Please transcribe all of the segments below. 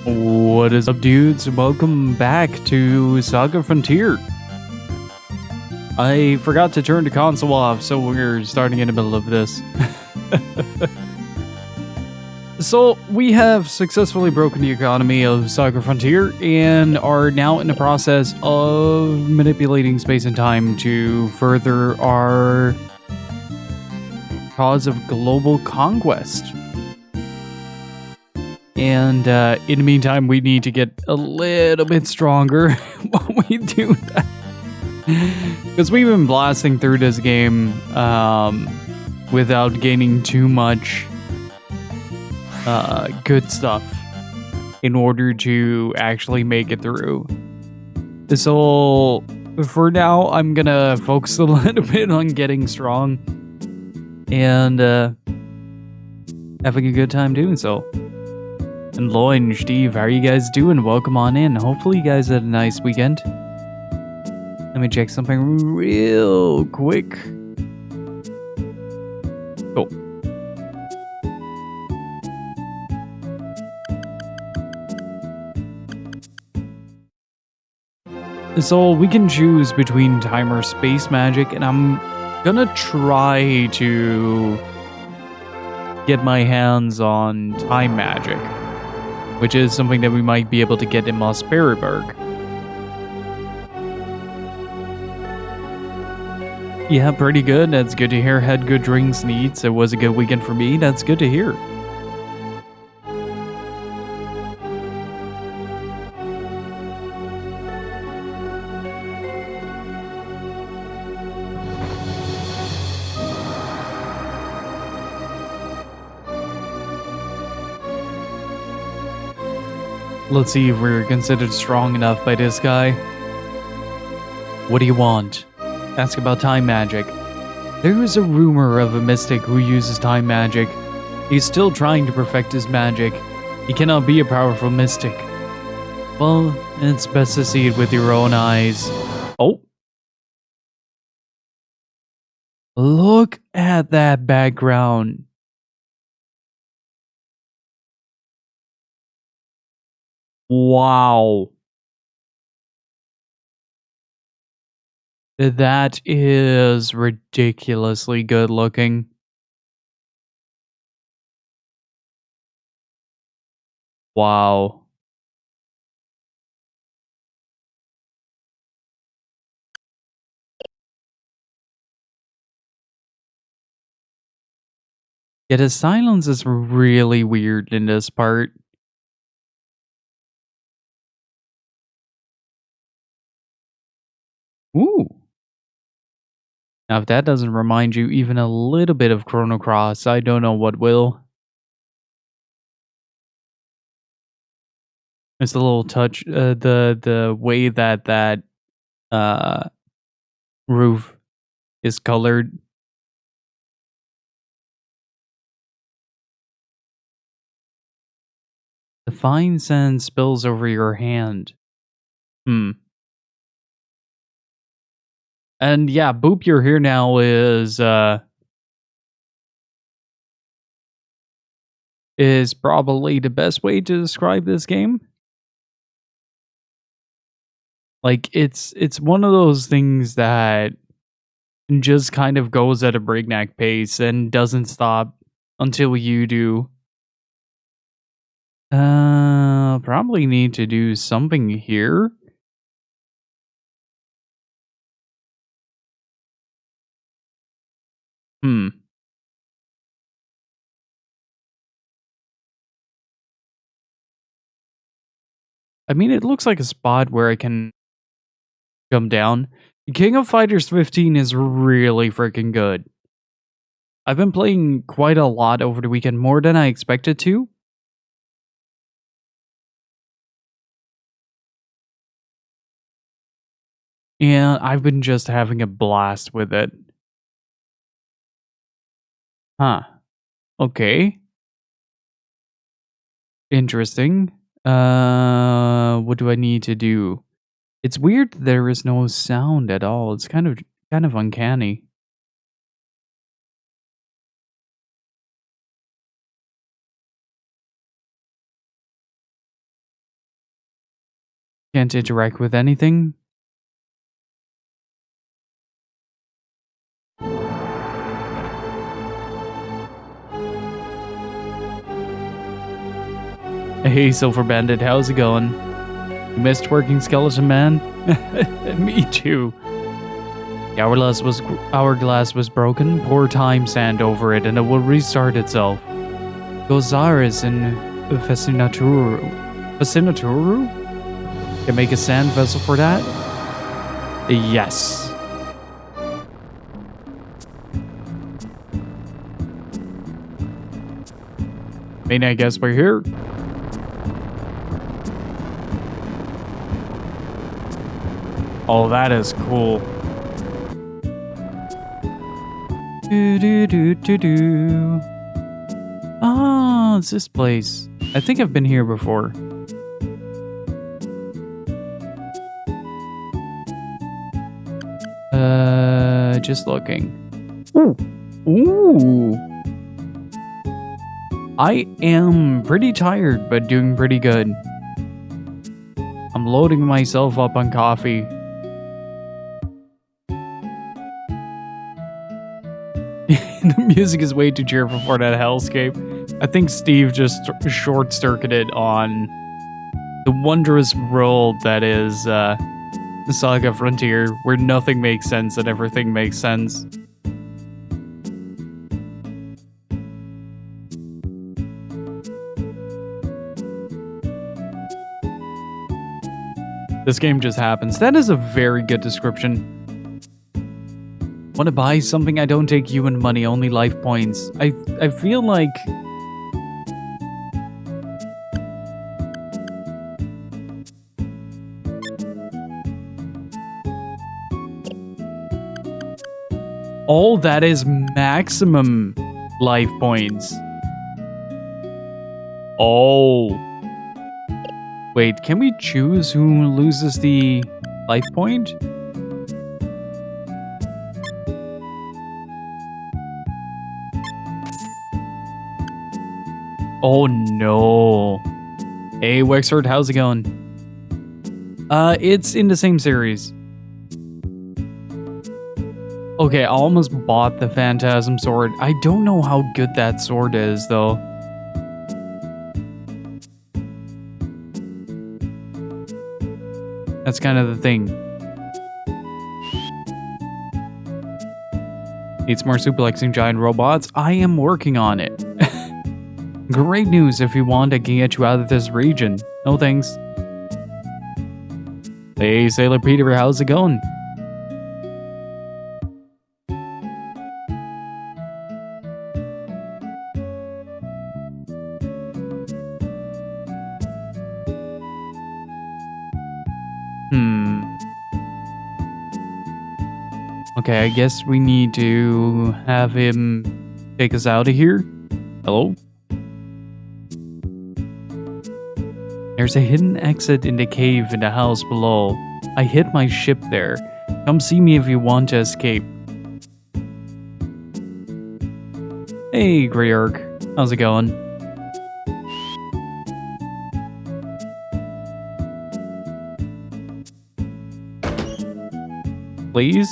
What is up, dudes? Welcome back to SaGa Frontier. I forgot to turn the console off, so we're starting in the middle of this. So, we have successfully broken the economy of SaGa Frontier and are now in the process of manipulating space and time to further our cause of global conquest. And in the meantime, we need to get a little bit stronger while we do that. Because we've been blasting through this game without gaining too much good stuff in order to actually make it through. So for now, I'm gonna focus a little bit on getting strong and having a good time doing so. And Lloyd and Steve, how are you guys doing? Welcome on in. Hopefully you guys had a nice weekend. Let me check something real quick. Cool. So we can choose between time or space magic, and I'm gonna try to get my hands on time magic, which is something that we might be able to get in Mossberryburg. Yeah, pretty good. That's good to hear. Had good drinks and eats. It was a good weekend for me. That's good to hear. Let's see if we're considered strong enough by this guy. What do you want? Ask about time magic. There is a rumor of a mystic who uses time magic. He's still trying to perfect his magic. He cannot be a powerful mystic. Well, it's best to see it with your own eyes. Oh. Look at that background. Wow. That is ridiculously good looking. Wow. Yeah, the silence is really weird in this part. Ooh. Now, if that doesn't remind you even a little bit of Chrono Cross, I don't know what will. It's a little touch, the way that uh roof is colored. The fine sand spills over your hand. Hmm. And yeah, Boop, you're here now is probably the best way to describe this game. Like it's one of those things that just kind of goes at a breakneck pace and doesn't stop until you do. Probably need to do something here. Hmm. I mean, it looks like a spot where I can jump down. King of Fighters 15 is really freaking good. I've been playing quite a lot over the weekend, more than I expected to. And I've been just having a blast with it. Huh. Okay. Interesting. What do I need to do? It's weird there is no sound at all. It's kind of uncanny. Can't interact with anything. Hey, Silver Bandit, how's it going? You missed working Skeleton Man? Me too. The hourglass was broken. Pour time sand over it and it will restart itself. Gozaris and Fascinaturu. Can make a sand vessel for that? Yes. I guess we're here. Oh, that is cool. Ah, it's this place. I think I've been here before. Just looking. Ooh. I am pretty tired, but doing pretty good. I'm loading myself up on coffee. The music is way too cheerful for that hellscape. I think Steve just short-circuited on the wondrous world that is the SaGa Frontier, where nothing makes sense and everything makes sense. This game just happens. That is a very good description. Want to buy something? I don't take human money, only life points. I feel like... Oh, that is maximum life points. Oh. Wait, can we choose who loses the life point? Oh no. Hey Wexford, how's it going? It's in the same series. Okay, I almost bought the Phantasm Sword. I don't know how good that sword is, though. That's kind of the thing. Needs more suplexing giant robots? I am working on it. Great news. If you want, I can get you out of this region. No thanks. Hey, Sailor Peter, how's it going? Okay, I guess we need to have him take us out of here. Hello? There's a hidden exit in the cave in the house below. I hid my ship there. Come see me if you want to escape. Hey, Greyark. How's it going? Please?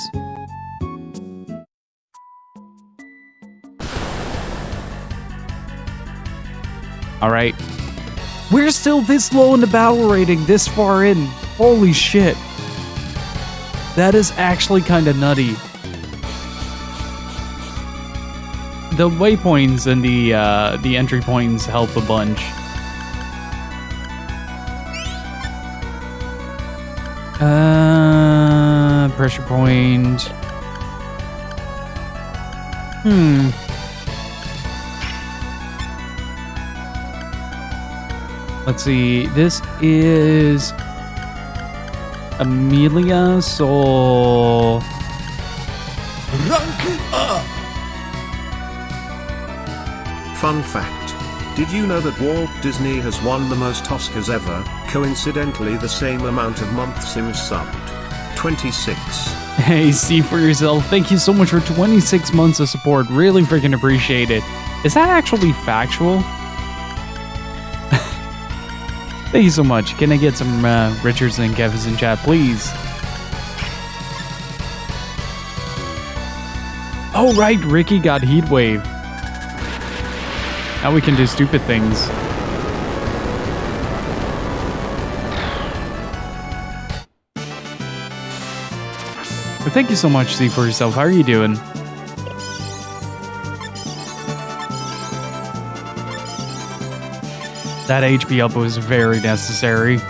Alright. We're still this low in the battle rating, this far in. Holy shit. That is actually kind of nutty. The waypoints and the entry points help a bunch. Pressure point. Let's see, this is Amelia, so... Rank up! Fun fact. Did you know that Walt Disney has won the most Oscars ever? Coincidentally, the same amount of months he was subbed. 26. Hey, see for yourself. Thank you so much for 26 months of support. Really freaking appreciate it. Is that actually factual? Thank you so much. Can I get some Richards and Kevins in chat, please? Oh, right. Ricky got Heat Wave. Now we can do stupid things. But thank you so much, C, for yourself. How are you doing? That HP up was very necessary.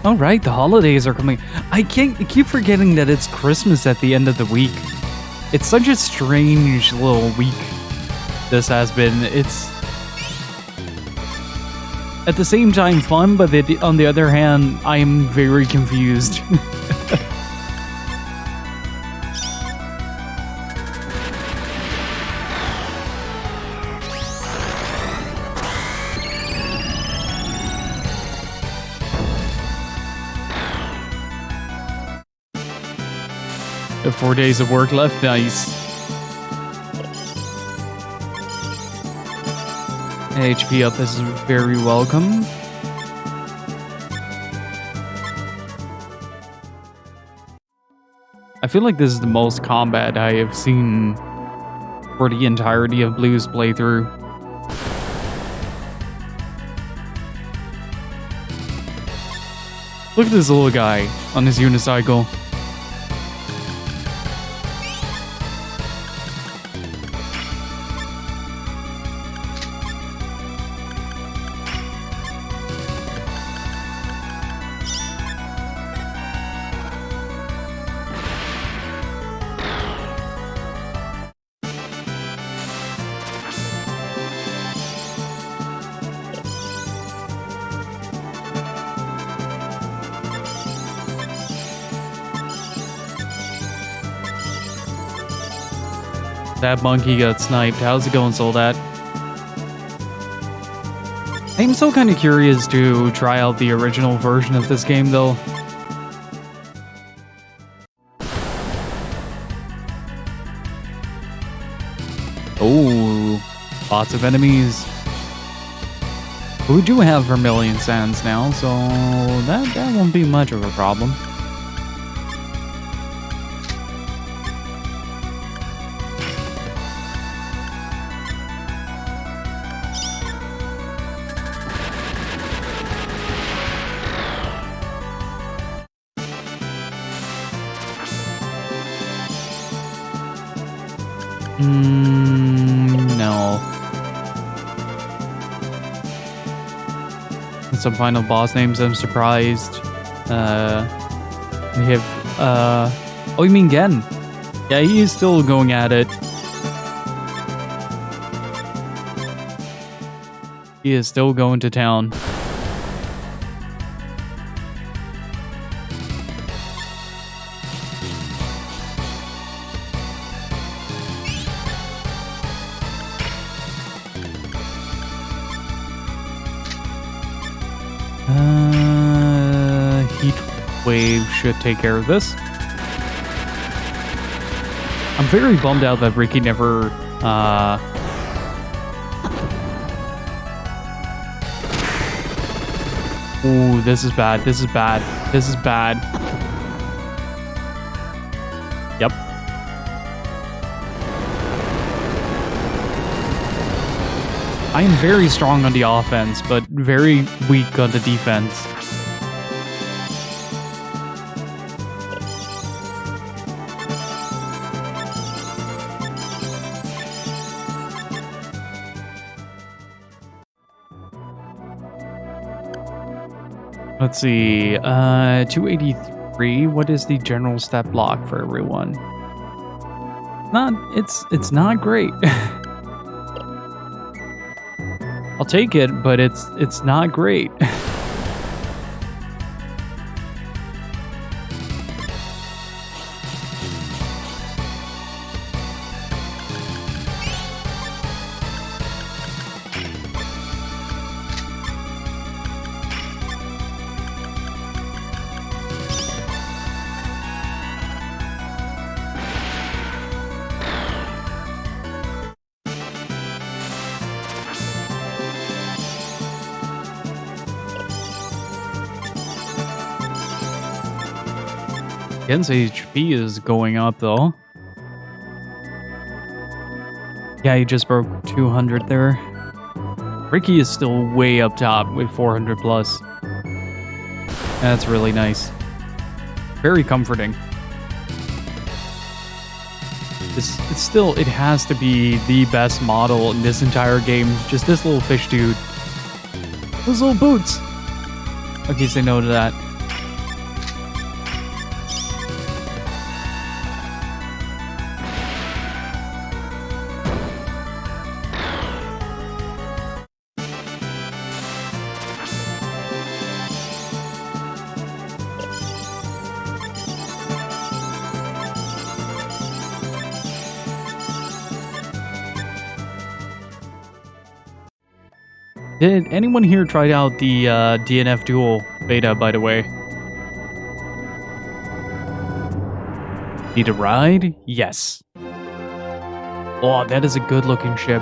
All right, the holidays are coming. I keep forgetting that it's Christmas at the end of the week. It's such a strange little week this has been. It's at the same time fun, but on the other hand, I'm very confused. The 4 days of work left, nice. HP up is very welcome. I feel like this is the most combat I have seen for the entirety of Blue's playthrough. Look at this little guy on his unicycle. That monkey got sniped. How's it going, Soldat? I'm so kind of curious to try out the original version of this game, though. Oh, lots of enemies. We do have Vermilion Sands now, so that won't be much of a problem. No. And some final boss names, I'm surprised. We have, oh, you mean Gen? Yeah, he is still going at it. He is still going to town. Heat Wave should take care of this. I'm very bummed out that Ricky never, Ooh, this is bad. This is bad. This is bad. Yep. I am very strong on the offense, but very weak on the defense. Let's see, 283. What is the general stat block for everyone? It's not great. I'll take it, but it's not great. Gen's HP is going up though. Yeah, he just broke 200 there. Ricky is still way up top with 400 plus. That's really nice. Very comforting. It has to be the best model in this entire game. Just this little fish dude. Those little boots. Okay, say no to that. Did anyone here try out the DNF Duel beta, by the way? Need a ride? Yes. Oh, that is a good looking ship.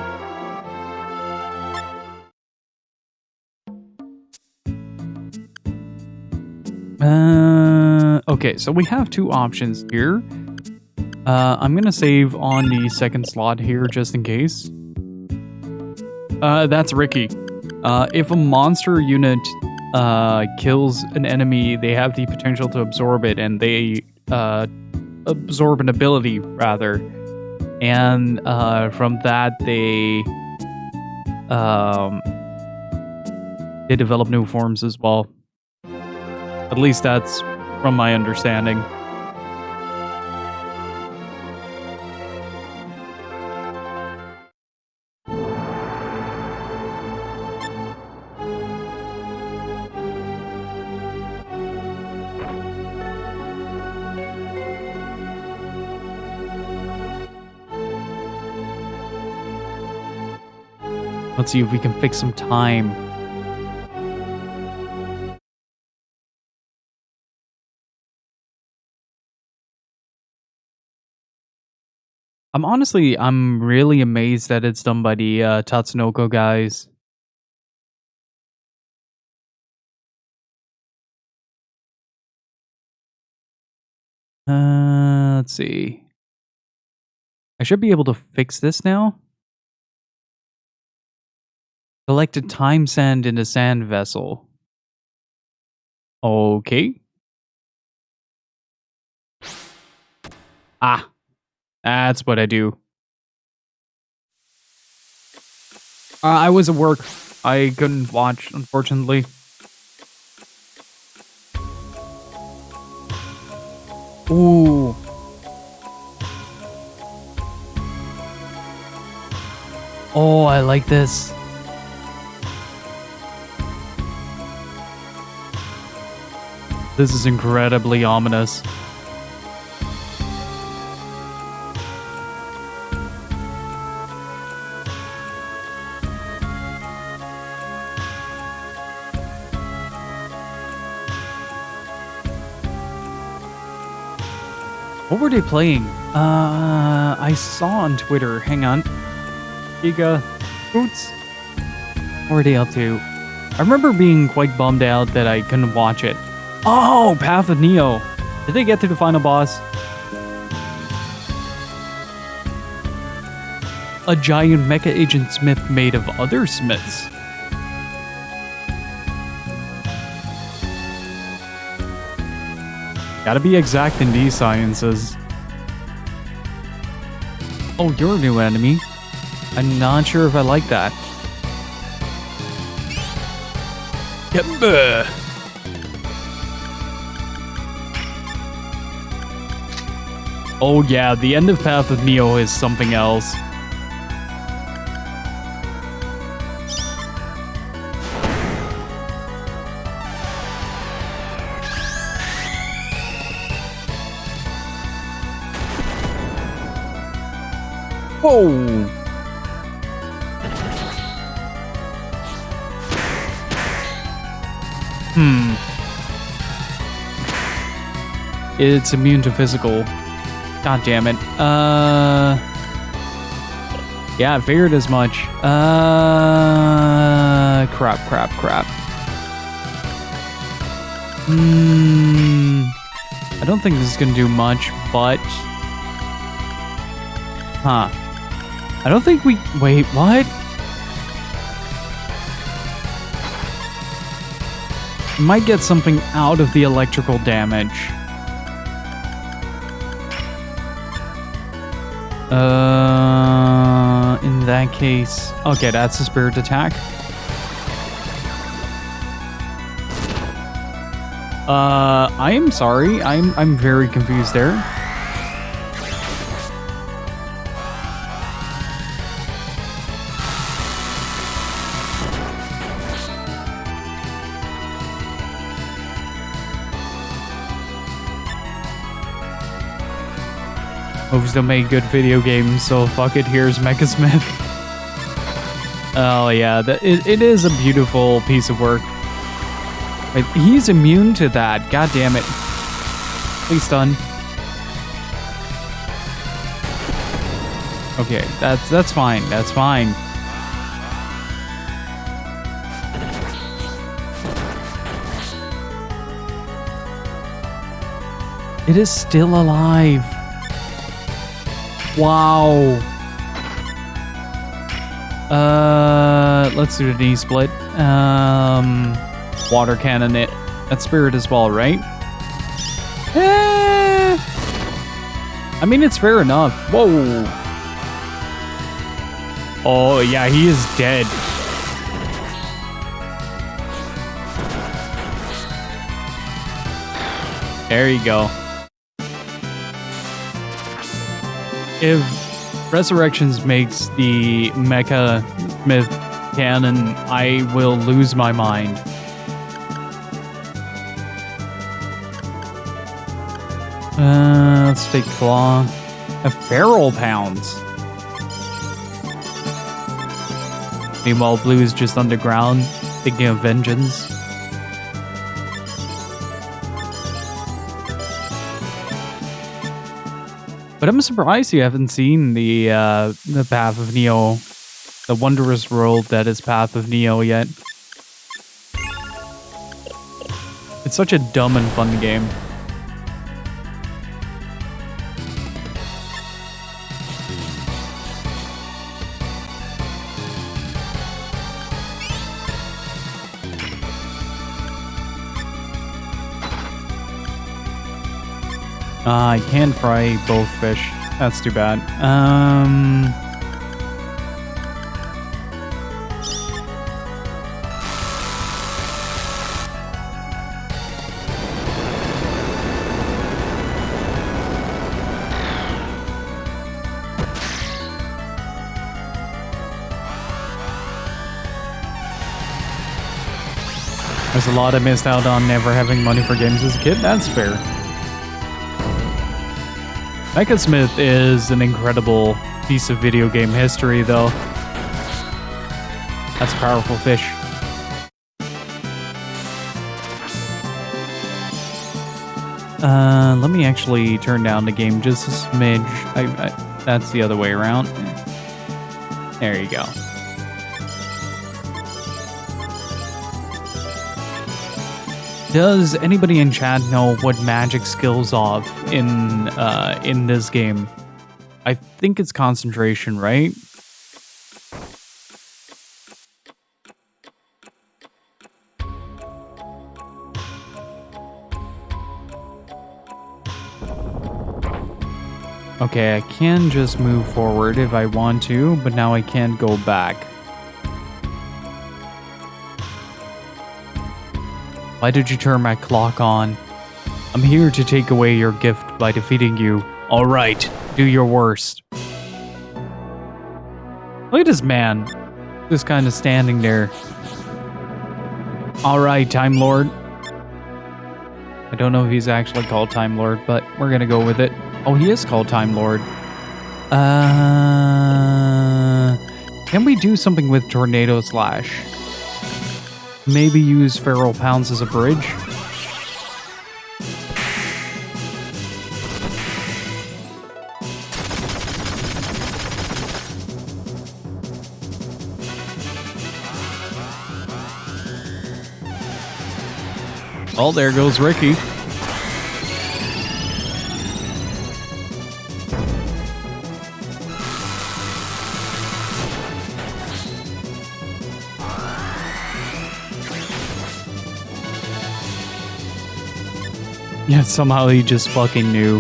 Okay, so we have two options here. I'm gonna save on the second slot here just in case. That's Ricky. If a monster unit kills an enemy, they have the potential to absorb it, and they absorb an ability, rather. And from that, they develop new forms as well. At least that's from my understanding. Let's see if we can fix some time. I'm really amazed that it's done by the Tatsunoko guys. Let's see. I should be able to fix this now. Collected time sand in a sand vessel. Okay. Ah, that's what I do. I was at work. I couldn't watch, unfortunately. Ooh. Oh, I like this. This is incredibly ominous. What were they playing? I saw on Twitter. Hang on. Giga Boots? What were they up to? I remember being quite bummed out that I couldn't watch it. Oh, Path of Neo. Did they get to the final boss? A giant mecha agent smith made of other smiths. Gotta be exact in these sciences. Oh, you're a new enemy. I'm not sure if I like that. Yep. Oh yeah, the end of Path of Neo is something else. Whoa! It's immune to physical. God damn it. Yeah, I figured as much. Crap. I don't think this is gonna do much, but... Huh. I don't think we... Wait, what? Might get something out of the electrical damage. In that case... Okay, that's a spirit attack. I am sorry. I'm very confused there. Moves don't make good video games, so fuck it, here's Mechasmith. Oh yeah, it is a beautiful piece of work. Wait, he's immune to that, god damn it. Please stun. Okay, that's fine, that's fine. It is still alive. Wow. Let's do the knee split. Water cannon it. That's spirit as well, right? I mean, it's fair enough. Whoa. Oh, yeah, he is dead. There you go. If Resurrections makes the Mecha Myth canon, I will lose my mind. Let's take Claw. A Feral Pounds. Meanwhile, Blue is just underground, thinking of vengeance. But I'm surprised you haven't seen the Path of Neo, the wondrous world that is Path of Neo yet. It's such a dumb and fun game. I can't fry both fish. That's too bad. There's a lot I missed out on never having money for games as a kid. That's fair. Mechasmith is an incredible piece of video game history, though. That's a powerful fish. Let me actually turn down the game just a smidge. That's the other way around. There you go. Does anybody in chat know what magic skills off in this game? I think it's concentration, right? Okay, I can just move forward if I want to, but now I can't go back. Why did you turn my clock on? I'm here to take away your gift by defeating you. All right, do your worst. Look at this man, just kind of standing there. All right, Time Lord. I don't know if he's actually called Time Lord, but we're gonna go with it. Oh, he is called Time Lord. Can we do something with Tornado Slash? Maybe use Feral Pounds as a bridge? Oh, there goes Ricky. Yeah, somehow he just fucking knew.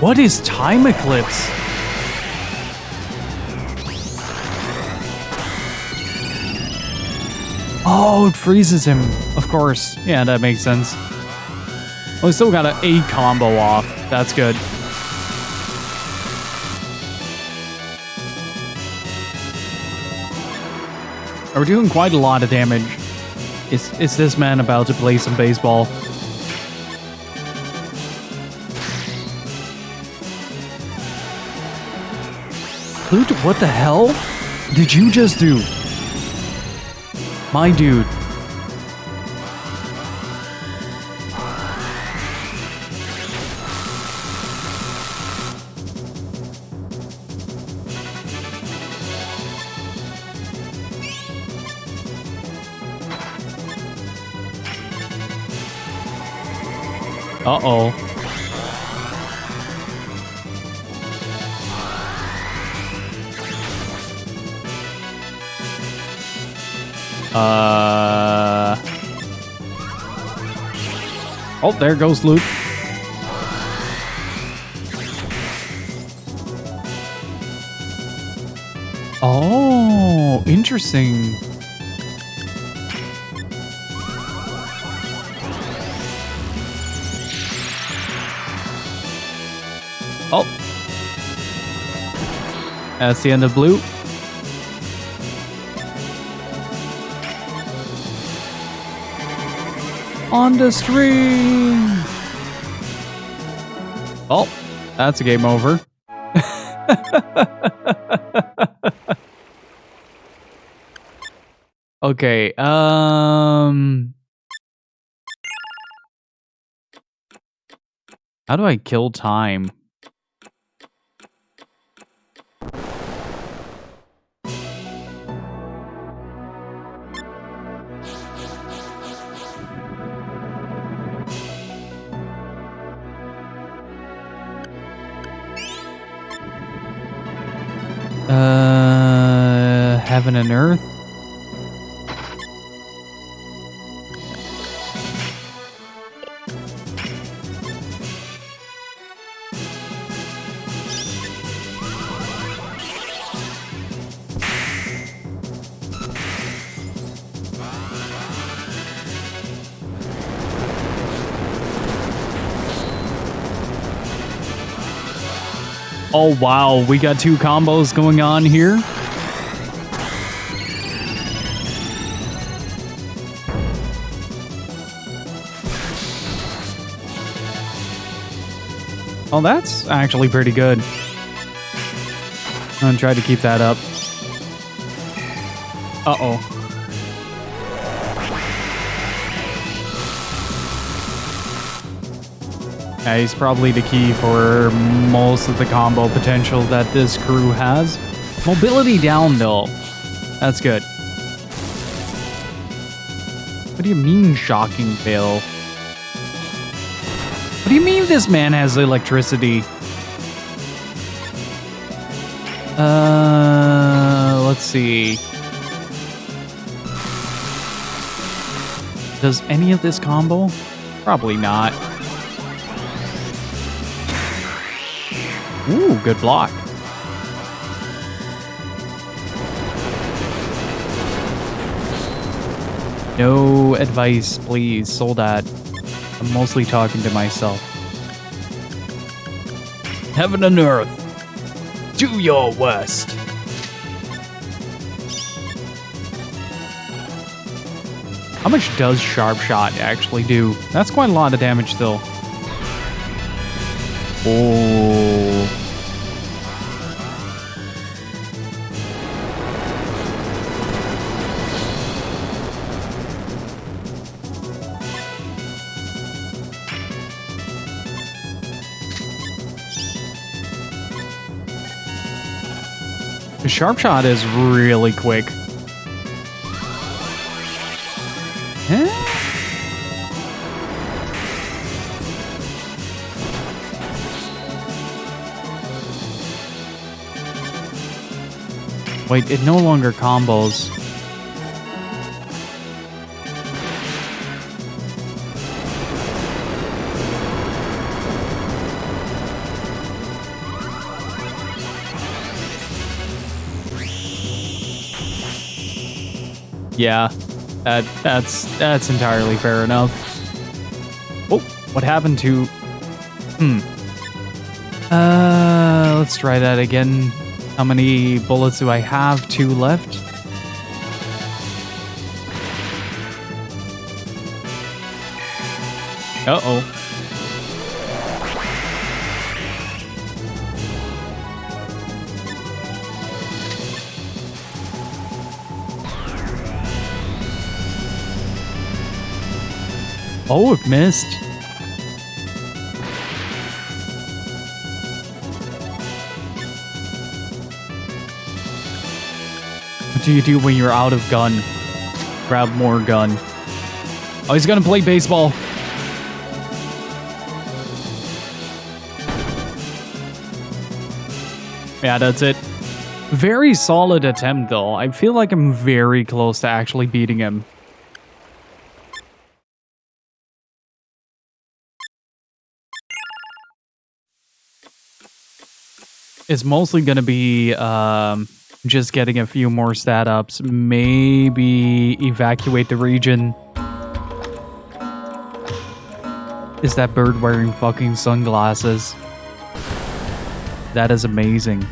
What is Time Eclipse? Oh, it freezes him. Of course. Yeah, that makes sense. Well, we still got a combo off. That's good. We're doing quite a lot of damage. Is this man about to play some baseball? Dude, what the hell did you just do? My dude. Uh-oh. Oh, there goes Luke. Oh, interesting. Oh. That's the end of blue. On the string. Oh, that's a game over. Okay, how do I kill time? Heaven and Earth? Oh wow, we got two combos going on here. Oh, that's actually pretty good. I'm gonna try to keep that up. Uh-oh. Yeah, he's probably the key for most of the combo potential that this crew has. Mobility down, though. That's good. What do you mean, shocking fail? What do you mean this man has electricity? Let's see. Does any of this combo? Probably not. Ooh, good block. No advice, please. Soldat. I'm mostly talking to myself. Heaven and Earth. Do your worst. How much does Sharp Shot actually do? That's quite a lot of damage still. Oh. The Sharp Shot is really quick. Huh? Wait, it no longer combos. Yeah, that's entirely fair enough. Oh, what happened to... let's try that again. How many bullets do I have? 2 left. Uh-oh. Oh, it missed. What do you do when you're out of gun? Grab more gun. Oh, he's gonna play baseball. Yeah, that's it. Very solid attempt, though. I feel like I'm very close to actually beating him. It's mostly going to be just getting a few more stat ups. Maybe evacuate the region. Is that bird wearing fucking sunglasses? That is amazing.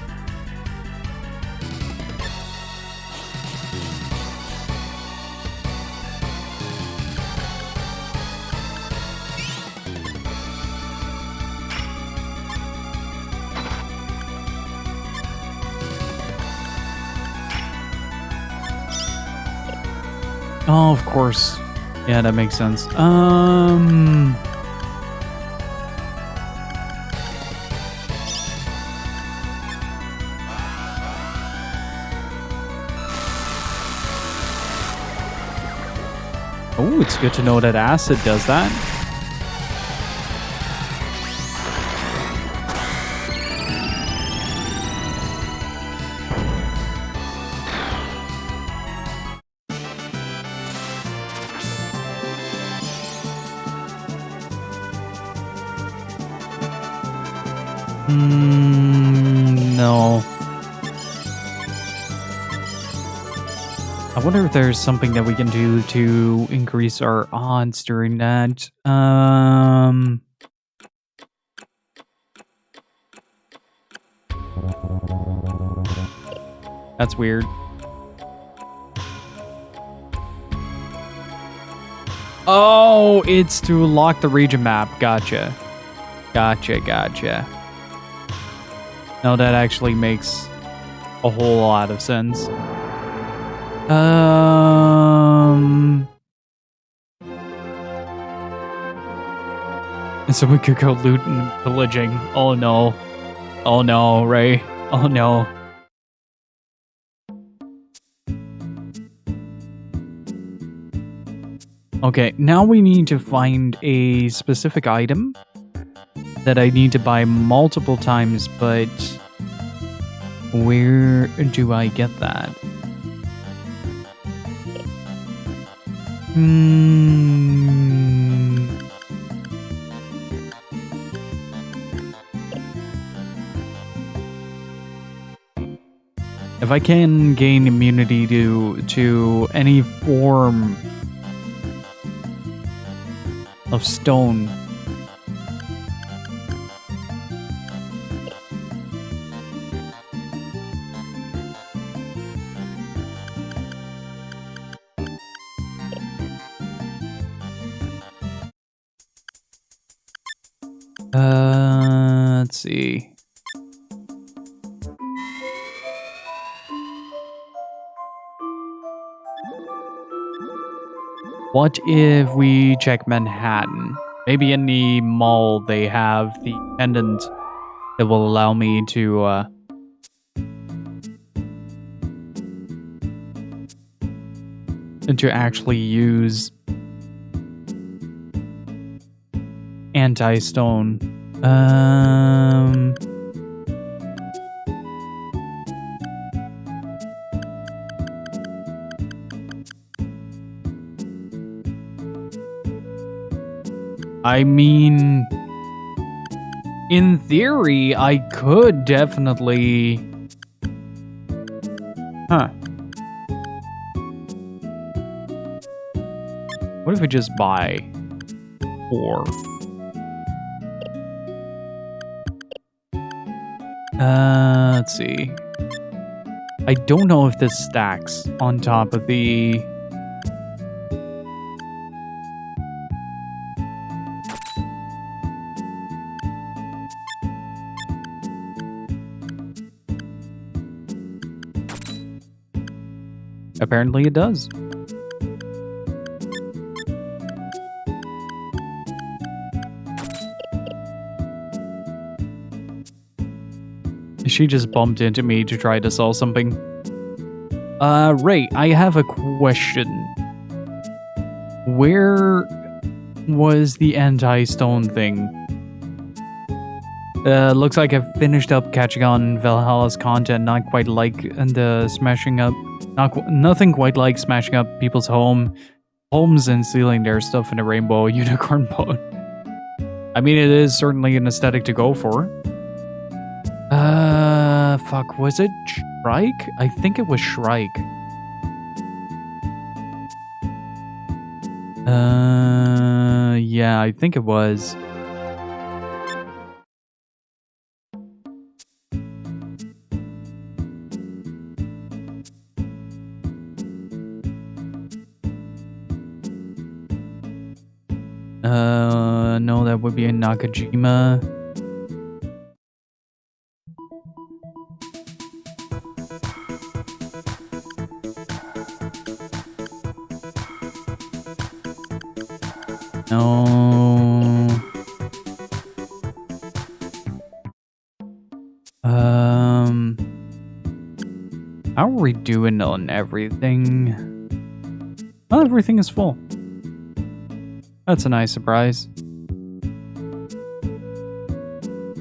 Oh, of course. Yeah, that makes sense. Oh, it's good to know that acid does that. No. I wonder if there's something that we can do to increase our odds during that. That's weird. Oh, it's to lock the region map. Gotcha. Gotcha. No, that actually makes a whole lot of sense. And so we could go loot and pillaging. Oh no, Ray. Oh no. Okay, now we need to find a specific item that I need to buy multiple times, but where do I get that? If I can gain immunity to any form of stone, let's see. What if we check Manhattan? Maybe in the mall they have the pendant that will allow me to actually use anti-stone. I mean, in theory, I could definitely... Huh. What if we just buy 4? Let's see. I don't know if this stacks on top of the... Apparently it does. She just bumped into me to try to sell something. Ray, I have a question. Where was the anti-stone thing? Looks like I've finished up catching on Valhalla's content, not quite like the smashing up... Nothing quite like smashing up people's homes and stealing their stuff in a rainbow unicorn boat. I mean, it is certainly an aesthetic to go for. Fuck, was it Shrike? I think it was Shrike. Yeah, I think it was. No, that would be a Nakajima. No. How are we doing on everything? Oh, everything is full. That's a nice surprise.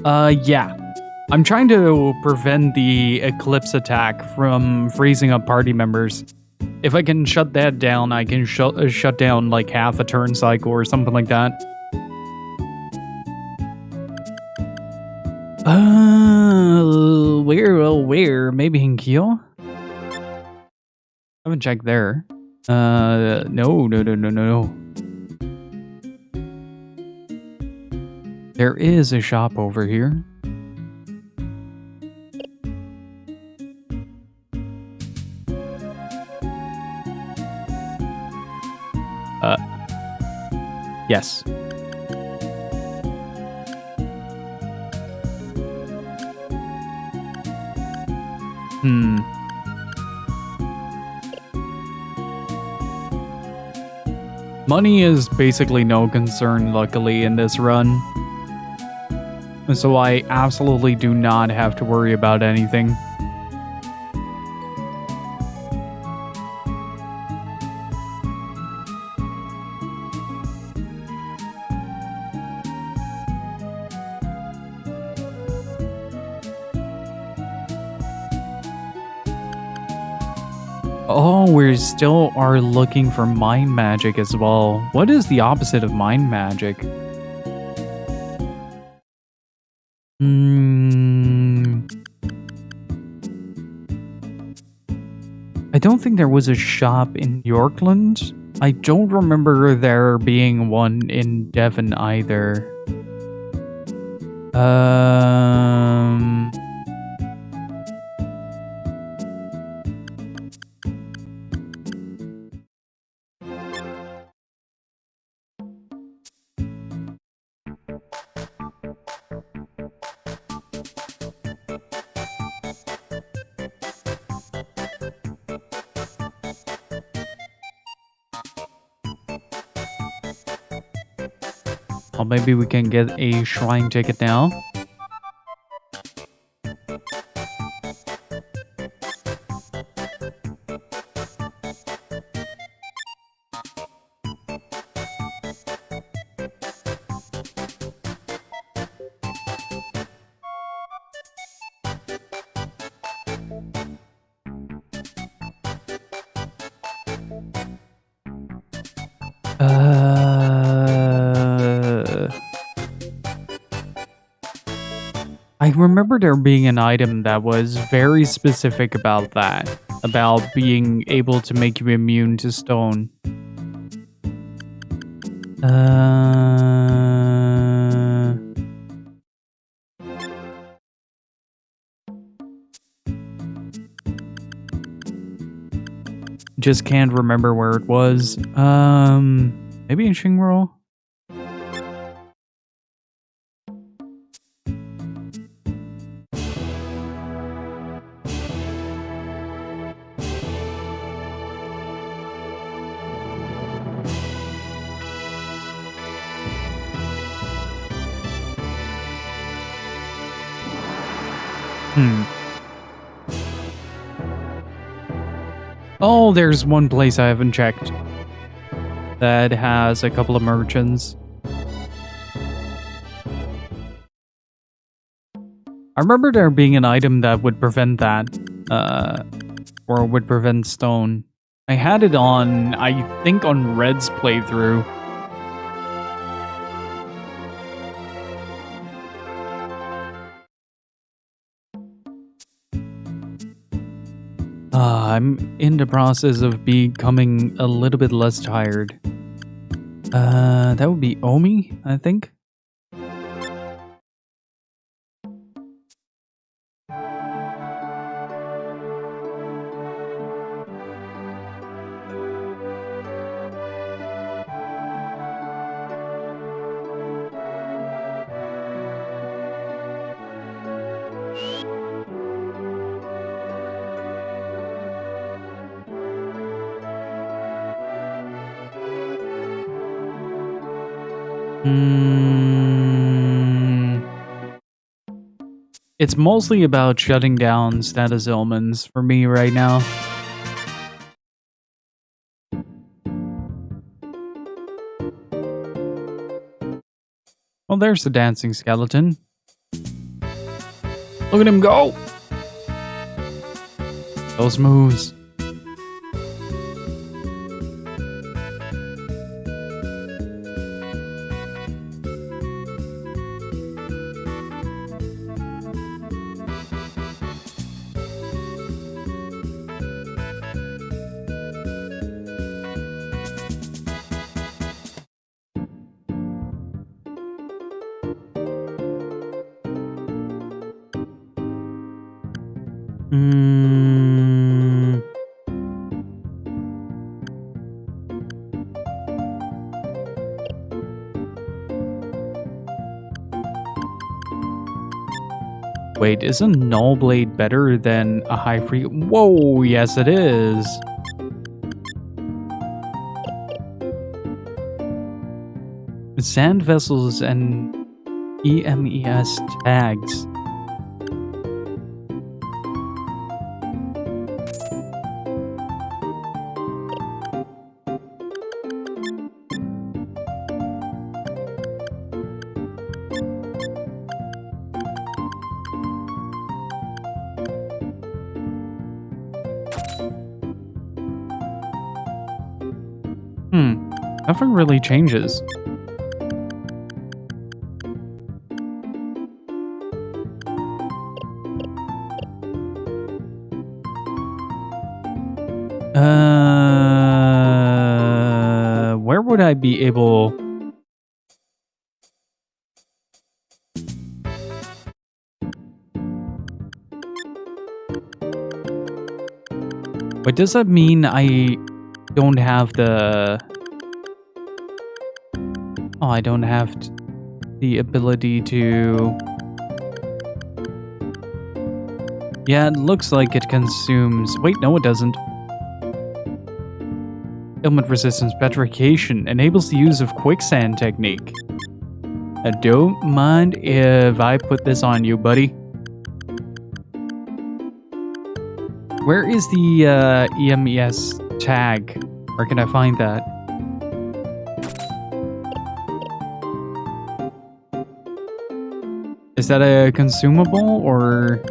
Yeah. I'm trying to prevent the Eclipse attack from freezing up party members. If I can shut that down, I can shut down like half a turn cycle or something like that. Where? Maybe in Kyo? Haven't checked there. No. There is a shop over here. Yes. Money is basically no concern, luckily, in this run. So I absolutely do not have to worry about anything. Oh, we still are looking for mind magic as well. What is the opposite of mind magic? I don't think there was a shop in Yorkland. I don't remember there being one in Devon either. Well, maybe we can get a shrine ticket now. I remember there being an item that was very specific about that, about being able to make you immune to stone. Just can't remember where it was. Maybe in Shingro? Oh, there's one place I haven't checked that has a couple of merchants. I remember there being an item that would prevent that, or would prevent stone. I had it on, I think on Red's playthrough. I'm in the process of becoming a little bit less tired. That would be Omi, I think. It's mostly about shutting down status ailments for me right now. Well, there's the dancing skeleton. Look at him go! Those moves. Wait, isn't Null Blade better than a high free? Whoa, yes it is. Sand vessels and EMES tags. Nothing really changes. Where would I be able... Wait, does that mean I don't have the... Oh, I don't have the ability to... Yeah, it looks like it consumes... Wait, no it doesn't. Ailment resistance petrification enables the use of quicksand technique. I don't mind if I put this on you, buddy. Where is the EMES tag? Where can I find that? Is that a consumable or...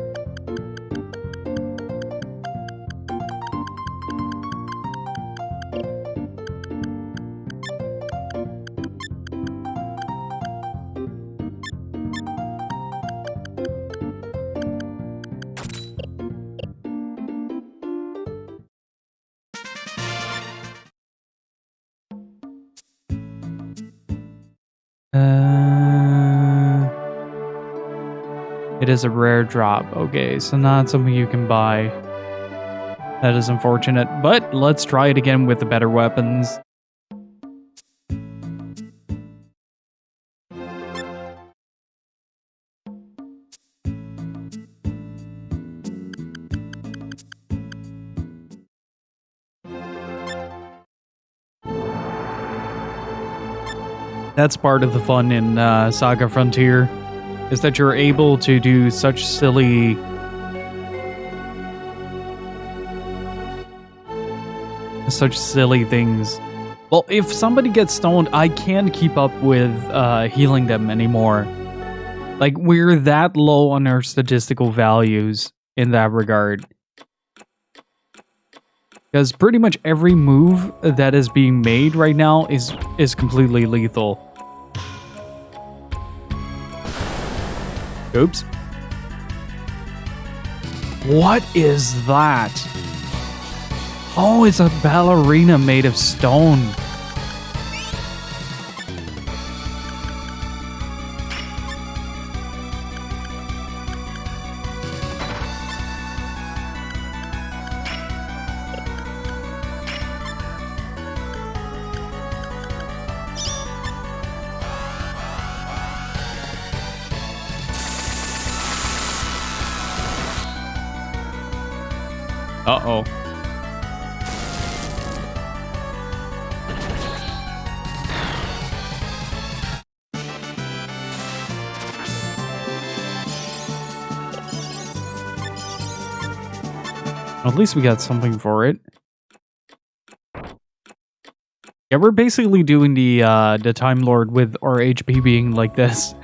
It is a rare drop. Okay, so not something you can buy. That is unfortunate, but let's try it again with the better weapons. That's part of the fun in SaGa Frontier, is that you're able to do such silly things. Well, if somebody gets stoned, I can't keep up with healing them anymore. Like, we're that low on our statistical values in that regard. Because pretty much every move that is being made right now is completely lethal. Oops. What is that? Oh, it's a ballerina made of stone. Uh-oh. At least we got something for it. Yeah, we're basically doing the Time Lord with our HP being like this.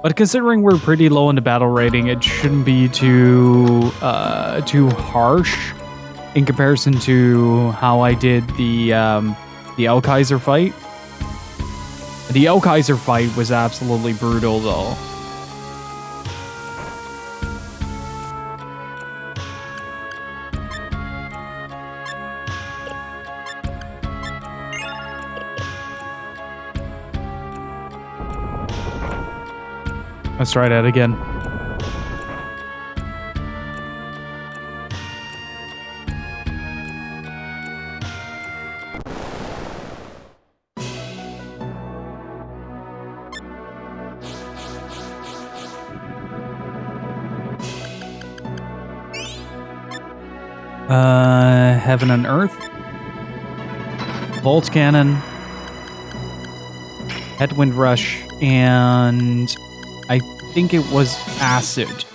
But considering we're pretty low in the battle rating, it shouldn't be too harsh in comparison to how I did the Kaiser fight. The Kaiser fight was absolutely brutal, though. Let's try that again. Heaven and Earth. Bolt Cannon. Headwind Rush. And I think it was Acid.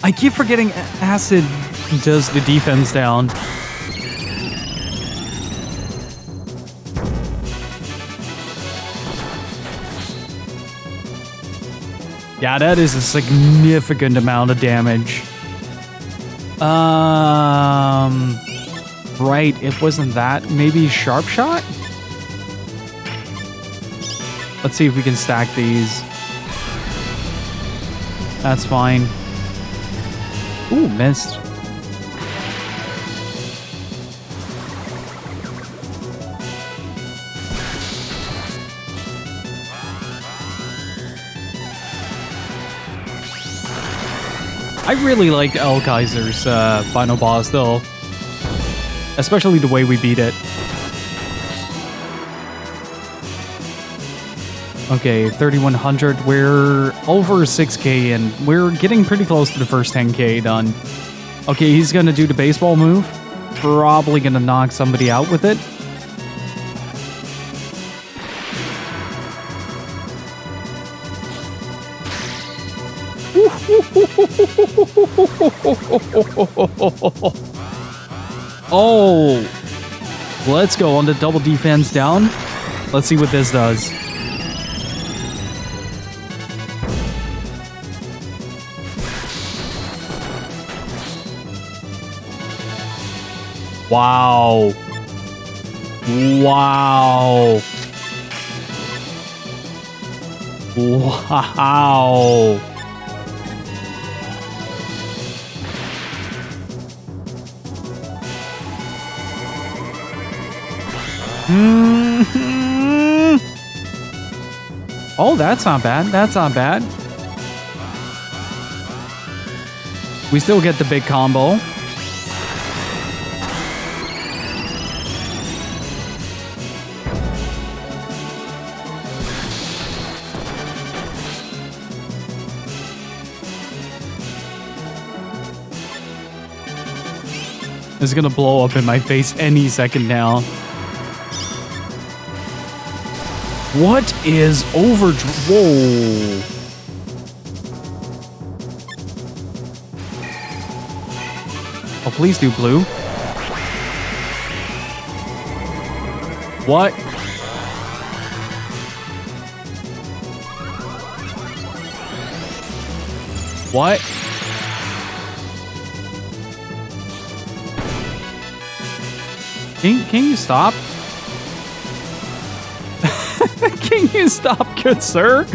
I keep forgetting Acid does the defense down. Yeah, that is a significant amount of damage. Right, it wasn't that. Maybe Sharp Shot? Let's see if we can stack these. That's fine. Ooh, missed. I really liked El Kaiser's final boss, though. Especially the way we beat it. Okay, 3100. We're over 6k and we're getting pretty close to the first 10k done. Okay, he's gonna do the baseball move. Probably gonna knock somebody out with it. Oh, let's go on the double defense down. Let's see what this does. Wow. Wow. Wow. Mm-hmm. Oh, that's not bad. That's not bad. We still get the big combo. It's gonna blow up in my face any second now. What is overdrive? Whoa. Oh, please do blue. What? What? Can you stop? Can you stop, good sir?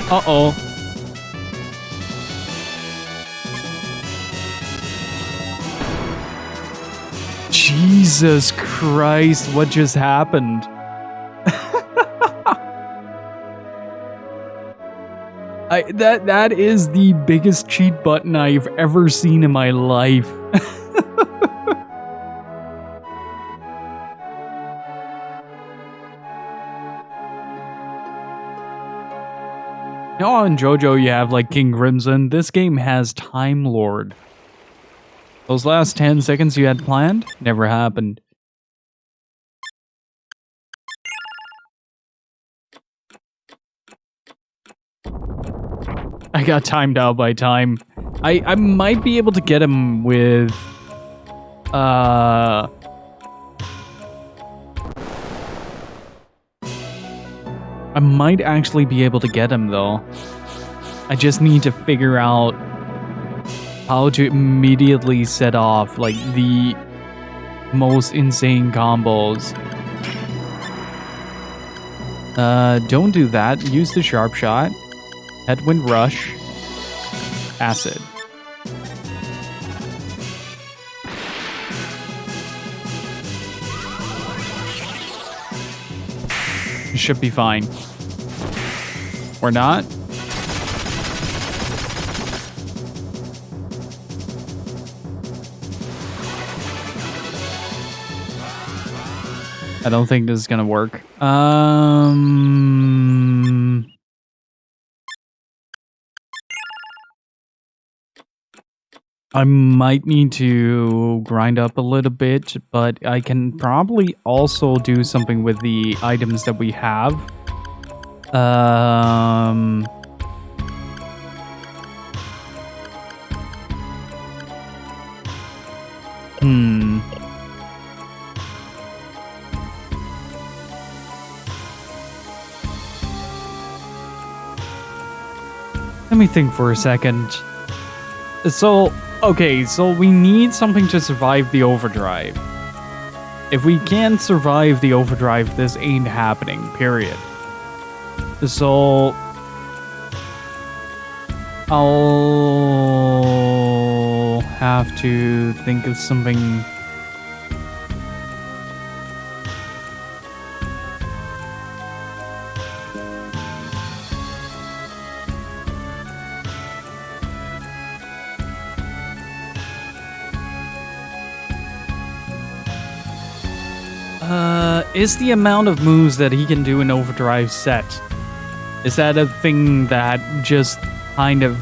Uh-oh. Jesus Christ, what just happened? That is the biggest cheat button I've ever seen in my life. Now on JoJo you have like King Crimson. This game has Time Lord. Those last 10 seconds you had planned never happened. I got timed out by time. I might be able to get him with I might actually be able to get him though. I just need to figure out how to immediately set off like the most insane combos. Don't do that. Use the sharp shot. Headwind rush. Acid. Should be fine. Or not. I don't think this is gonna work. I might need to grind up a little bit, but I can probably also do something with the items that we have. Let me think for a second. So, okay, so we need something to survive the overdrive. If we can't survive the overdrive, this ain't happening, period. So, I'll have to think of something. Is the amount of moves that he can do in overdrive set? Is that a thing that just kind of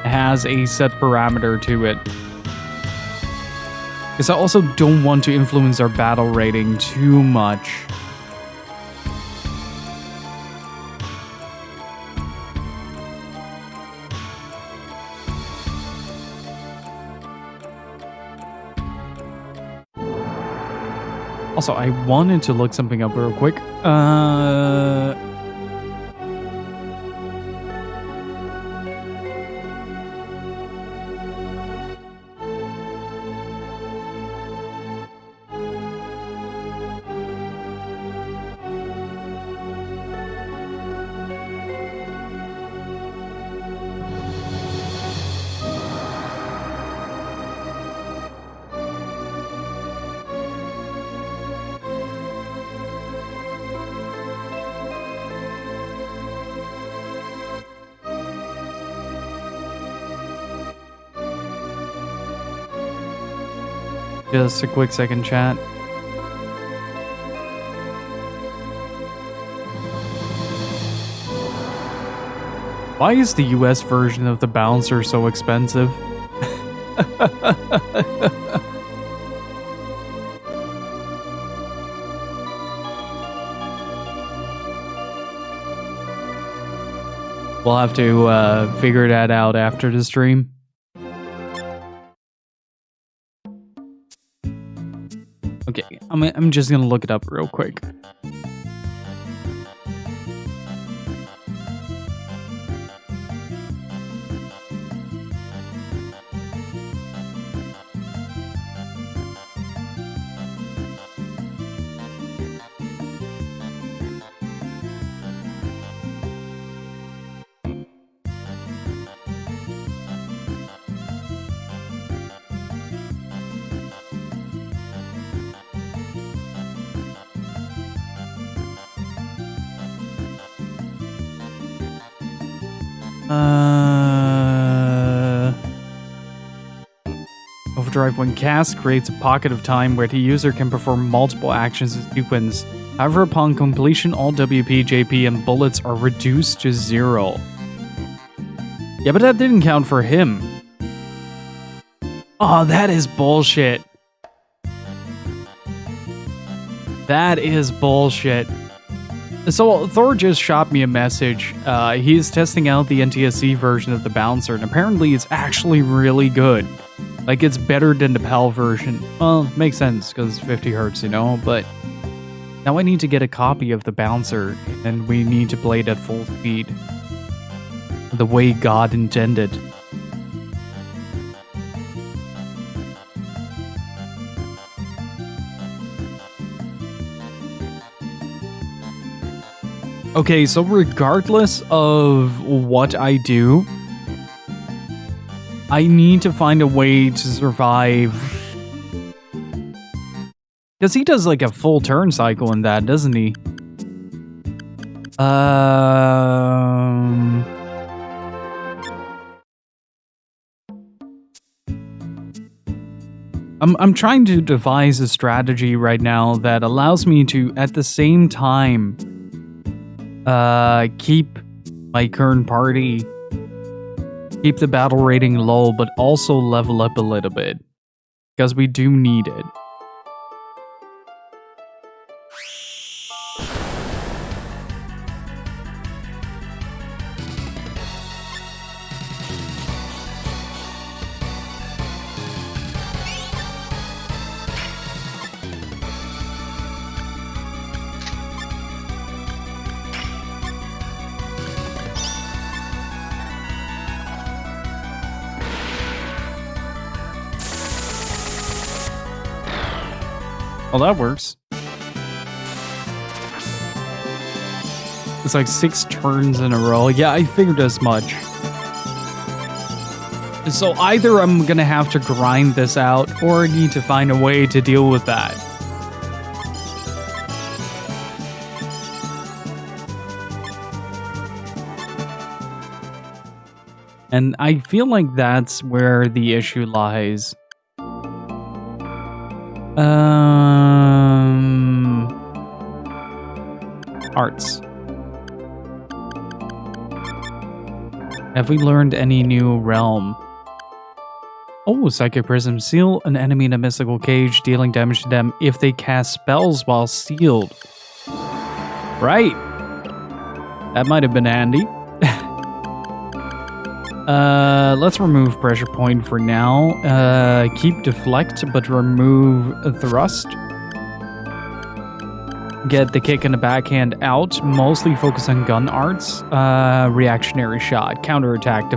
has a set parameter to it? Because I also don't want to influence our battle rating too much. Also, I wanted to look something up real quick. Just a quick second, chat. Why is the US version of the bouncer so expensive? We'll have to figure that out after the stream. Okay, I'm just gonna look it up real quick. Overdrive, when cast, creates a pocket of time where the user can perform multiple actions in sequence. However, upon completion, all WP, JP, and bullets are reduced to 0. Yeah, but that didn't count for him. Oh, that is bullshit. That is bullshit. So Thor just shot me a message. He's testing out the NTSC version of the bouncer, and apparently it's actually really good. Like, it's better than the PAL version. Well, makes sense, because 50 hertz, you know, but now I need to get a copy of the bouncer, and we need to play it at full speed. The way God intended. Okay, so regardless of what I do, I need to find a way to survive. Because he does like a full turn cycle in that, doesn't he? I'm trying to devise a strategy right now that allows me to, at the same time, keep my current party, keep the battle rating low, but also level up a little bit. Because we do need it. Well, that works. It's like 6 turns in a row. Yeah, I figured as much. So either I'm gonna have to grind this out, or I need to find a way to deal with that. And I feel like that's where the issue lies. Arts. Have we learned any new realm? Oh, Psychic Prism. Seal an enemy in a mystical cage, dealing damage to them if they cast spells while sealed. Right. That might have been handy. Let's remove Pressure Point for now. Keep Deflect, but remove Thrust. Get the kick and the backhand out. Mostly focus on gun arts. Reactionary shot. Counterattack.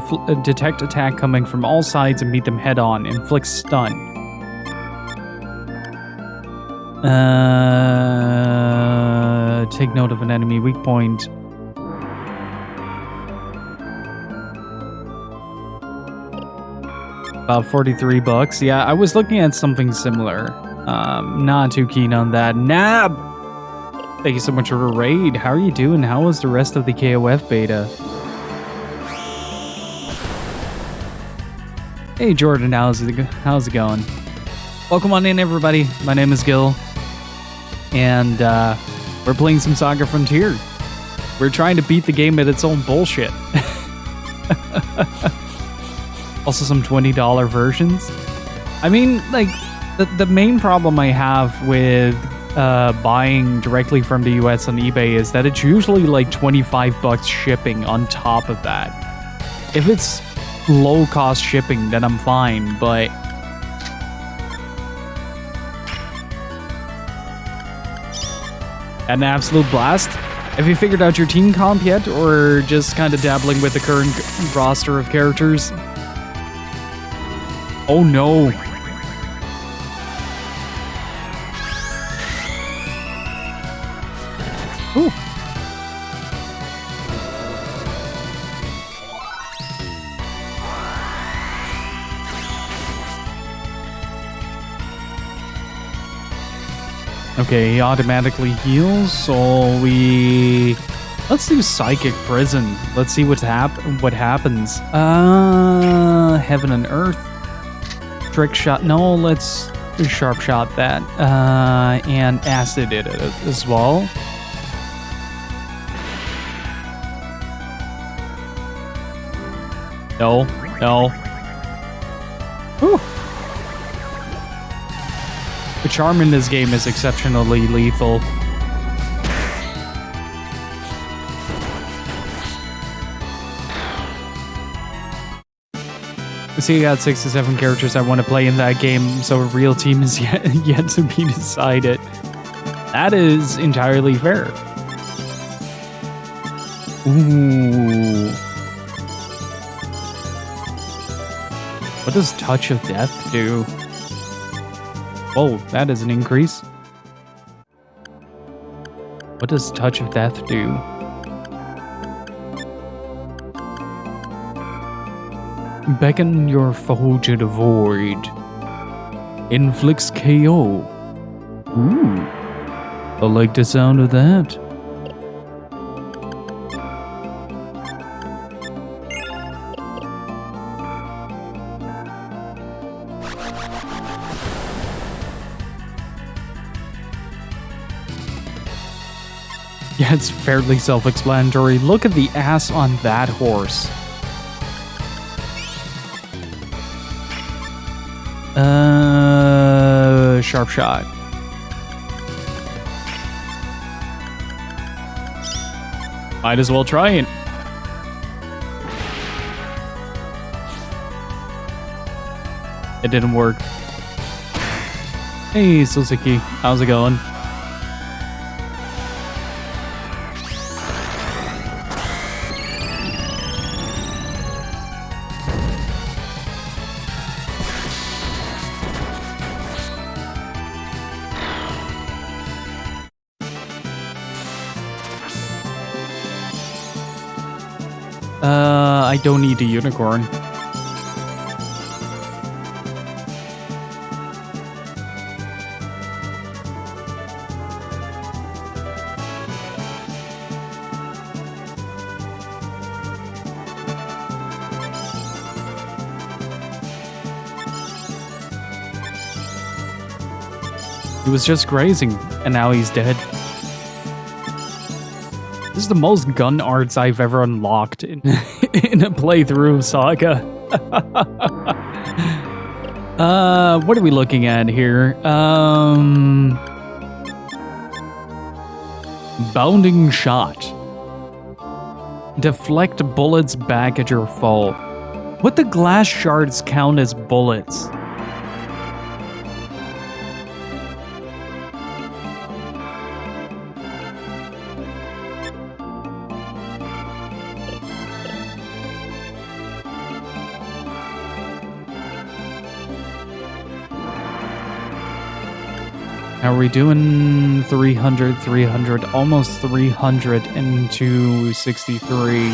Detect attack coming from all sides and meet them head on. Inflict stun. Take note of an enemy weak point. About $43. Yeah, I was looking at something similar. Not too keen on that. Nab! Thank you so much for the raid. How are you doing? How was the rest of the KOF beta? Hey Jordan, how's it going? Welcome on in, everybody. My name is Gil, and we're playing some SaGa Frontier. We're trying to beat the game at its own bullshit. Also some $20 versions. I mean, like, the main problem I have with buying directly from the US on eBay is that it's usually like $25 shipping on top of that. If it's low-cost shipping, then I'm fine, but an absolute blast. Have you figured out your team comp yet, or just kind of dabbling with the current roster of characters? Oh no. Ooh. Okay, he automatically heals, so let's do Psychic Prison. Let's see what happens. Heaven and Earth. Trick Shot. No, let's Sharp Shot that. And Acid it as well. No. Whew. The charm in this game is exceptionally lethal. See, I got 6 to 7 characters I want to play in that game, so a real team is yet to be decided. That is entirely fair. Ooh. What does Touch of Death do? Oh, that is an increase. What does Touch of Death do? Beckon your foe to the void. Inflicts KO. Ooh. I like the sound of that. Yeah, it's fairly self-explanatory. Look at the ass on that horse. Sharp Shot. Might as well try it. It didn't work. Hey, Suzuki. How's it going? I don't need a unicorn. He was just grazing, and now he's dead. This is the most gun arts I've ever unlocked in, in a playthrough of SaGa. What are we looking at here? Bounding Shot. Deflect bullets back at your foe. What the glass shards count as bullets? How are we doing? 300, 300, almost 300 into 63.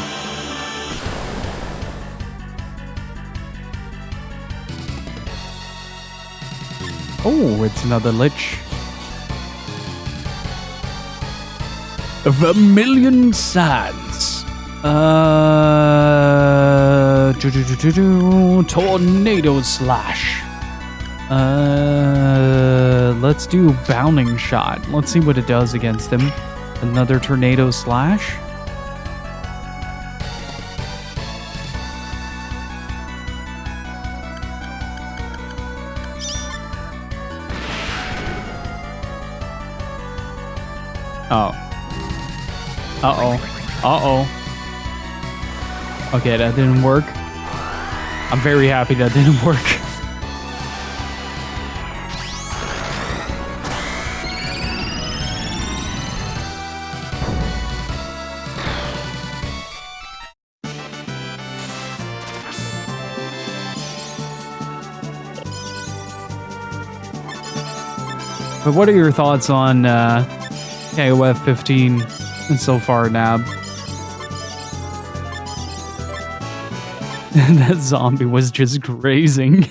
Oh, it's another Lich. Vermilion Sands. Tornado Slash. Let's do Bounding Shot. Let's see what it does against him. Another Tornado Slash. Oh. Uh-oh. Uh-oh. Okay, that didn't work. I'm very happy that didn't work. But what are your thoughts on KOF 15 so far, Nab? That zombie was just grazing.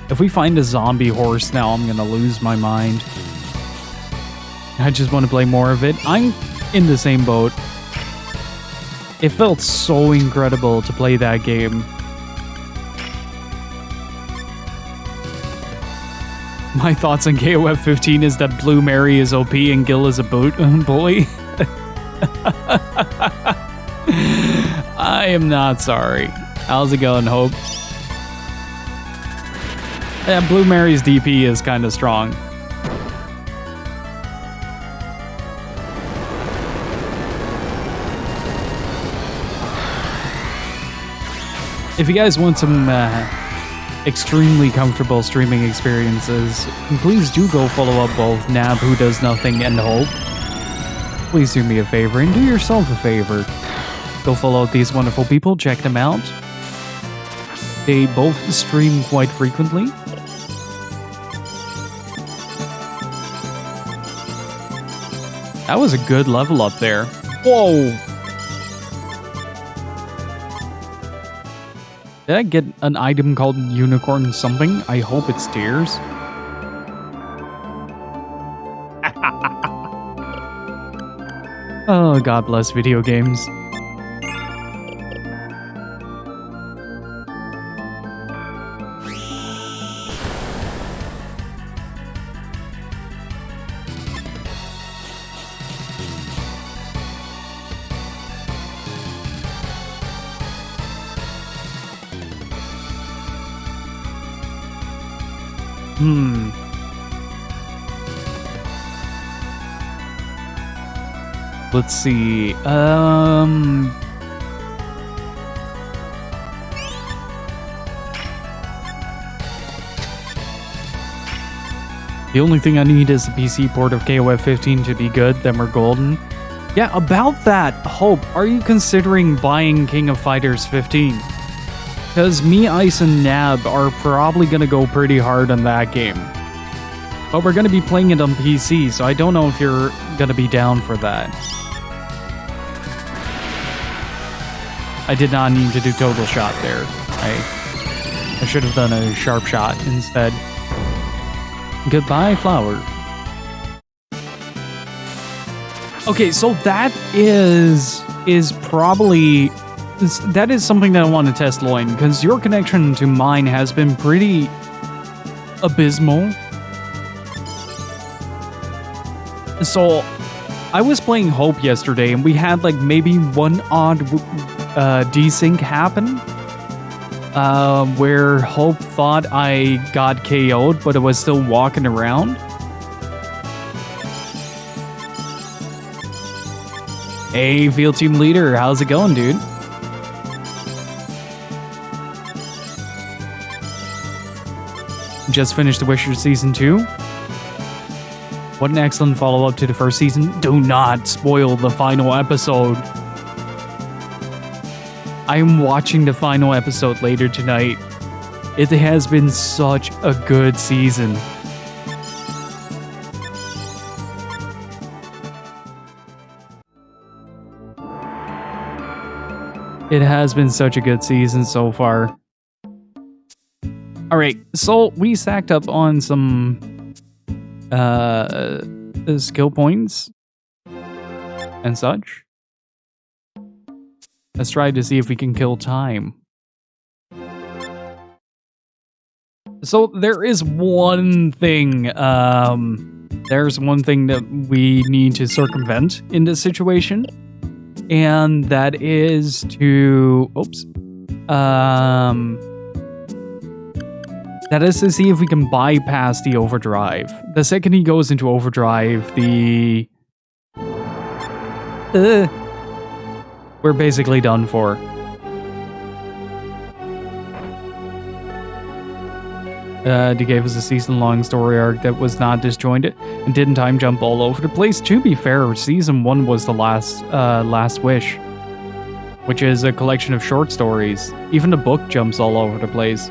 If we find a zombie horse now, I'm gonna lose my mind. I just want to play more of it. I'm in the same boat. It felt so incredible to play that game. My thoughts on KOF 15 is that Blue Mary is OP and Gil is a bully. I am not sorry. How's it going, Hope? Yeah, Blue Mary's DP is kind of strong. If you guys want some extremely comfortable streaming experiences, please do go follow up both Nab, Who Does Nothing, and Hope. Please do me a favor and do yourself a favor. Go follow these wonderful people, check them out. They both stream quite frequently. That was a good level up there. Whoa! Did I get an item called Unicorn something? I hope it's tears. Oh, God bless video games. Let's see. The only thing I need is the PC port of KOF 15 to be good, then we're golden. Yeah, about that, Hope, are you considering buying King of Fighters 15? Because me, Ice, and Nab are probably going to go pretty hard on that game. But we're going to be playing it on PC, so I don't know if you're going to be down for that. I did not need to do total shot there. I should have done a sharp shot instead. Goodbye, flower. Okay, so that is probably... That is something that I want to test, Loin, because your connection to mine has been pretty abysmal. So, I was playing Hope yesterday, and we had like maybe one odd desync happen, where Hope thought I got KO'd, but it was still walking around. Hey, Field Team Leader, how's it going, dude? Just finished The Witcher Season 2. What an excellent follow-up to the first season. Do not spoil the final episode. I am watching the final episode later tonight. It has been such a good season. It has been such a good season so far. Alright, so we stacked up on some skill points and such. Let's try to see if we can kill time. So there is one thing, there's one thing that we need to circumvent in this situation, and that is to, that is to see if we can bypass the overdrive. The second he goes into overdrive, we're basically done for. They gave us a season-long story arc that was not disjointed and didn't time jump all over the place. To be fair, season 1 was the last wish, which is a collection of short stories. Even the book jumps all over the place.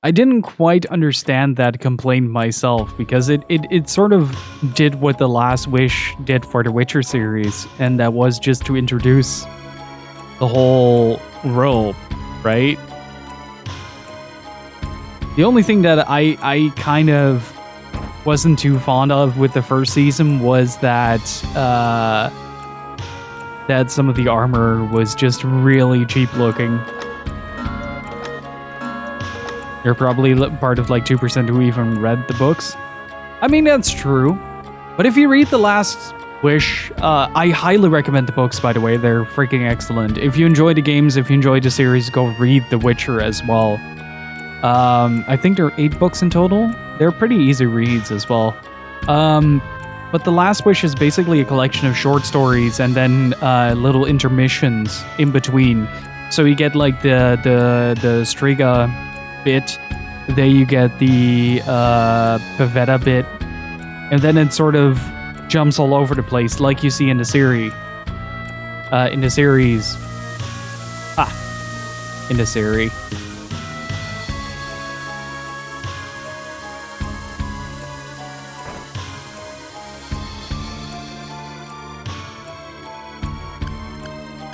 I didn't quite understand that complaint myself, because it sort of did what The Last Wish did for the Witcher series, and that was just to introduce the whole rope, right? The only thing that I kind of wasn't too fond of with the first season was that that some of the armor was just really cheap looking. You're probably part of like 2% who even read the books. I mean, that's true. But if you read The Last Wish, I highly recommend the books, by the way. They're freaking excellent. If you enjoy the games, if you enjoy the series, go read The Witcher as well. I think there are 8 books in total. They're pretty easy reads as well. But The Last Wish is basically a collection of short stories and then little intermissions in between. So you get like the SaGa bit, then you get the Pavetta bit, and then it sort of jumps all over the place like you see in the series. In the series.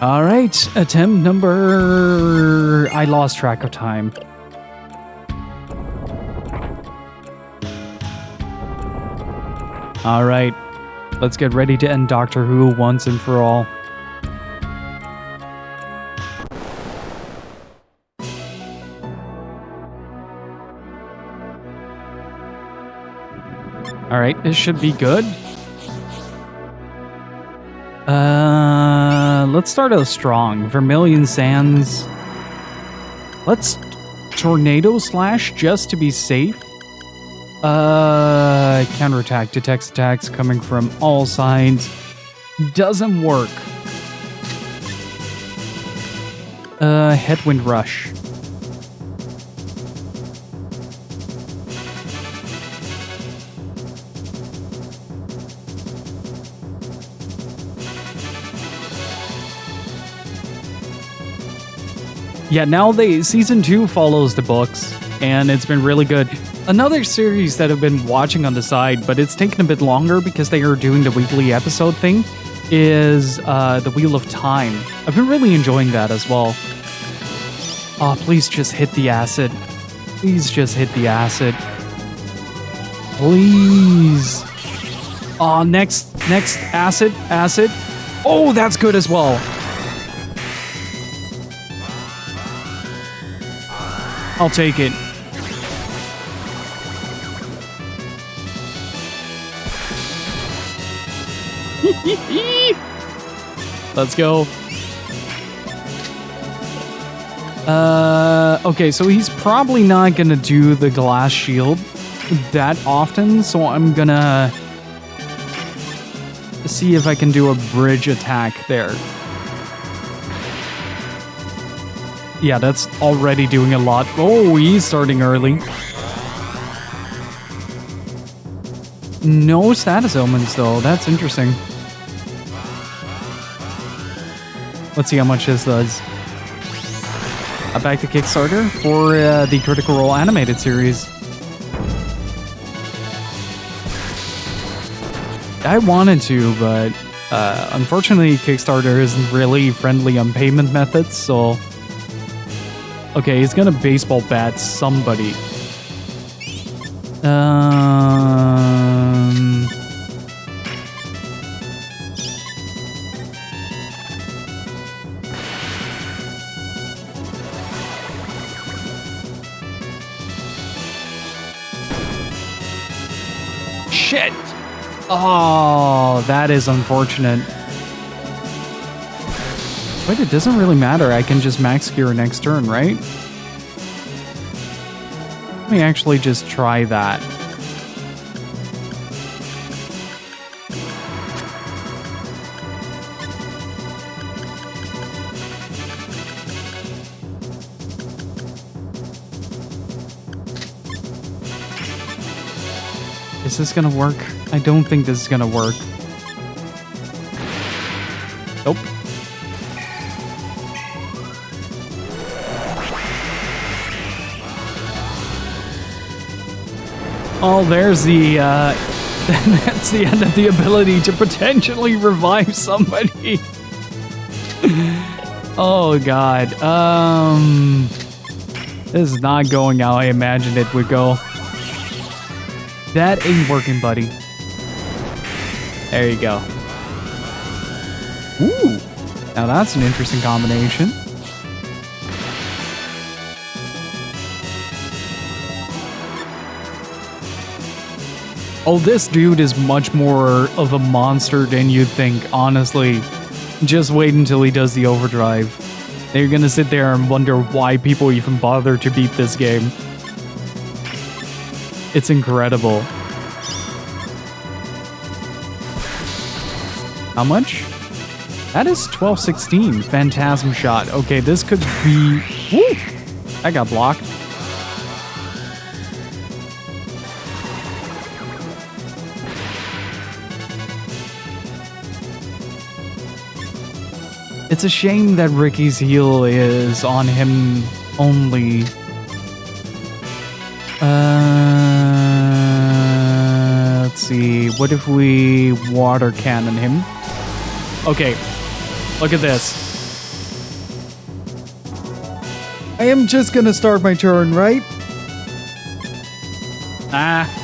All right, attempt number... I lost track of time. All right, let's get ready to end Doctor Who once and for all. All right, this should be good. Let's start out strong. Vermilion Sands. Let's Tornado Slash just to be safe. Counterattack detects attacks coming from all sides. Doesn't work. Headwind Rush. Yeah, now season 2 follows the books, and it's been really good. Another series that I've been watching on the side, but it's taken a bit longer because they are doing the weekly episode thing, is The Wheel of Time. I've been really enjoying that as well. Oh, please just hit the acid. Please just hit the acid. Please. Oh, next acid. Oh, that's good as well. I'll take it. Let's go. Okay, so he's probably not gonna do the glass shield that often, so I'm gonna see if I can do a bridge attack there. Yeah, that's already doing a lot. Oh, he's starting early. No status ailments, though. That's interesting. Let's see how much this does. Back to Kickstarter for the Critical Role animated series. I wanted to, but unfortunately Kickstarter isn't really friendly on payment methods, so... Okay, he's gonna baseball bat somebody. Oh, that is unfortunate. Wait, it doesn't really matter. I can just max cure next turn, right? Let me actually just try that. Is this gonna work? I don't think this is gonna work. Nope. Oh, there's the, that's the end of the ability to potentially revive somebody. Oh, God. This is not going how I imagined it would go. That ain't working, buddy. There you go. Ooh. Now that's an interesting combination. Oh, this dude is much more of a monster than you'd think, honestly. Just wait until he does the overdrive. They're gonna sit there and wonder why people even bother to beat this game. It's incredible. How much? That is 1216. Phantasm shot. Okay, this could be... Woo! That got blocked. It's a shame that Ricky's heal is on him only. Let's see. What if we water cannon him? Okay, look at this. I am just gonna start my turn, right? Ah.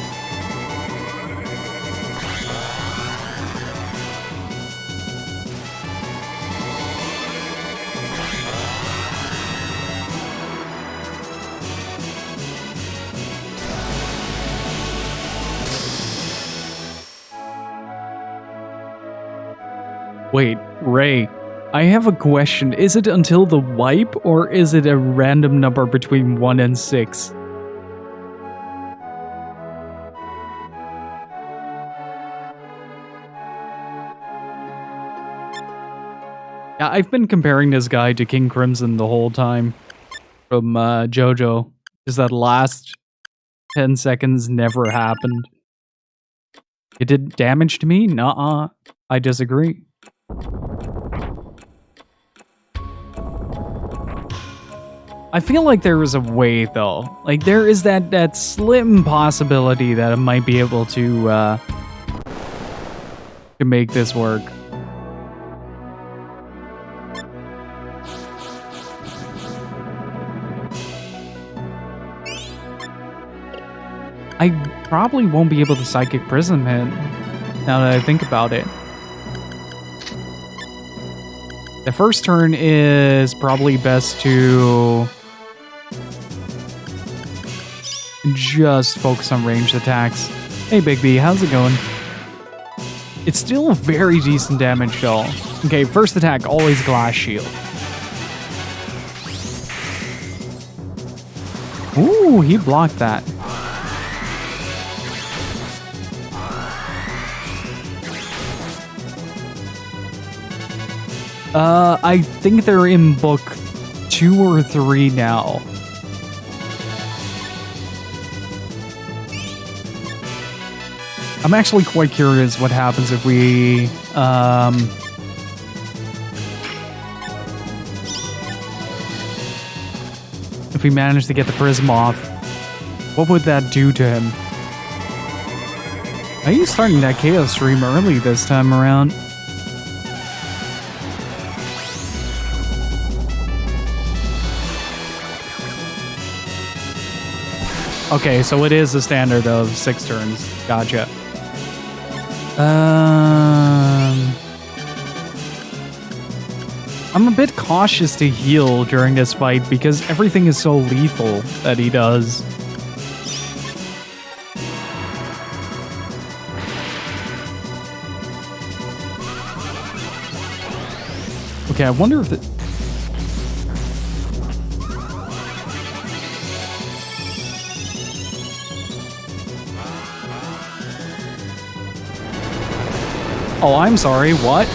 Wait, Ray, I have a question. Is it until the wipe, or is it a random number between 1 and 6? Yeah, I've been comparing this guy to King Crimson the whole time from JoJo. Just that last 10 seconds never happened. It did damage to me? Nuh-uh. I disagree. I feel like there is a way, though. Like, there is that slim possibility that I might be able to make this work. I probably won't be able to Psychic Prism him, now that I think about it. The first turn is probably best to just focus on ranged attacks. Hey, Big B, how's it going? It's still very decent damage, though. Okay, first attack, always Glass Shield. Ooh, he blocked that. I think they're in book 2 or 3 now. I'm actually quite curious what happens if we, if we manage to get the prism off. What would that do to him? Are you starting that Chaos stream early this time around? Okay, so it is a standard of 6 turns. Gotcha. I'm a bit cautious to heal during this fight because everything is so lethal that he does. Okay, I wonder if Oh, I'm sorry, what?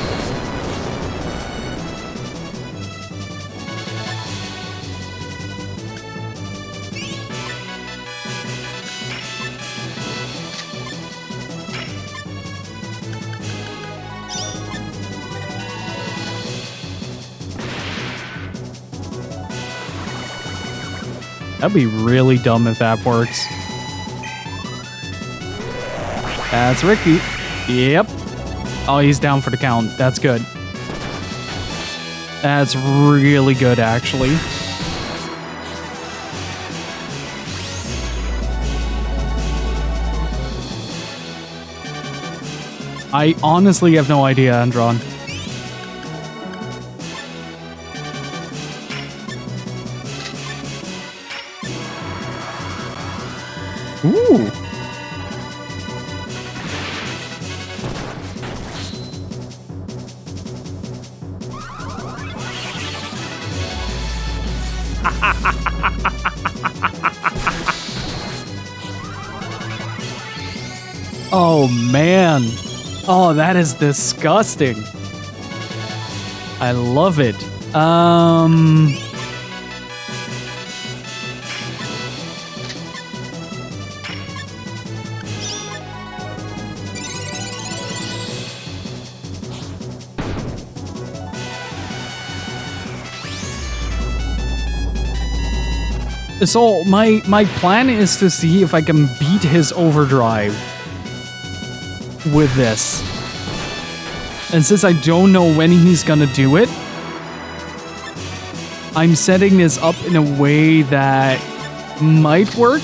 That'd be really dumb if that works. That's Ricky. Yep. Oh, he's down for the count. That's good. That's really good, actually. I honestly have no idea, Andron. Ooh. Oh, man. Oh, that is disgusting. I love it. So my plan is to see if I can beat his overdrive with this. And since I don't know when he's gonna do it, I'm setting this up in a way that might work,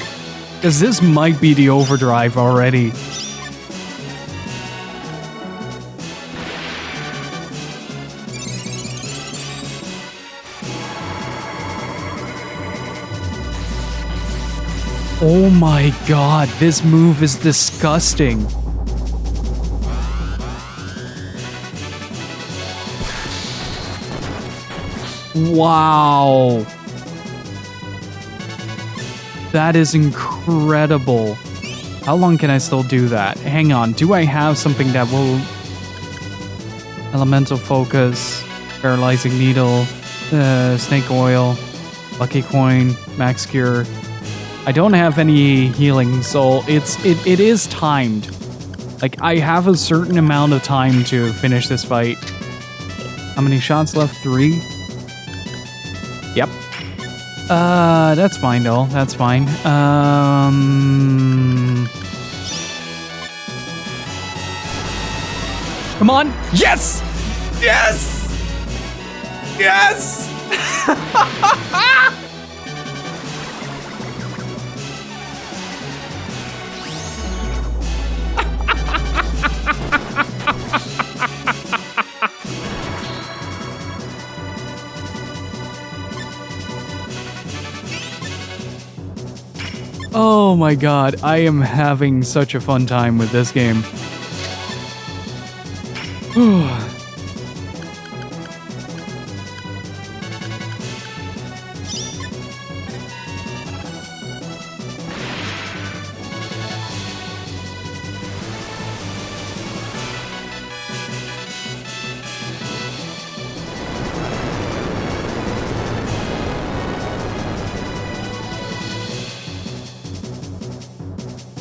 because this might be the overdrive already. Oh my god, this move is disgusting. Wow. That is incredible. How long can I still do that? Hang on, do I have something that will... Elemental Focus, Paralyzing Needle, Snake Oil, Lucky Coin, Max Cure. I don't have any healing, so it is timed. Like, I have a certain amount of time to finish this fight. How many shots left? 3? Yep. That's fine, though. That's fine. Come on! Yes! Yes! Yes! Oh my god, I am having such a fun time with this game.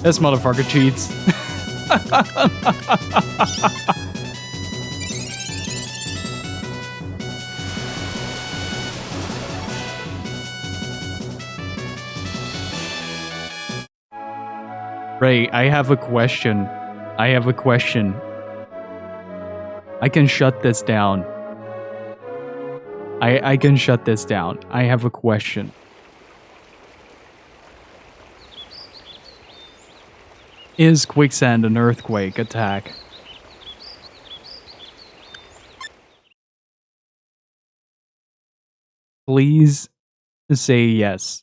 This motherfucker cheats. Ray, I have a question. I have a question. I can shut this down. I can shut this down. I have a question. Is quicksand an earthquake attack? Please say yes.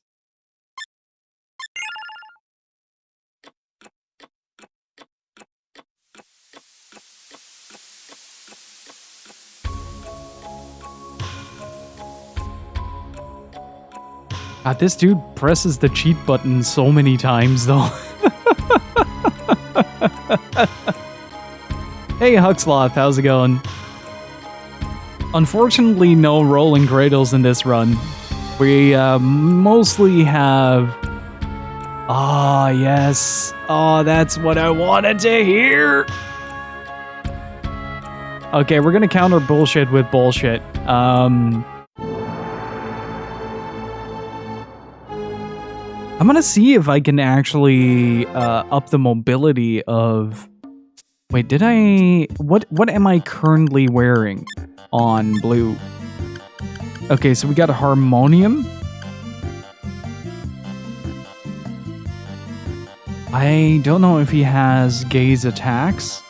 God, this dude presses the cheat button so many times, though. Hey, Huxloth, how's it going? Unfortunately, no rolling cradles in this run. We mostly have... Ah, yes. Oh, that's what I wanted to hear. Okay, we're gonna counter bullshit with bullshit. I'm gonna see if I can actually up the mobility of... Wait, did I... What am I currently wearing on blue? Okay, so we got a harmonium. I don't know if he has gaze attacks.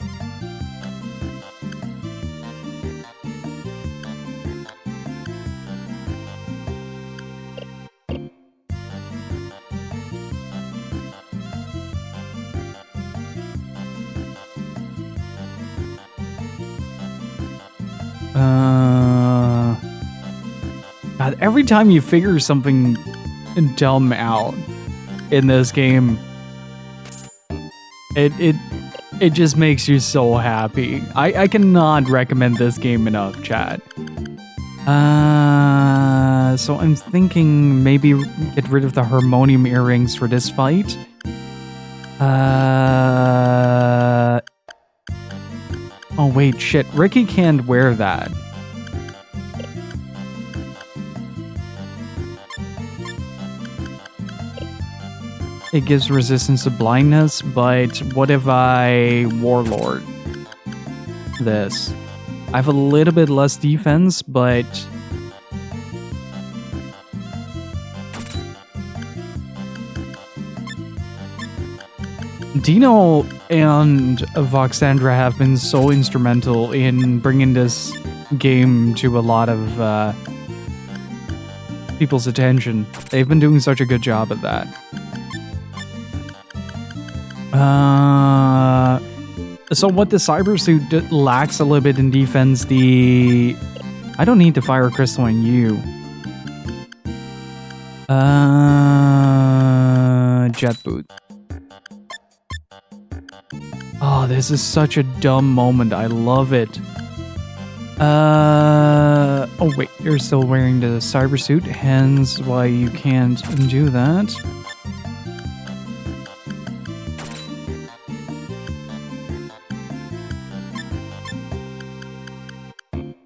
God, every time you figure something dumb out in this game, it just makes you so happy. I cannot recommend this game enough, chat. So I'm thinking maybe get rid of the harmonium earrings for this fight. Oh wait, shit. Ricky can't wear that. It gives resistance to blindness, but what if I Warlord this? I have a little bit less defense, but... Dino and Voxandra have been so instrumental in bringing this game to a lot of people's attention. They've been doing such a good job at that. So what the cyber suit lacks a little bit in defense, I don't need to fire crystal on you. Jet boot. Oh, this is such a dumb moment. I love it. Oh wait, you're still wearing the cyber suit, hence why you can't do that.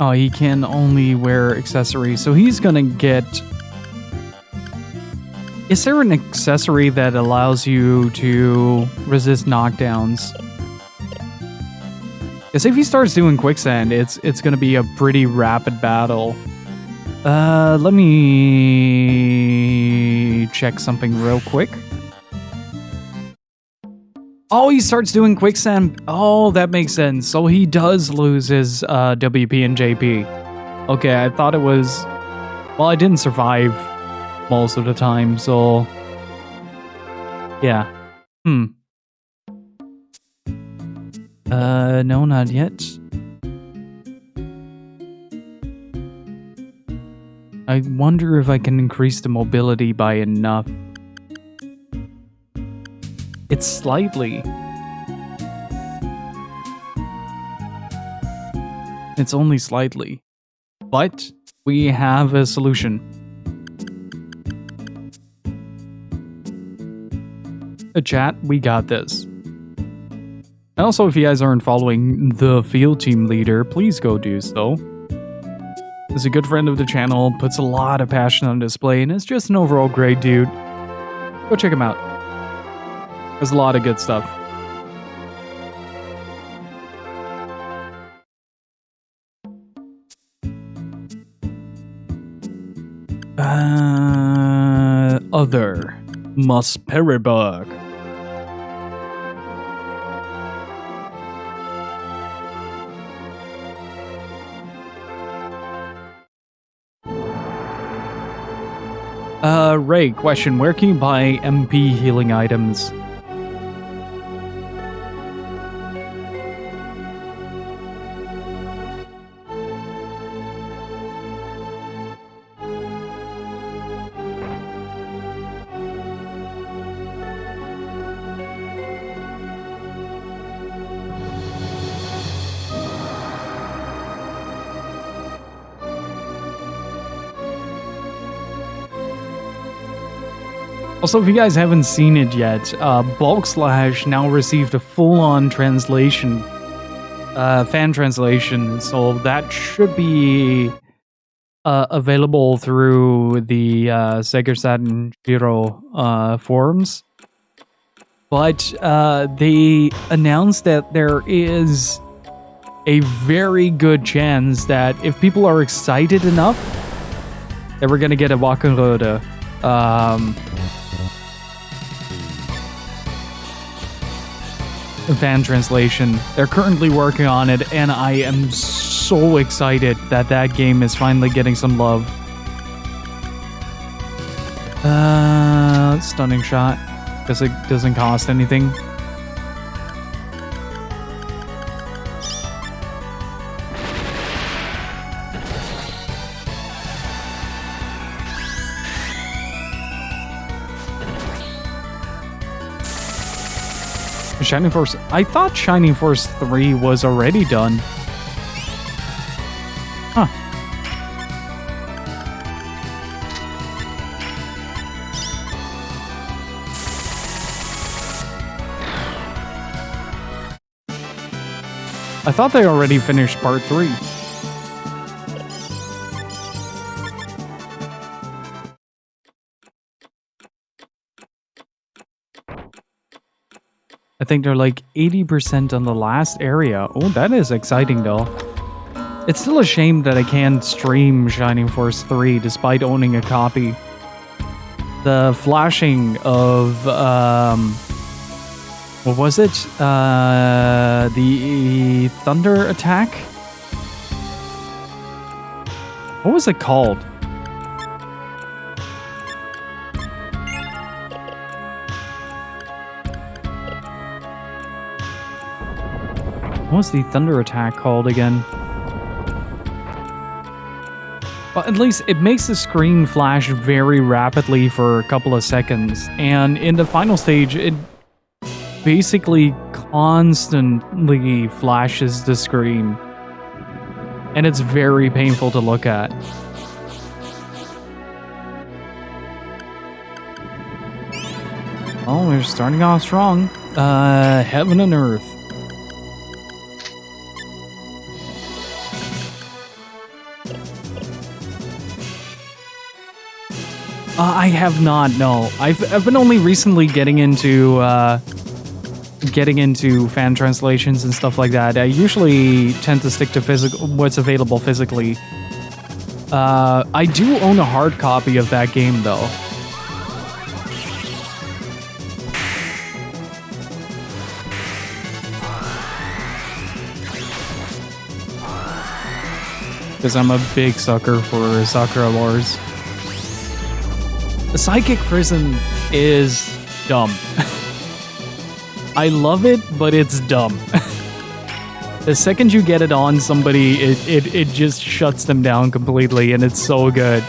Oh, he can only wear accessories, so he's gonna get... Is there an accessory that allows you to resist knockdowns? Because if he starts doing quicksand, it's gonna be a pretty rapid battle. Let me check something real quick. Oh, he starts doing quicksand. Oh, that makes sense. So he does lose his WP and JP. Okay, I thought it was... Well, I didn't survive most of the time, so... Yeah. No, not yet. I wonder if I can increase the mobility by enough. It's slightly. It's only slightly. But we have a solution. Chat, we got this. And also, if you guys aren't following the field team leader, please go do so. He's a good friend of the channel, puts a lot of passion on display, and is just an overall great dude. Go check him out. There's a lot of good stuff. Other Musperibug. Ray, question, where can you buy MP healing items? Also, if you guys haven't seen it yet, Bulk Slash now received a full-on translation, fan translation, so that should be available through the Sega Saturn Giro forums. But they announced that there is a very good chance that if people are excited enough, that we're gonna get a Wakanroda fan translation. They're currently working on it, and I am so excited that that game is finally getting some love. Stunning shot, because it doesn't cost anything. Shining Force. I thought Shining Force 3 was already done. Huh. I thought they already finished part 3. I think they're like 80% on the last area. Oh, that is exciting though. It's still a shame that I can't stream Shining Force 3 despite owning a copy. The flashing of, what was it? The thunder attack? What was it called? What's the thunder attack called again? Well, at least it makes the screen flash very rapidly for a couple of seconds, and in the final stage, it basically constantly flashes the screen, and it's very painful to look at. Oh, we're starting off strong. Heaven and Earth. I have not. No, I've been only recently getting into fan translations and stuff like that. I usually tend to stick to what's available physically. I do own a hard copy of that game though. Because I'm a big sucker for Sakura Wars. The Psychic Prison is dumb. I love it, but it's dumb. The second you get it on somebody, it just shuts them down completely, and it's so good.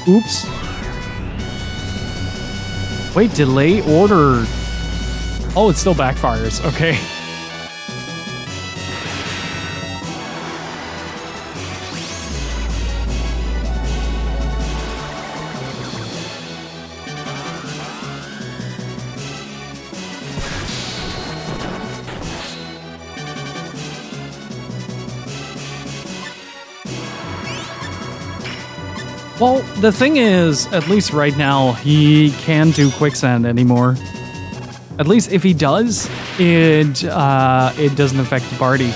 Oops. Wait, delay order. Oh, it still backfires. Okay. Well, the thing is, at least right now, he can't do quicksand anymore. At least if he does, it doesn't affect the party.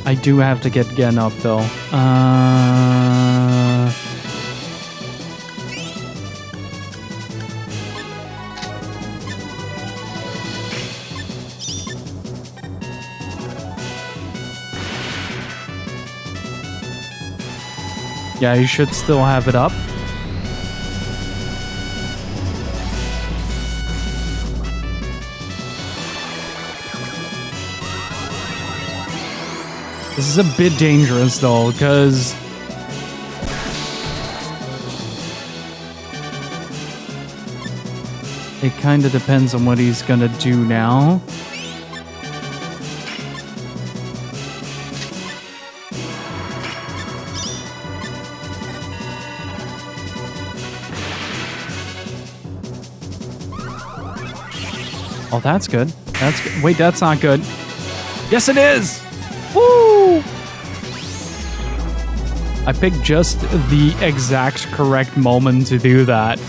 I do have to get Gen up, though. Yeah, you should still have it up. This is a bit dangerous though, because It kind of depends on what he's gonna do now. Oh, that's good. That's good. Wait, that's not good. Yes, it is! Woo! I picked just the exact correct moment to do that.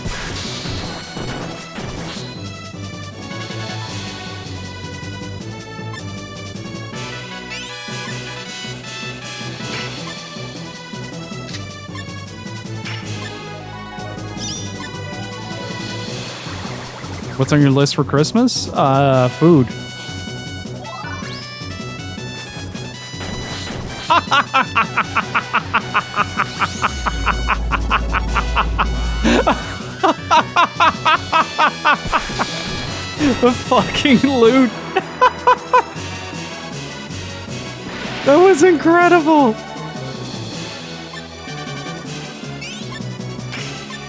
What's on your list for Christmas? Food. The fucking loot. That was incredible.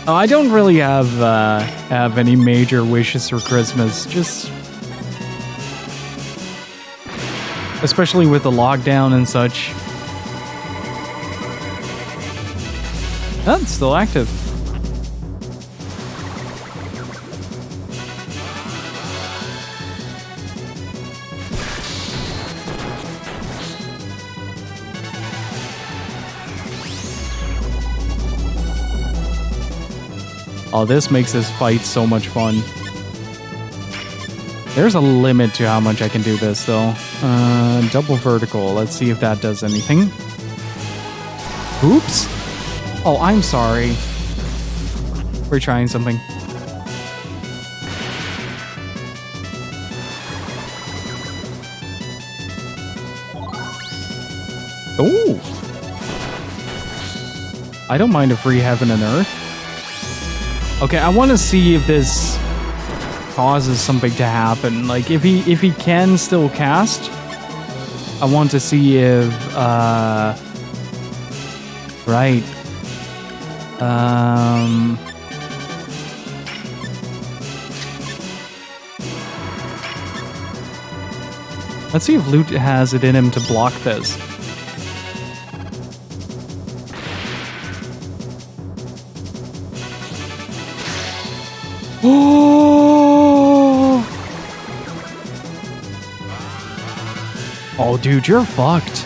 Oh, I don't really have any major wishes for Christmas. Just, especially with the lockdown and such. Oh, it's still active. Oh, this makes this fight so much fun. There's a limit to how much I can do this, though. Double vertical. Let's see if that does anything. Oops. Oh, I'm sorry. We're trying something. Ooh. I don't mind a free heaven and earth. Okay, I want to see if this causes something to happen. Like, if he can still cast, I want to see if, right. Let's see if Loot has it in him to block this. Oh, dude, you're fucked.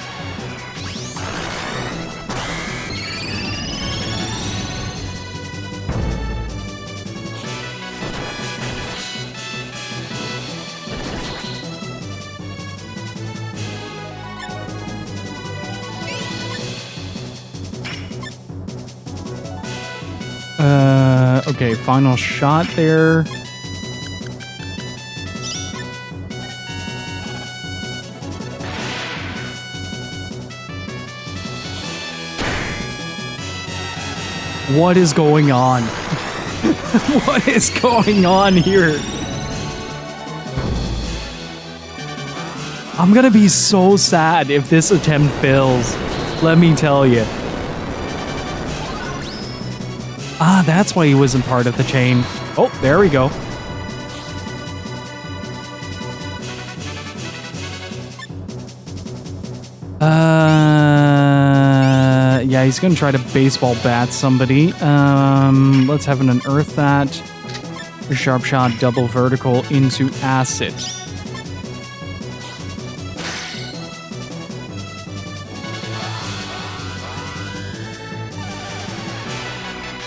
Okay, final shot there. What is going on? What is going on here? I'm gonna be so sad if this attempt fails. Let me tell you. Ah, that's why he wasn't part of the chain. Oh, there we go. Yeah, he's gonna try to baseball bat somebody. Let's have an unearth that. Sharp shot, double vertical into acid.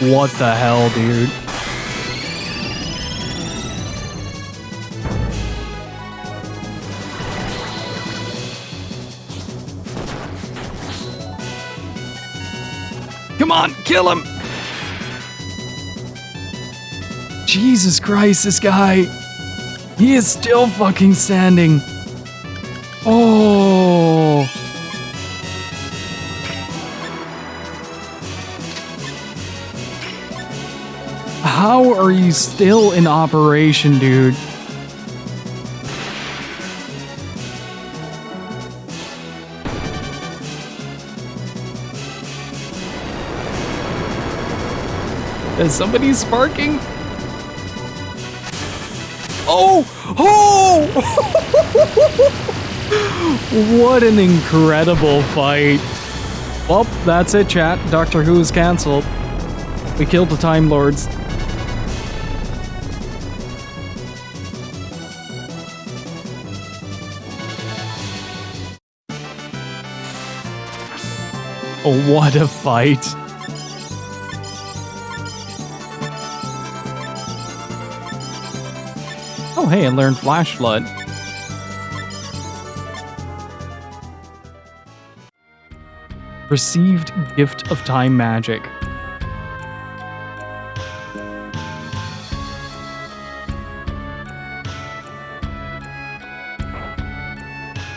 What the hell, dude? Come on, kill him! Jesus Christ, this guy. He is still fucking standing. Oh. How are you still in operation, dude? Is somebody sparking? Oh! Oh! What an incredible fight. Well, that's it, chat. Doctor Who is cancelled. We killed the Time Lords. Oh, what a fight. Oh, hey, I learned Flash Flood. Received Gift of Time Magic.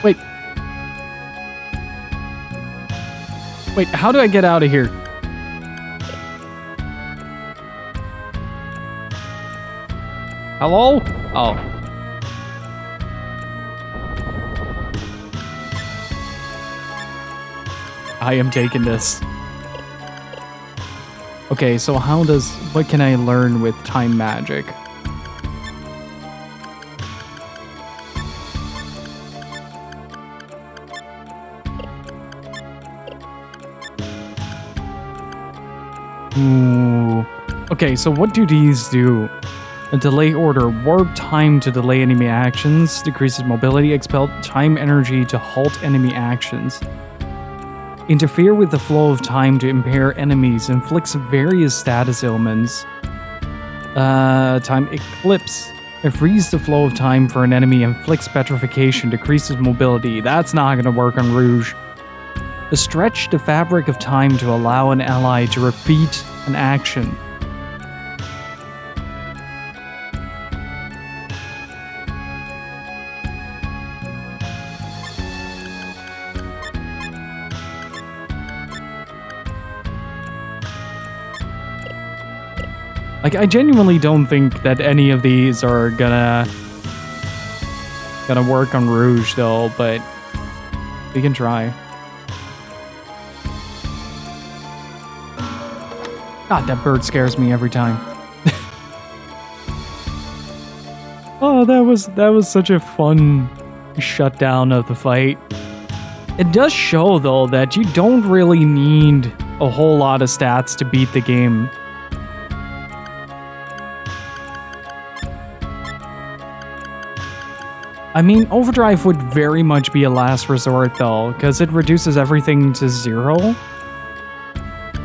Wait. Wait, how do I get out of here? Hello? Oh. I am taking this. Okay, so what can I learn with time magic? Ooh. Okay, so what do these do? A delay order. Warp time to delay enemy actions. Decreases mobility. Expel time energy to halt enemy actions. Interfere with the flow of time to impair enemies. Inflicts various status ailments. Time Eclipse. Freeze the flow of time for an enemy. Inflicts petrification. Decreases mobility. That's not going to work on Rouge. Stretch the fabric of time to allow an ally to repeat an action. Like, I genuinely don't think that any of these are gonna work on Rouge, though, but we can try. God, that bird scares me every time. Oh, that was such a fun shutdown of the fight. It does show, though, that you don't really need a whole lot of stats to beat the game. I mean, Overdrive would very much be a last resort, though, because it reduces everything to 0.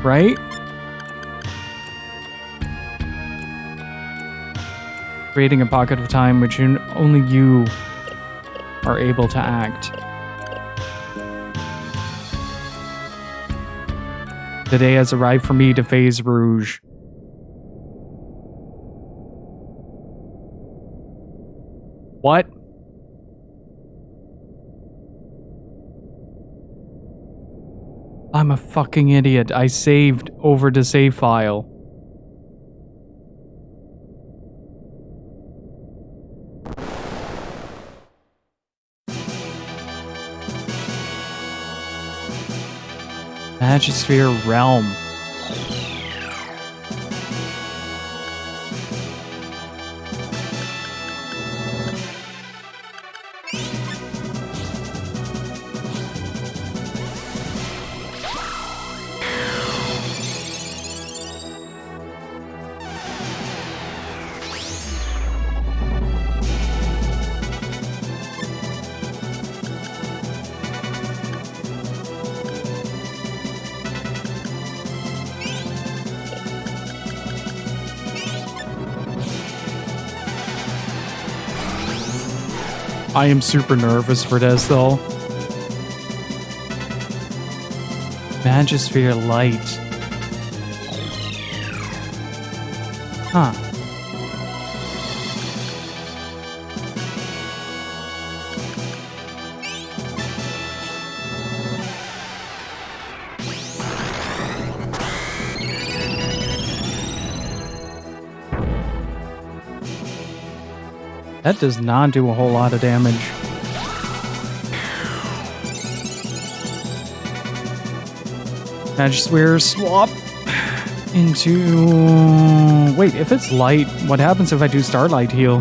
Right? Creating a pocket of time which only you are able to act. The day has arrived for me to phase Rouge. What? I'm a fucking idiot. I saved over the save file. Magisphere Realm. I am super nervous for this, though. Magisphere Light. Huh. That does not do a whole lot of damage. Magisphere swap into... Wait, if it's light, what happens if I do Starlight heal?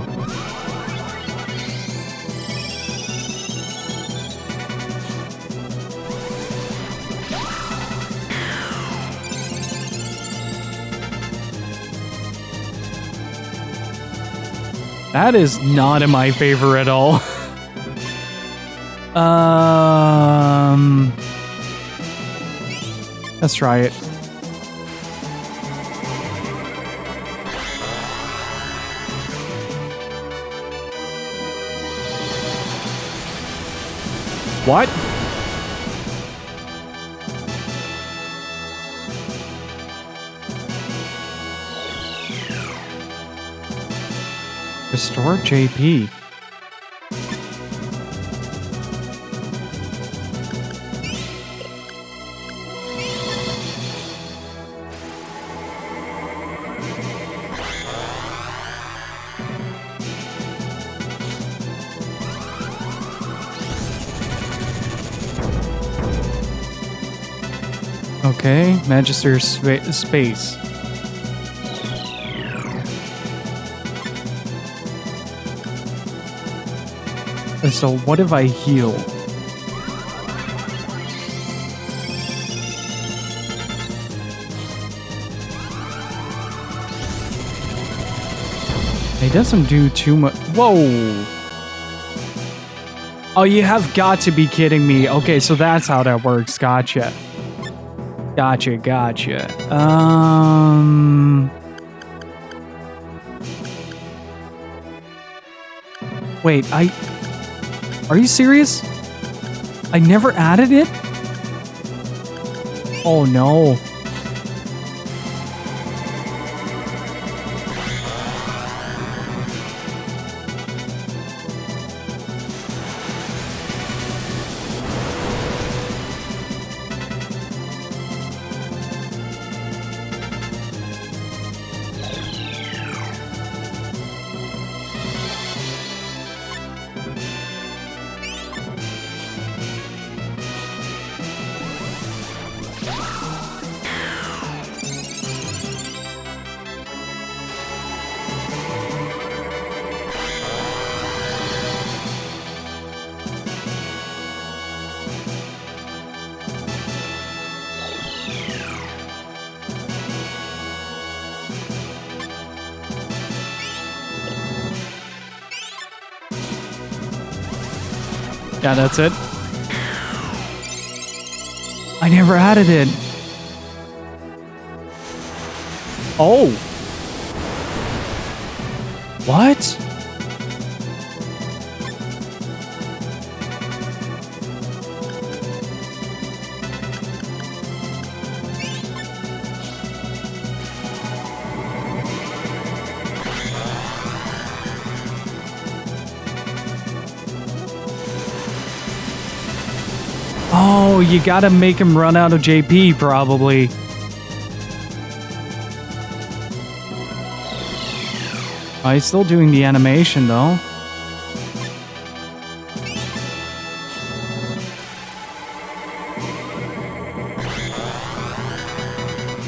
That is not in my favor at all. Let's try it. What? Restore JP. Okay, Magister space. So what if I heal? It doesn't do too much. Whoa! Oh, you have got to be kidding me. Okay, so that's how that works. Gotcha. Gotcha. Wait, are you serious? I never added it? Oh no. Yeah, that's it. I never added it. Oh. What? Oh, you gotta make him run out of JP, probably. Oh, he's still doing the animation, though.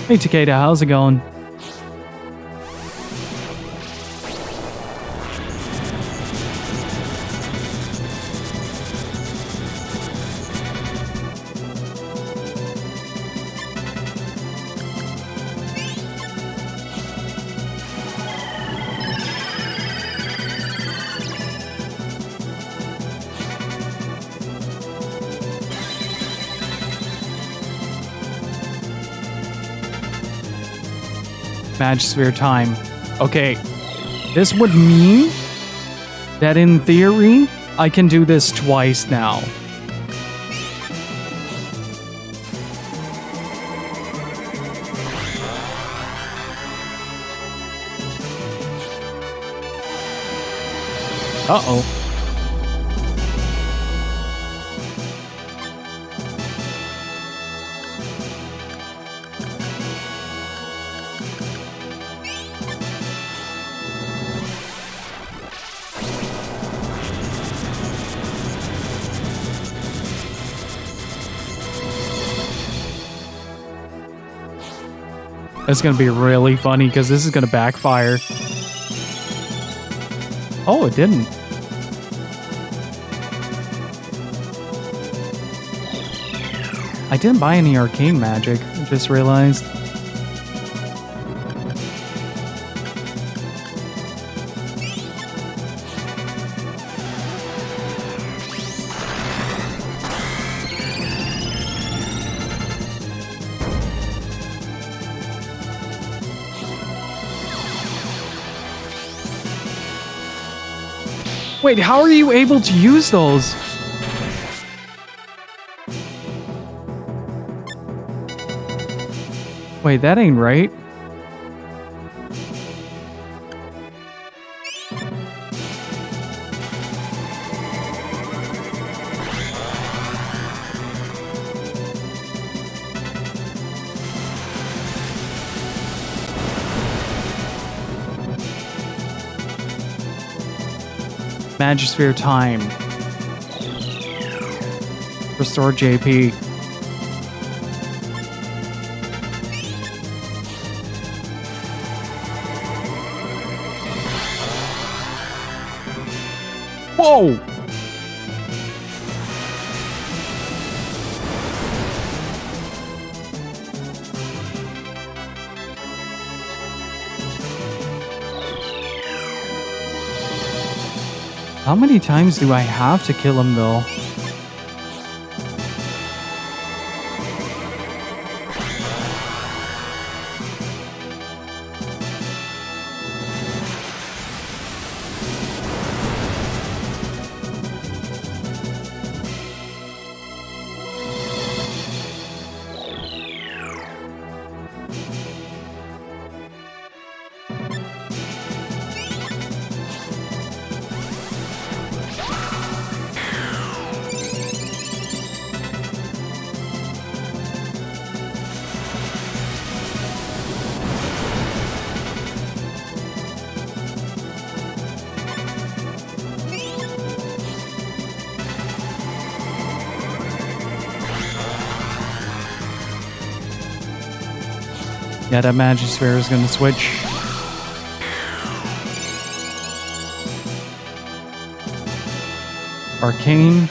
Hey, Takeda, how's it going? Magisphere time. Okay, this would mean that in theory, I can do this twice now. Uh-oh. That's gonna be really funny because this is gonna backfire. Oh, it didn't. I didn't buy any arcane magic, I just realized. Wait, how are you able to use those? Wait, that ain't right. Magisphere time. Restore JP. Whoa! How many times do I have to kill him, though? Yeah, that Magisphere is gonna switch. Arcane.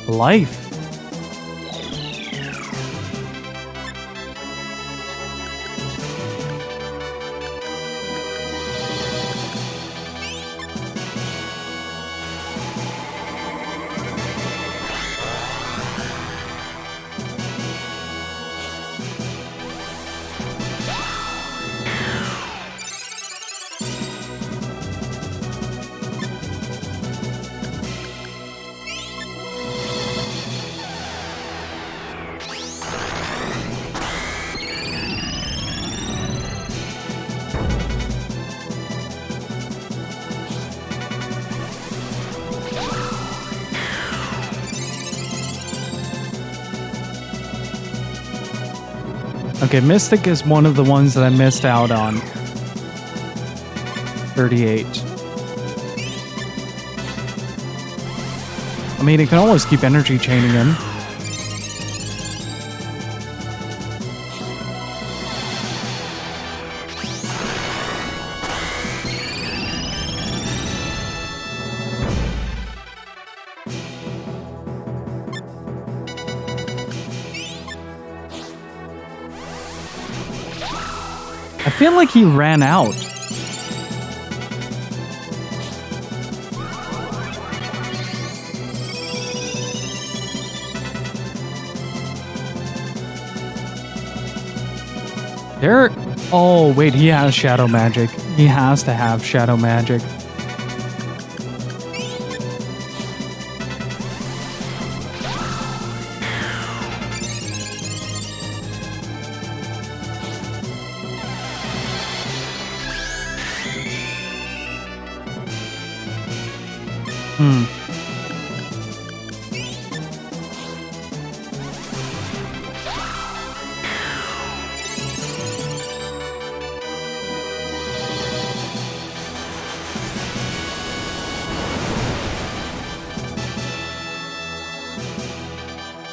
Life. Okay, Mystic is one of the ones that I missed out on. 38. I mean, it can always keep energy chaining him. I feel like he ran out. There. Oh, wait, he has shadow magic. He has to have shadow magic.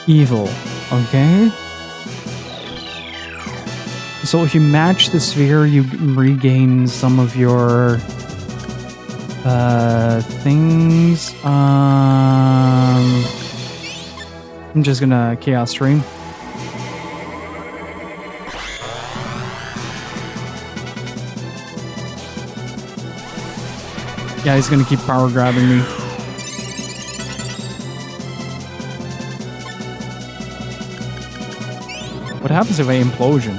Evil. Okay. So if you match the sphere, you regain some of your things. I'm just gonna Chaos Stream. Yeah, he's gonna keep power grabbing me. What happens if I implosion?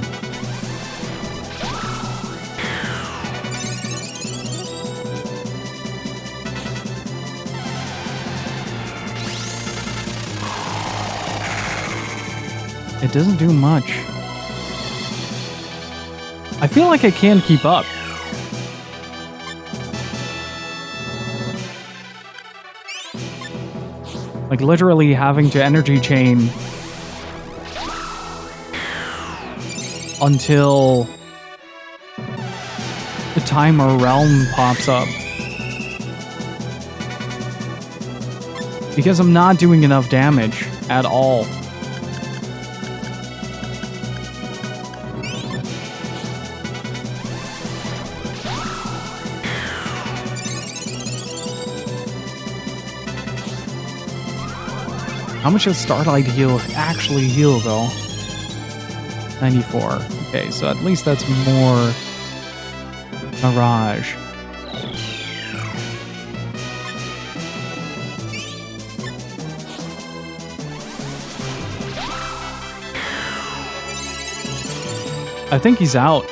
It doesn't do much. I feel like I can't keep up. Like literally having to energy chain until the timer realm pops up. Because I'm not doing enough damage at all. How much does Starlight heal actually heal though? 94. Okay, so at least that's more Mirage. I think he's out.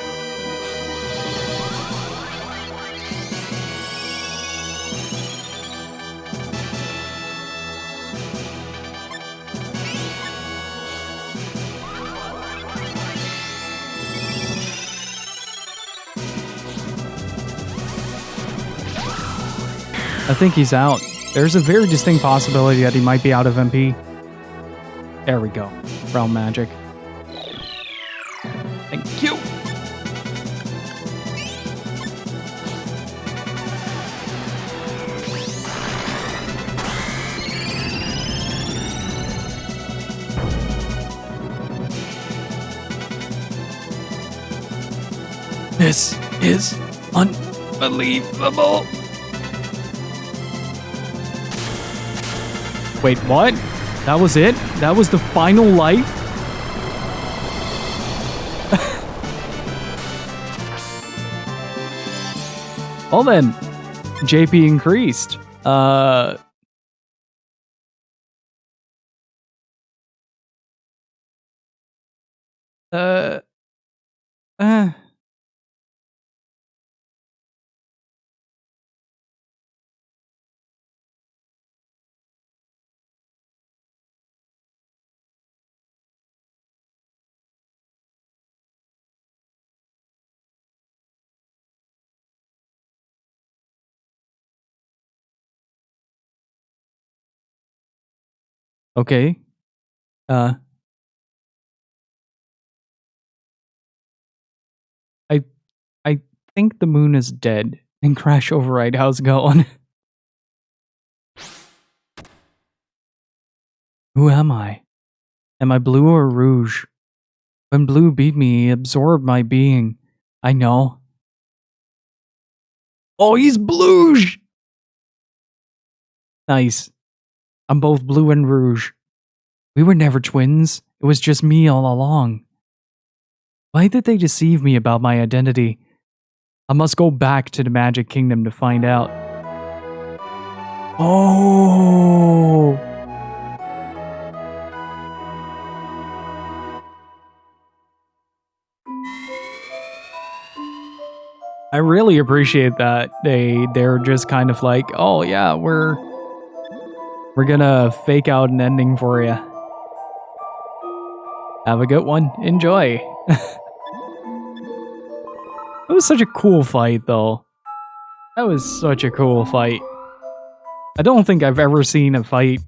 I think he's out. There's a very distinct possibility that he might be out of MP. There we go. Realm magic. Thank you. This is unbelievable. Wait, what? That was it? That was the final life? Well then, JP increased. Okay. I think the moon is dead. And Crash Override, how's it going? Who am I? Am I blue or rouge? When blue beat me, he absorbed my being. I know. Oh, he's bluge! Nice. I'm both blue and rouge. We were never twins. It was just me all along. Why did they deceive me about my identity? I must go back to the Magic Kingdom to find out. Oh! I really appreciate that. They're just kind of like, oh yeah, we're gonna fake out an ending for you. Have a good one. Enjoy. It was such a cool fight, though. That was such a cool fight. I don't think I've ever seen a fight.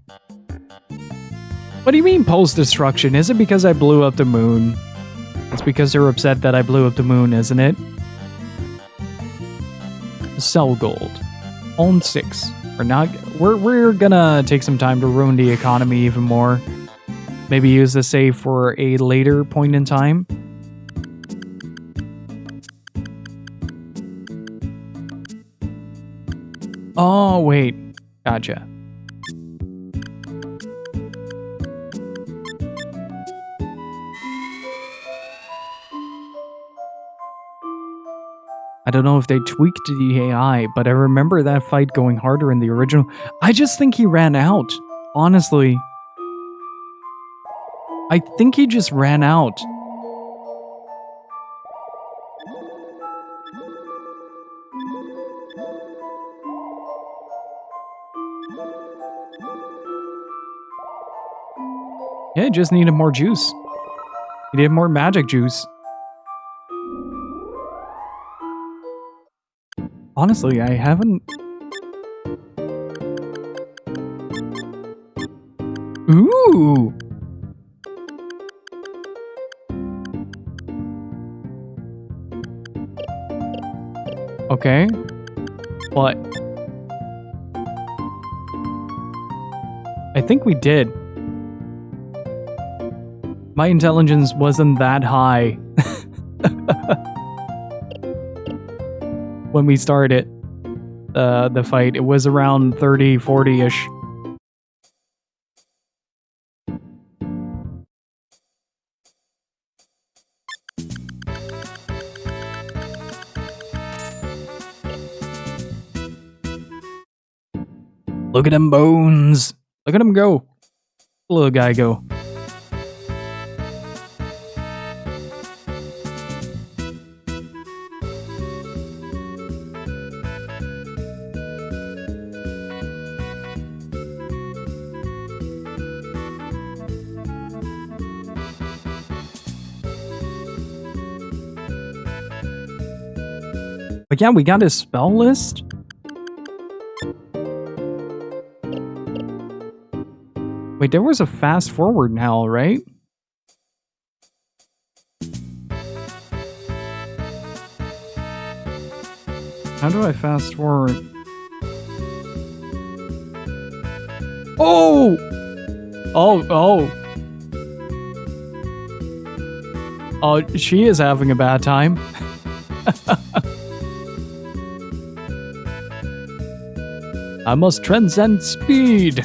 What do you mean post-destruction? Is it because I blew up the moon? It's because they're upset that I blew up the moon, isn't it? Sell gold. Own 6. We're gonna take some time to ruin the economy even more. Maybe use the save for a later point in time. Oh, wait. Gotcha. I don't know if they tweaked the AI, but I remember that fight going harder in the original. I just think he ran out, honestly. I think he just ran out. Yeah, it just needed more juice. He needed more magic juice. Honestly, I haven't... Ooh! Okay. But... I think we did. My intelligence wasn't that high when we started the fight. It was around 30, 40-ish. Look at them bones. Look at him go. Little guy go. But yeah, we got his spell list. Wait, there was a fast forward now, right? How do I fast forward? Oh! Oh. Oh, she is having a bad time. I must transcend speed.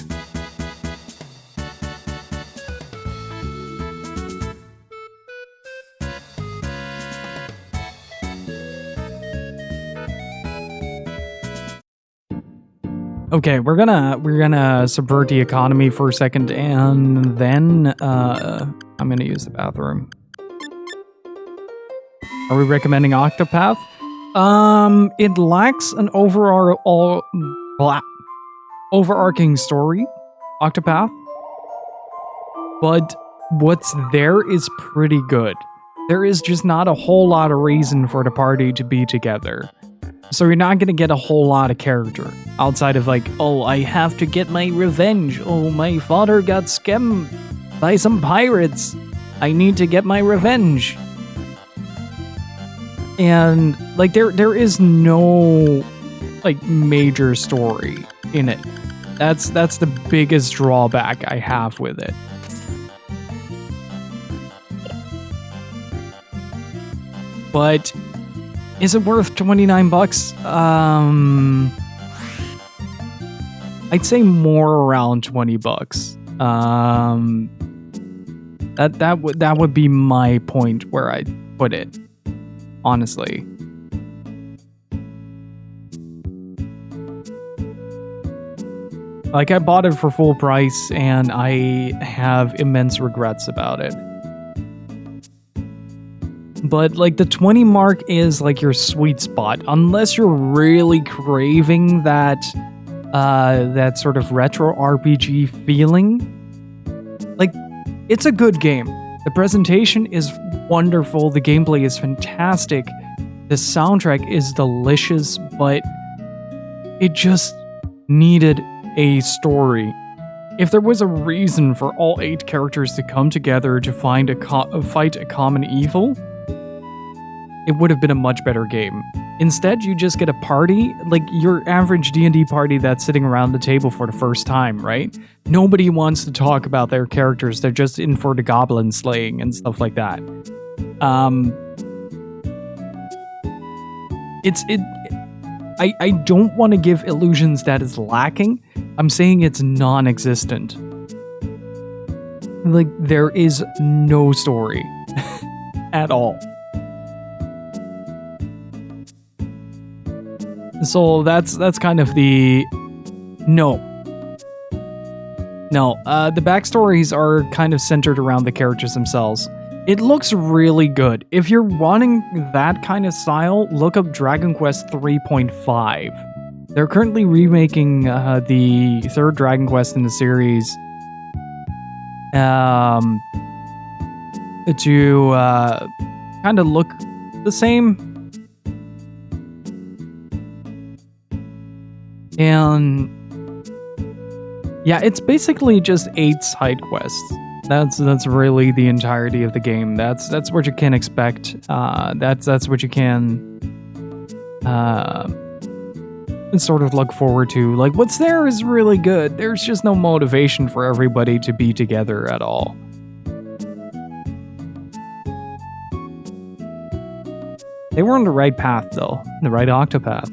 Okay, we're gonna subvert the economy for a second, and then I'm gonna use the bathroom. Are we recommending Octopath? It lacks an overarching story, Octopath, but what's there is pretty good. There is just not a whole lot of reason for the party to be together. So you're not gonna get a whole lot of character outside of like, oh, I have to get my revenge. Oh, my father got scammed by some pirates. I need to get my revenge. And like there is no like major story in it. That's the biggest drawback I have with it. But is it worth $29? I'd say more around $20. That would be my point where I'd put it, honestly. Like, I bought it for full price and I have immense regrets about it. But like the 20 mark is like your sweet spot, unless you're really craving that that sort of retro RPG feeling. Like, it's a good game. The presentation is wonderful, the gameplay is fantastic, the soundtrack is delicious, but it just needed a story. If there was a reason for all 8 characters to come together to fight a common evil, it would have been a much better game. Instead, you just get a party, like your average D&D party that's sitting around the table for the first time, right? Nobody wants to talk about their characters. They're just in for the goblin slaying and stuff like that. I don't want to give illusions that is lacking. I'm saying it's non-existent. Like, there is no story at all. So that's kind of the no. The backstories are kind of centered around the characters themselves. It looks really good. If you're wanting that kind of style, look up Dragon Quest 3.5. They're currently remaking the third Dragon Quest in the series to kind of look the same. And yeah, it's basically just 8 side quests. That's really the entirety of the game. That's what you can expect. That's what you can sort of look forward to. Like, what's there is really good. There's just no motivation for everybody to be together at all. They were on the right path though, the right Octopath.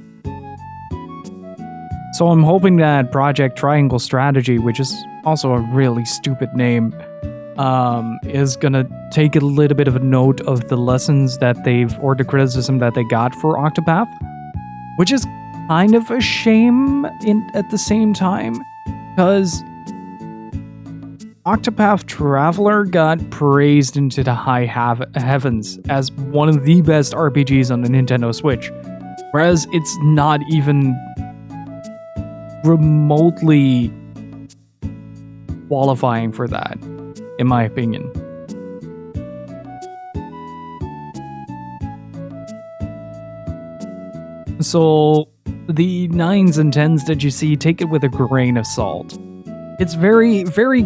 So I'm hoping that Project Triangle Strategy, which is also a really stupid name, is gonna take a little bit of a note of the lessons that or the criticism that they got for Octopath, which is kind of a shame at the same time, because Octopath Traveler got praised into the high heavens as one of the best RPGs on the Nintendo Switch, whereas it's not even remotely qualifying for that, in my opinion. So the 9s and 10s that you see, take it with a grain of salt. It's very, very...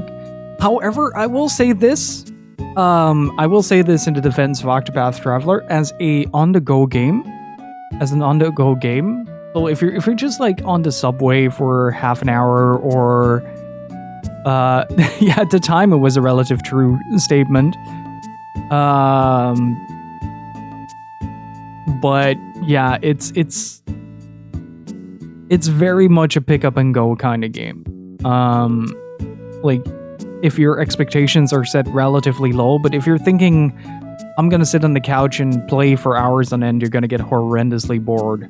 However, I will say this in the defense of Octopath Traveler as an on-the-go game. So if you're just like on the subway for half an hour, or yeah, at the time it was a relative true statement. But yeah, it's very much a pick up and go kind of game. Like, if your expectations are set relatively low, but if you're thinking I'm gonna sit on the couch and play for hours on end, you're gonna get horrendously bored.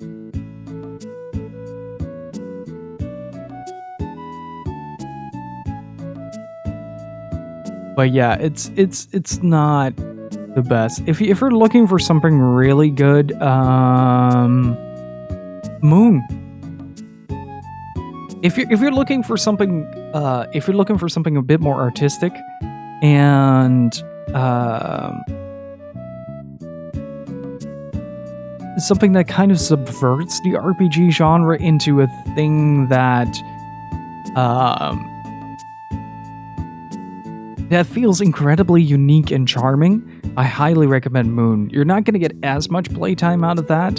But yeah, it's not the best. If you're looking for something really good, Moon. If you're looking for something, a bit more artistic, and something that kind of subverts the RPG genre into a thing that that feels incredibly unique and charming, I highly recommend Moon. You're not going to get as much playtime out of that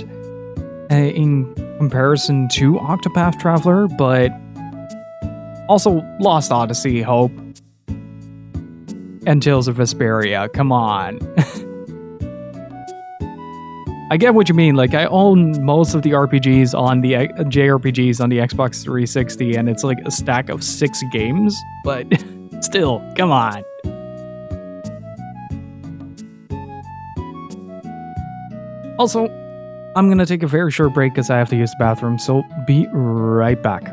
in comparison to Octopath Traveler, but also Lost Odyssey, Hope, and Tales of Vesperia. Come on. I get what you mean. Like, I own most of the RPGs on the JRPGs on the Xbox 360, and it's like a stack of 6 games, but still, come on. Also, I'm gonna take a very short break because I have to use the bathroom, so be right back.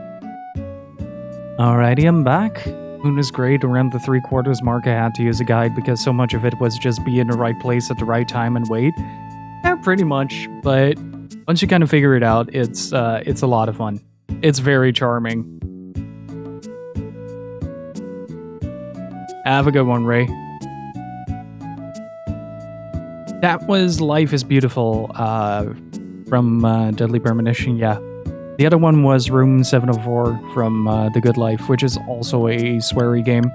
Alrighty, I'm back. Moon is great. Around the 3/4 mark, I had to use a guide because so much of it was just be in the right place at the right time and wait. Yeah, pretty much. But once you kind of figure it out, it's a lot of fun. It's very charming. Have a good one, Ray. That was Life is Beautiful from Deadly Premonition, yeah. The other one was Room 704 from The Good Life, which is also a sweary game.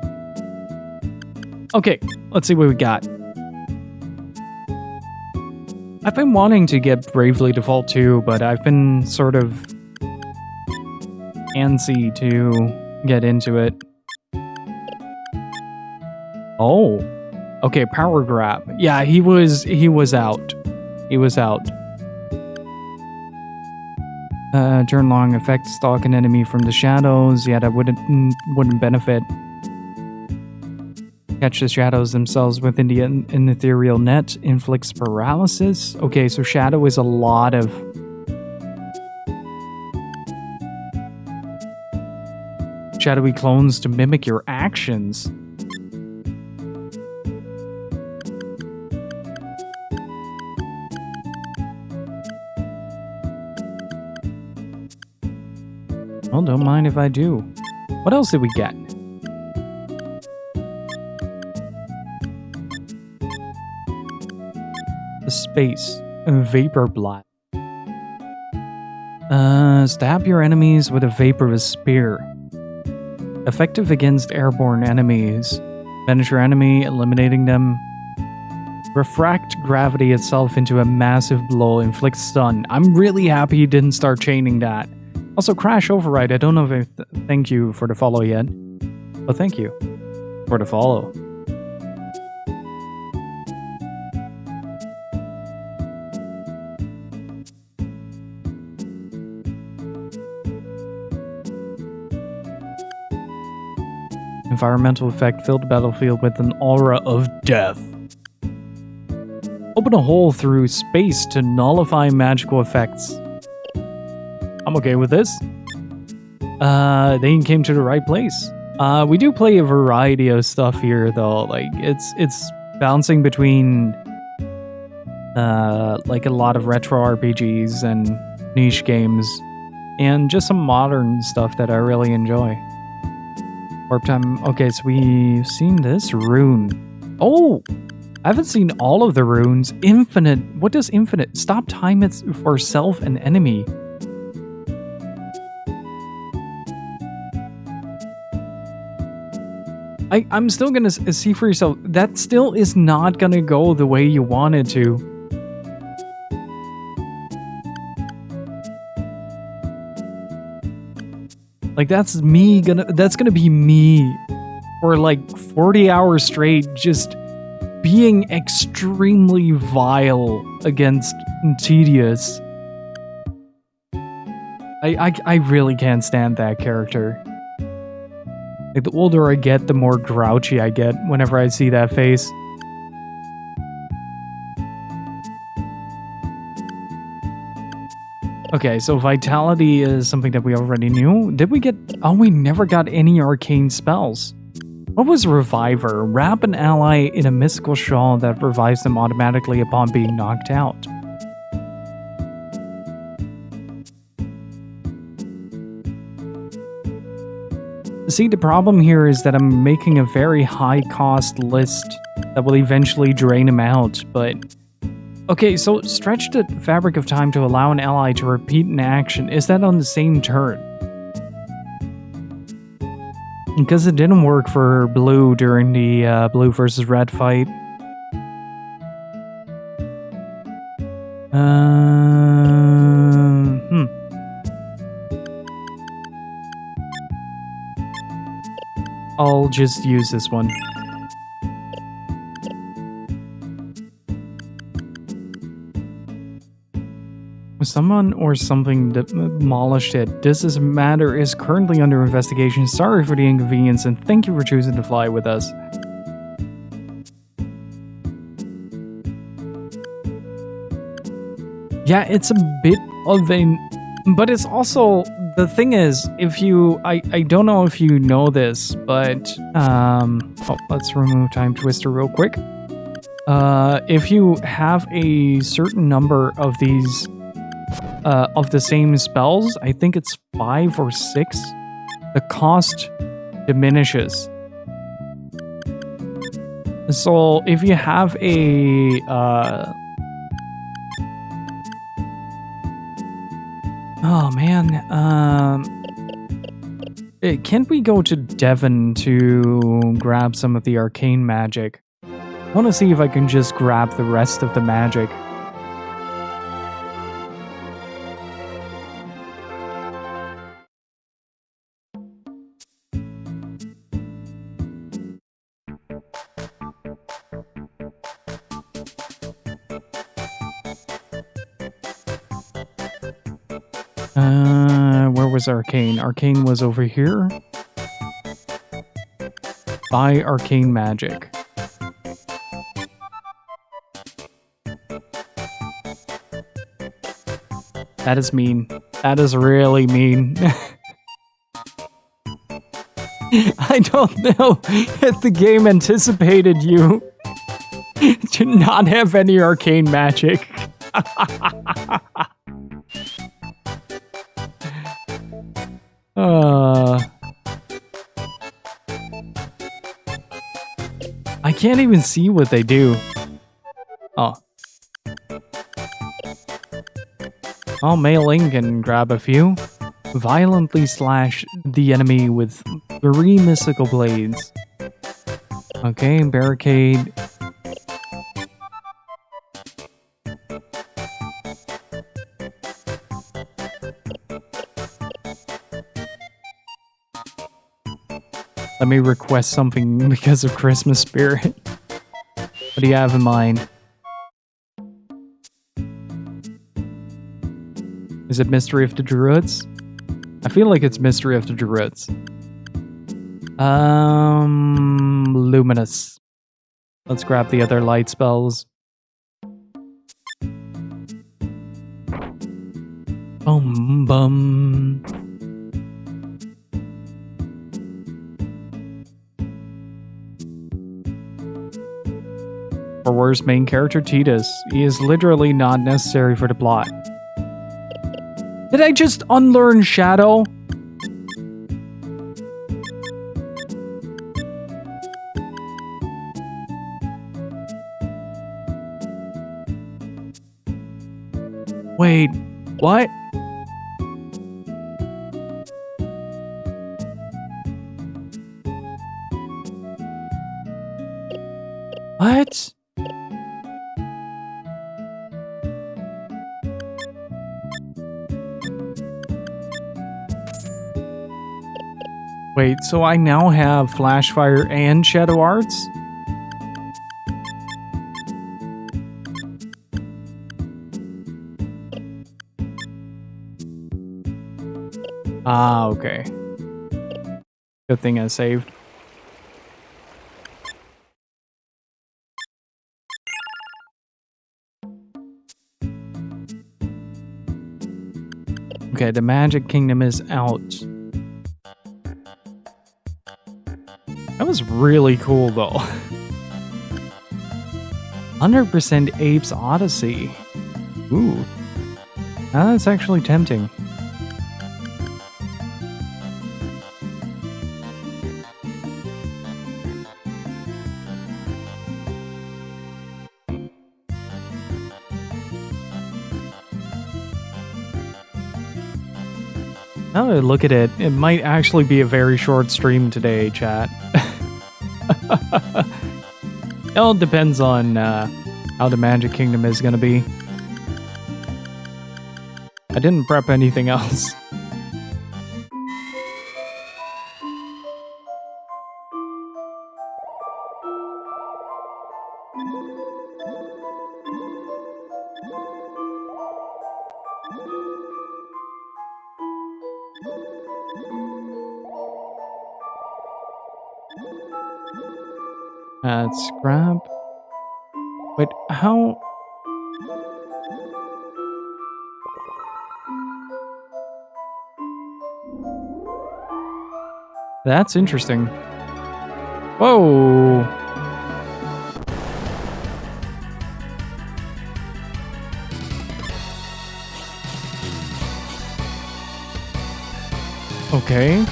Okay, let's see what we got. I've been wanting to get Bravely Default too, but I've been sort of antsy to get into it. Oh, okay, power grab. Yeah, he was out. He was out. Turn long effect, stalk an enemy from the shadows. Yeah, that wouldn't benefit. Catch the shadows themselves within the an ethereal net. Inflicts paralysis. Okay, so shadow is a lot of... shadowy clones to mimic your actions. Well, don't mind if I do. What else did we get? The space. Vapor blast. Stab your enemies with a vaporous spear. Effective against airborne enemies. Banish your enemy, eliminating them. Refract gravity itself into a massive blow. Inflict stun. I'm really happy you didn't start chaining that. Also, Crash Override, I don't know if I thank you for the follow yet. But thank you for the follow. Environmental effect, fill the battlefield with an aura of death. Open a hole through space to nullify magical effects. I'm okay with this. They came to the right place. We do play a variety of stuff here, though. Like it's bouncing between like a lot of retro RPGs and niche games, and just some modern stuff that I really enjoy. Warp time. Okay, so we've seen this rune. Oh, I haven't seen all of the runes. Infinite. What does infinite? Stop time it's for self and enemy. I'm still gonna see for yourself. That still is not gonna go the way you want it to. Like that's gonna be me for like 40 hours straight, just being extremely vile against Tedious. I really can't stand that character. Like, the older I get, the more grouchy I get whenever I see that face. Okay, so Vitality is something that we already knew. Did we get... Oh, we never got any arcane spells. What was Reviver? Wrap an ally in a mystical shawl that revives them automatically upon being knocked out. See, the problem here is that I'm making a very high-cost list that will eventually drain him out, but... Okay, so stretch the fabric of time to allow an ally to repeat an action. Is that on the same turn? Because it didn't work for Blue during the Blue versus Red fight. I'll just use this one. Someone or something demolished it. This matter is currently under investigation. Sorry for the inconvenience and thank you for choosing to fly with us. Yeah, it's a bit of a... But it's also... The thing is, if you... I don't know if you know this, but... Oh, let's remove Time Twister real quick. If you have a certain number of these... of the same spells, I think it's 5 or 6, the cost diminishes. So if you have a oh man, can't we go to Devon to grab some of the arcane magic? I want to see if I can just grab the rest of the magic. Where was Arcane? Arcane was over here. Buy Arcane Magic. That is mean. That is really mean. I don't know if the game anticipated you to not have any arcane magic. I can't even see what they do. Oh. I'll mail in and grab a few. Violently slash the enemy with 3 mystical blades. Okay, barricade. Let me request something because of Christmas spirit. What do you have in mind? Is it Mystery of the Druids? I feel like it's Mystery of the Druids. Luminous. Let's grab the other light spells. Bum bum. Or worst main character, Titus. He is literally not necessary for the plot. Did I just unlearn Shadow? Wait, what? What? Wait, so I now have Flash Fire and Shadow Arts? Ah, okay. Good thing I saved. Okay, the Magic Kingdom is out. That was really cool, though. 100% Apes Odyssey. Ooh. Now that's actually tempting. Now that I look at it, it might actually be a very short stream today, chat. It all depends on how the Magic Kingdom is going to be. I didn't prep anything else. Let's grab... Wait, how... That's interesting. Whoa! Okay.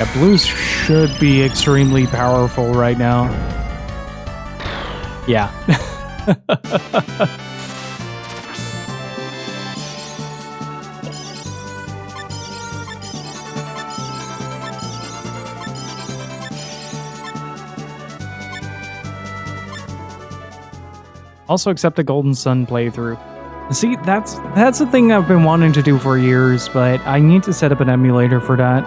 Yeah, blues should be extremely powerful right now. Yeah. Also accept the Golden Sun playthrough. See, that's the thing I've been wanting to do for years, but I need to set up an emulator for that.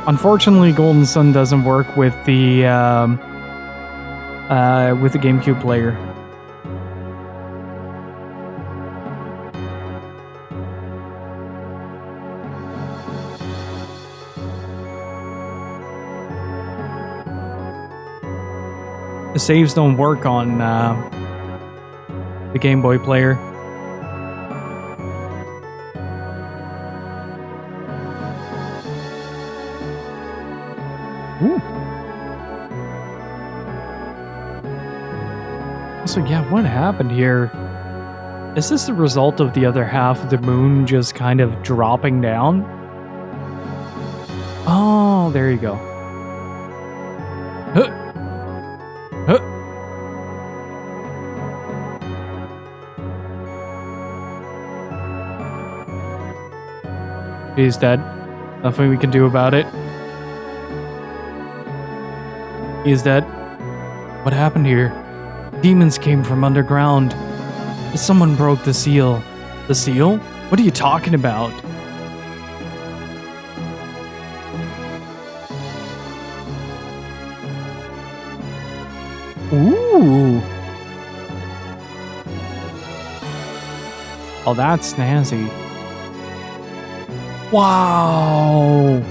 Unfortunately, Golden Sun doesn't work with the GameCube player. The saves don't work on the Game Boy player. Ooh. So yeah, what happened here? Is this the result of the other half of the moon just kind of dropping down? Oh, there you go. Huh. Huh. He's dead. Nothing we can do about it. He's dead. What happened here? Demons came from underground. Someone broke the seal. The seal? What are you talking about? Ooh. Oh, that's snazzy. Wow.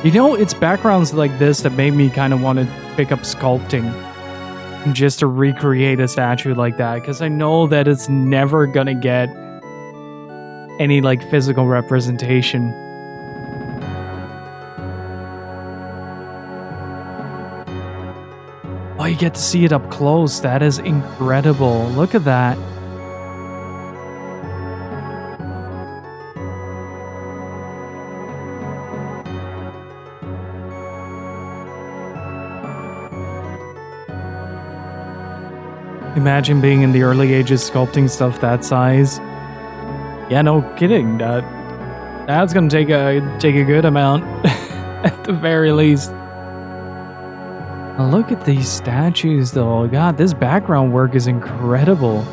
You know, it's backgrounds like this that made me kind of want to pick up sculpting just to recreate a statue like that, because I know that it's never gonna get any like physical representation. Oh, you get to see it up close. That is incredible. Look at that. Imagine being in the early ages sculpting stuff that size. Yeah, no kidding. That's gonna take a good amount at the very least. Now look at these statues though. God, this background work is incredible.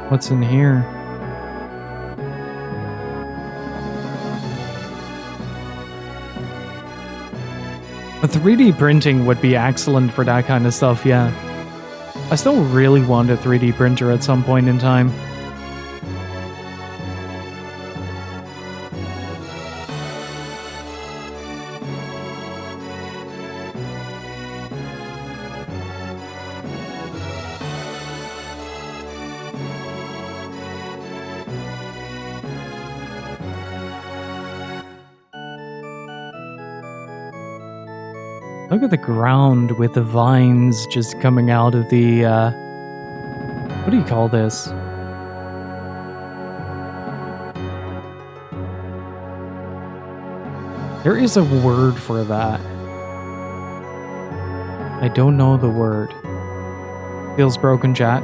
What's in here? But 3D printing would be excellent for that kind of stuff, yeah. I still really want a 3D printer at some point in time. Look at the ground with the vines just coming out of the, what do you call this? There is a word for that. I don't know the word. Feels broken, chat.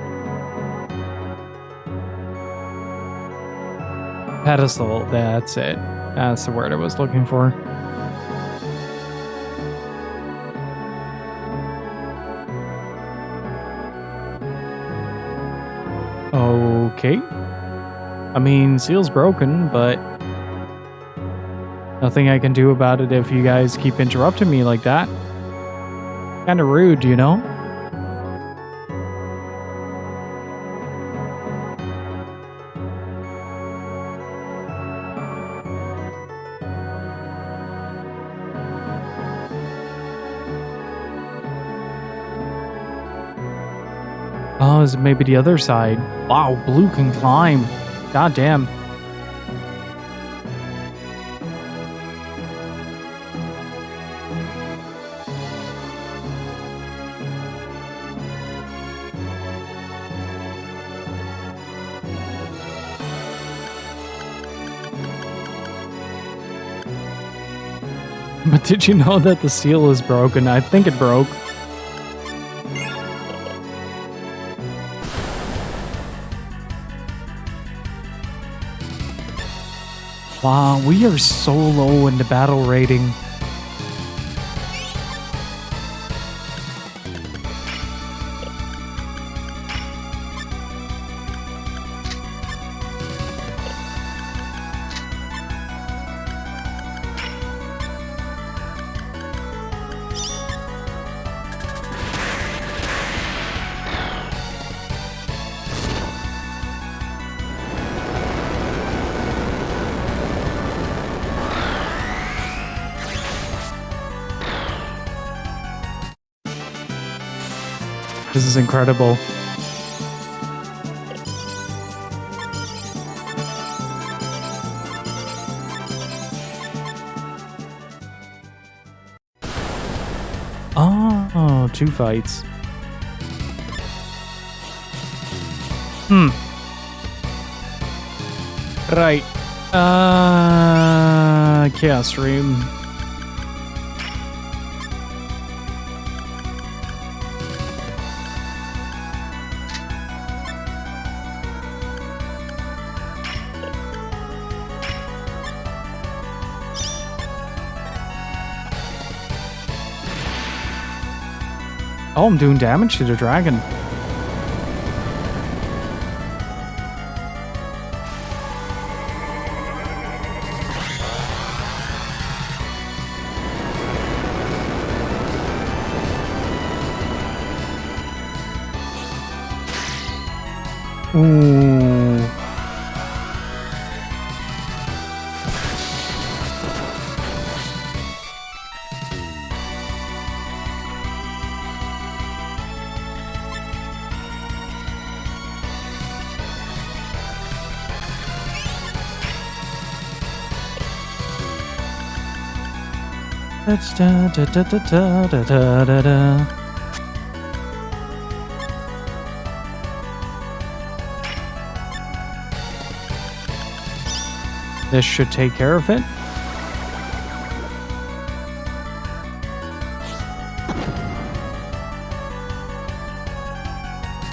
Pedestal, that's it. That's the word I was looking for. Okay. I mean, seal's broken, but nothing I can do about it if you guys keep interrupting me like that. Kinda rude, you know? Oh, is it maybe the other side? Wow, blue can climb. God damn. But did you know that the seal is broken? I think it broke. Wow, we are so low in the battle rating. This is incredible. Oh, 2 fights. Right. Chaos Stream. Oh, I'm doing damage to the dragon. Ooh. Da, da, da, da, da, da, da, da. This should take care of it.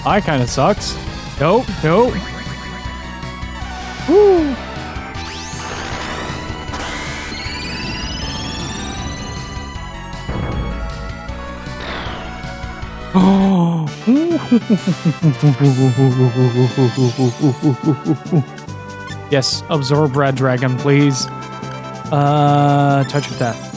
I kind of sucks. Nope, nope. Woo! Yes, absorb red dragon, please. Touch of death.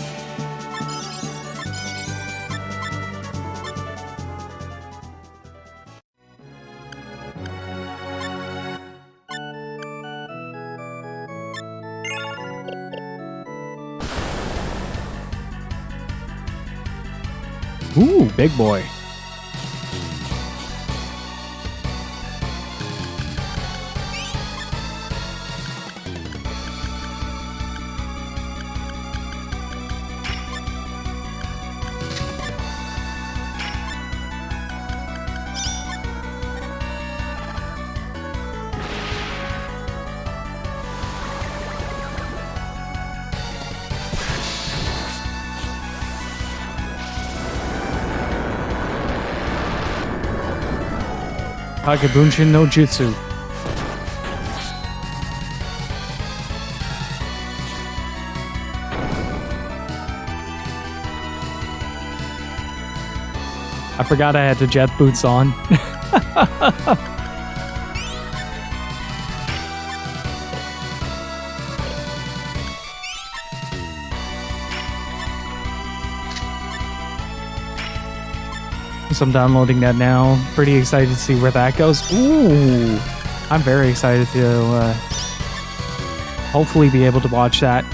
Ooh, big boy. Kagebunshin no Jutsu. I forgot I had the jet boots on. So I'm downloading that now. Pretty excited to see where that goes. Ooh, I'm very excited to hopefully be able to watch that.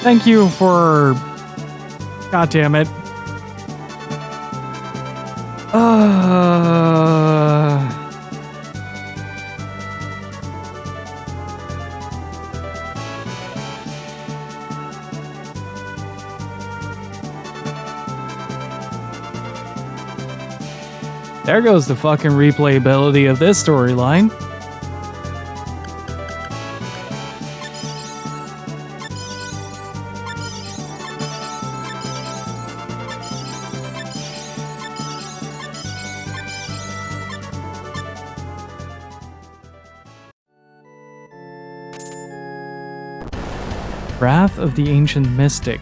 Thank you for... God damn it. There goes the fucking replayability of this storyline. Wrath of the Ancient Mystic.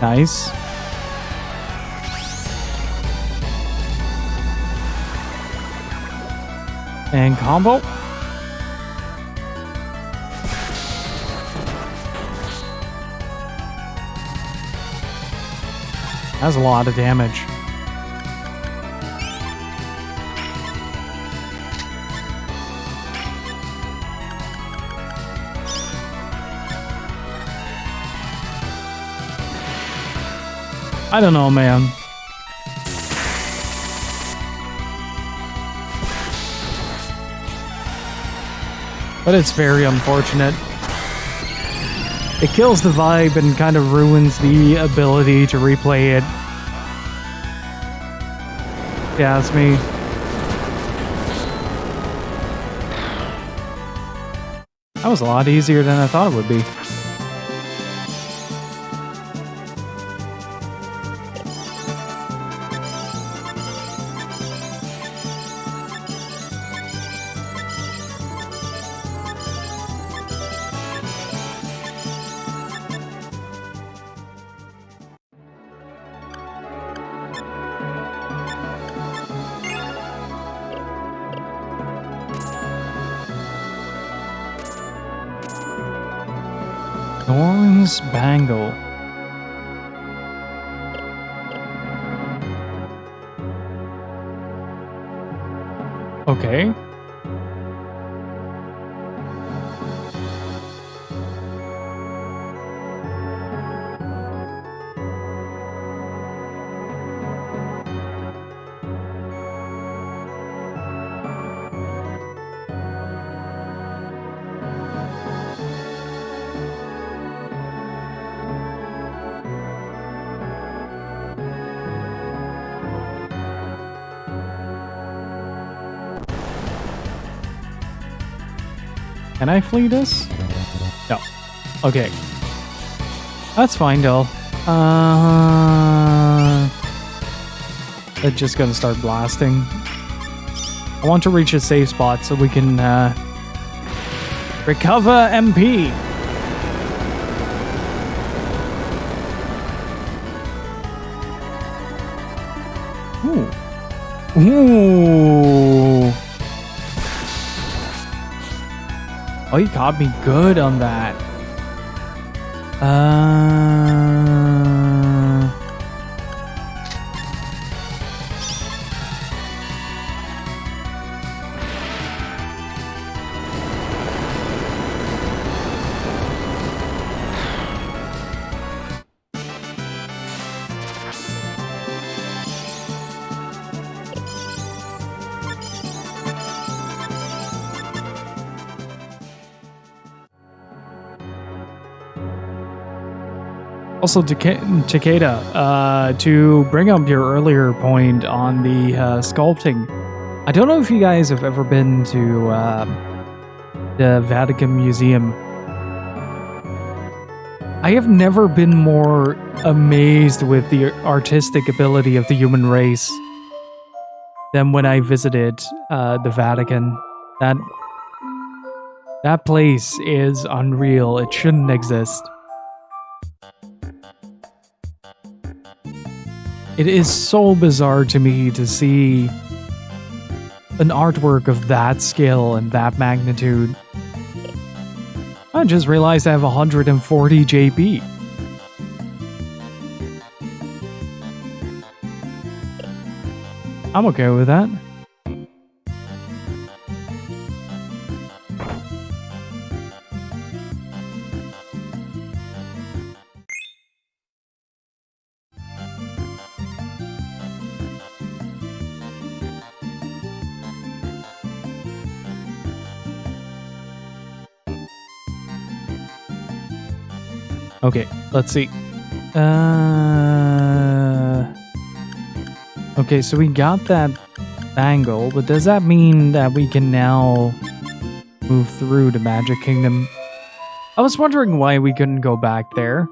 Nice. And combo. That's a lot of damage. I don't know, man. But it's very unfortunate. It kills the vibe and kind of ruins the ability to replay it. Yeah, it's me. That was a lot easier than I thought it would be. Thorn's Bangle. Okay. Can I flee this? No. Okay. That's fine, though. It's just gonna start blasting. I want to reach a safe spot so we can recover MP. Ooh. Ooh. Oh, he caught me good on that. Also, Takeda, to bring up your earlier point on the sculpting, I don't know if you guys have ever been to the Vatican Museum. I have never been more amazed with the artistic ability of the human race than when I visited the Vatican. That place is unreal. It shouldn't exist. It is so bizarre to me to see an artwork of that scale and that magnitude. I just realized I have 140 JP. I'm okay with that. Okay, let's see. Okay, so we got that bangle, but does that mean that we can now move through the Magic Kingdom? I was wondering why we couldn't go back there.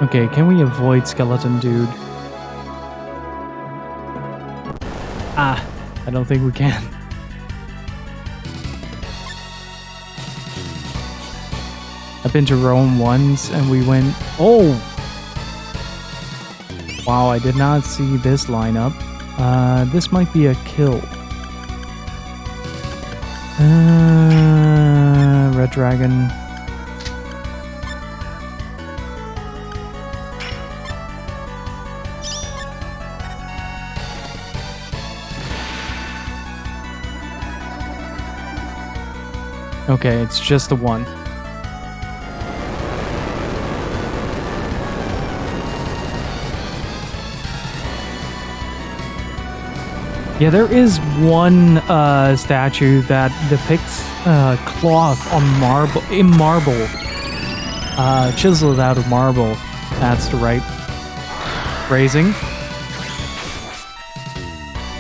Okay, can we avoid Skeleton Dude? Ah, I don't think we can. I've been to Rome once and we went... Oh! Wow, I did not see this lineup. This might be a kill. Red Dragon... Okay, it's just the one. Yeah, there is one statue that depicts cloth on marble, chiseled out of marble. That's the right phrasing.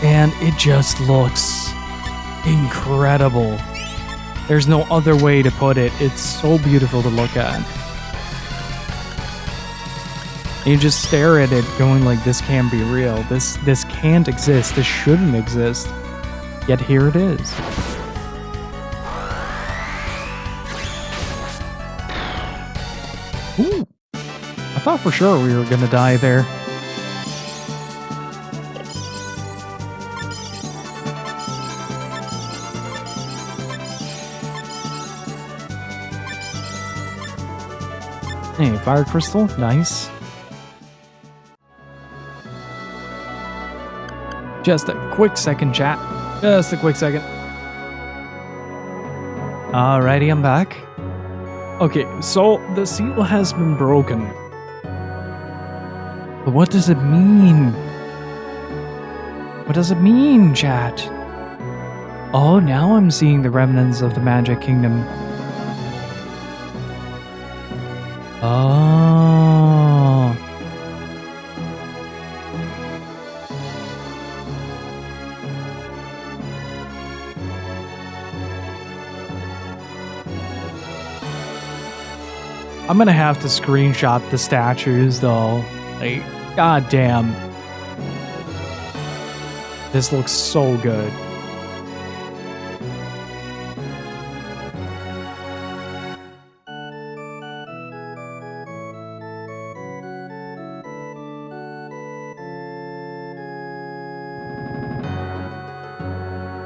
And it just looks incredible. There's no other way to put it. It's so beautiful to look at. You just stare at it going like, this can't be real. This can't exist. This shouldn't exist. Yet here it is. Ooh. I thought for sure we were gonna die there. Hey, fire crystal, nice. Just a quick second, chat. Just a quick second. Alrighty, I'm back. Okay, so the seal has been broken. But what does it mean? What does it mean, chat? Oh, now I'm seeing the remnants of the Magic Kingdom. Oh. I'm gonna have to screenshot the statues though. Like, goddamn. This looks so good.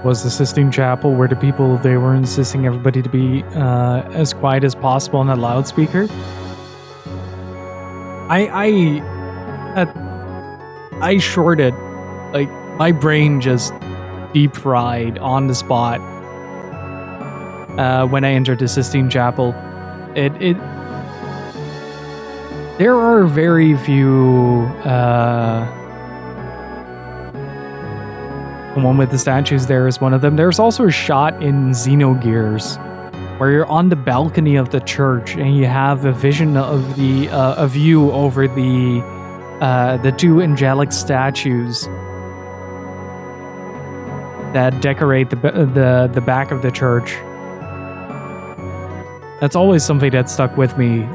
Was the Sistine Chapel where the people, they were insisting everybody to be as quiet as possible on a loudspeaker? I shorted, like, my brain just deep fried on the spot when I entered the Sistine Chapel. There are very few the one with the statues there is one of them. There's also a shot in Xenogears where you're on the balcony of the church and you have a vision of the a view over the two angelic statues that decorate the back of the church. That's always something that stuck with me.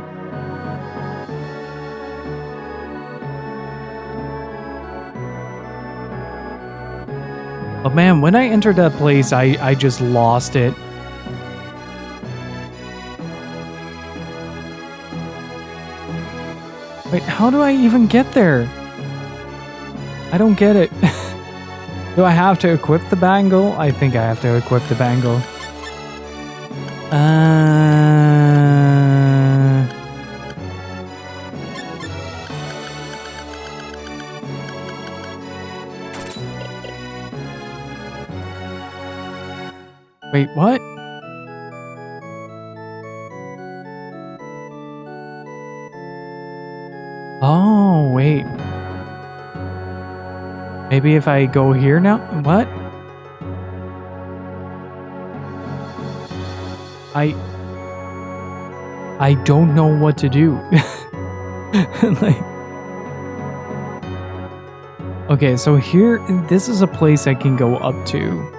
But man, when I entered that place, I just lost it. Wait, how do I even get there? I don't get it. Do I have to equip the bangle? I think I have to equip the bangle. Wait, what? Oh, wait. Maybe if I go here now? What? I don't know what to do. Like, okay, so here, this is a place I can go up to.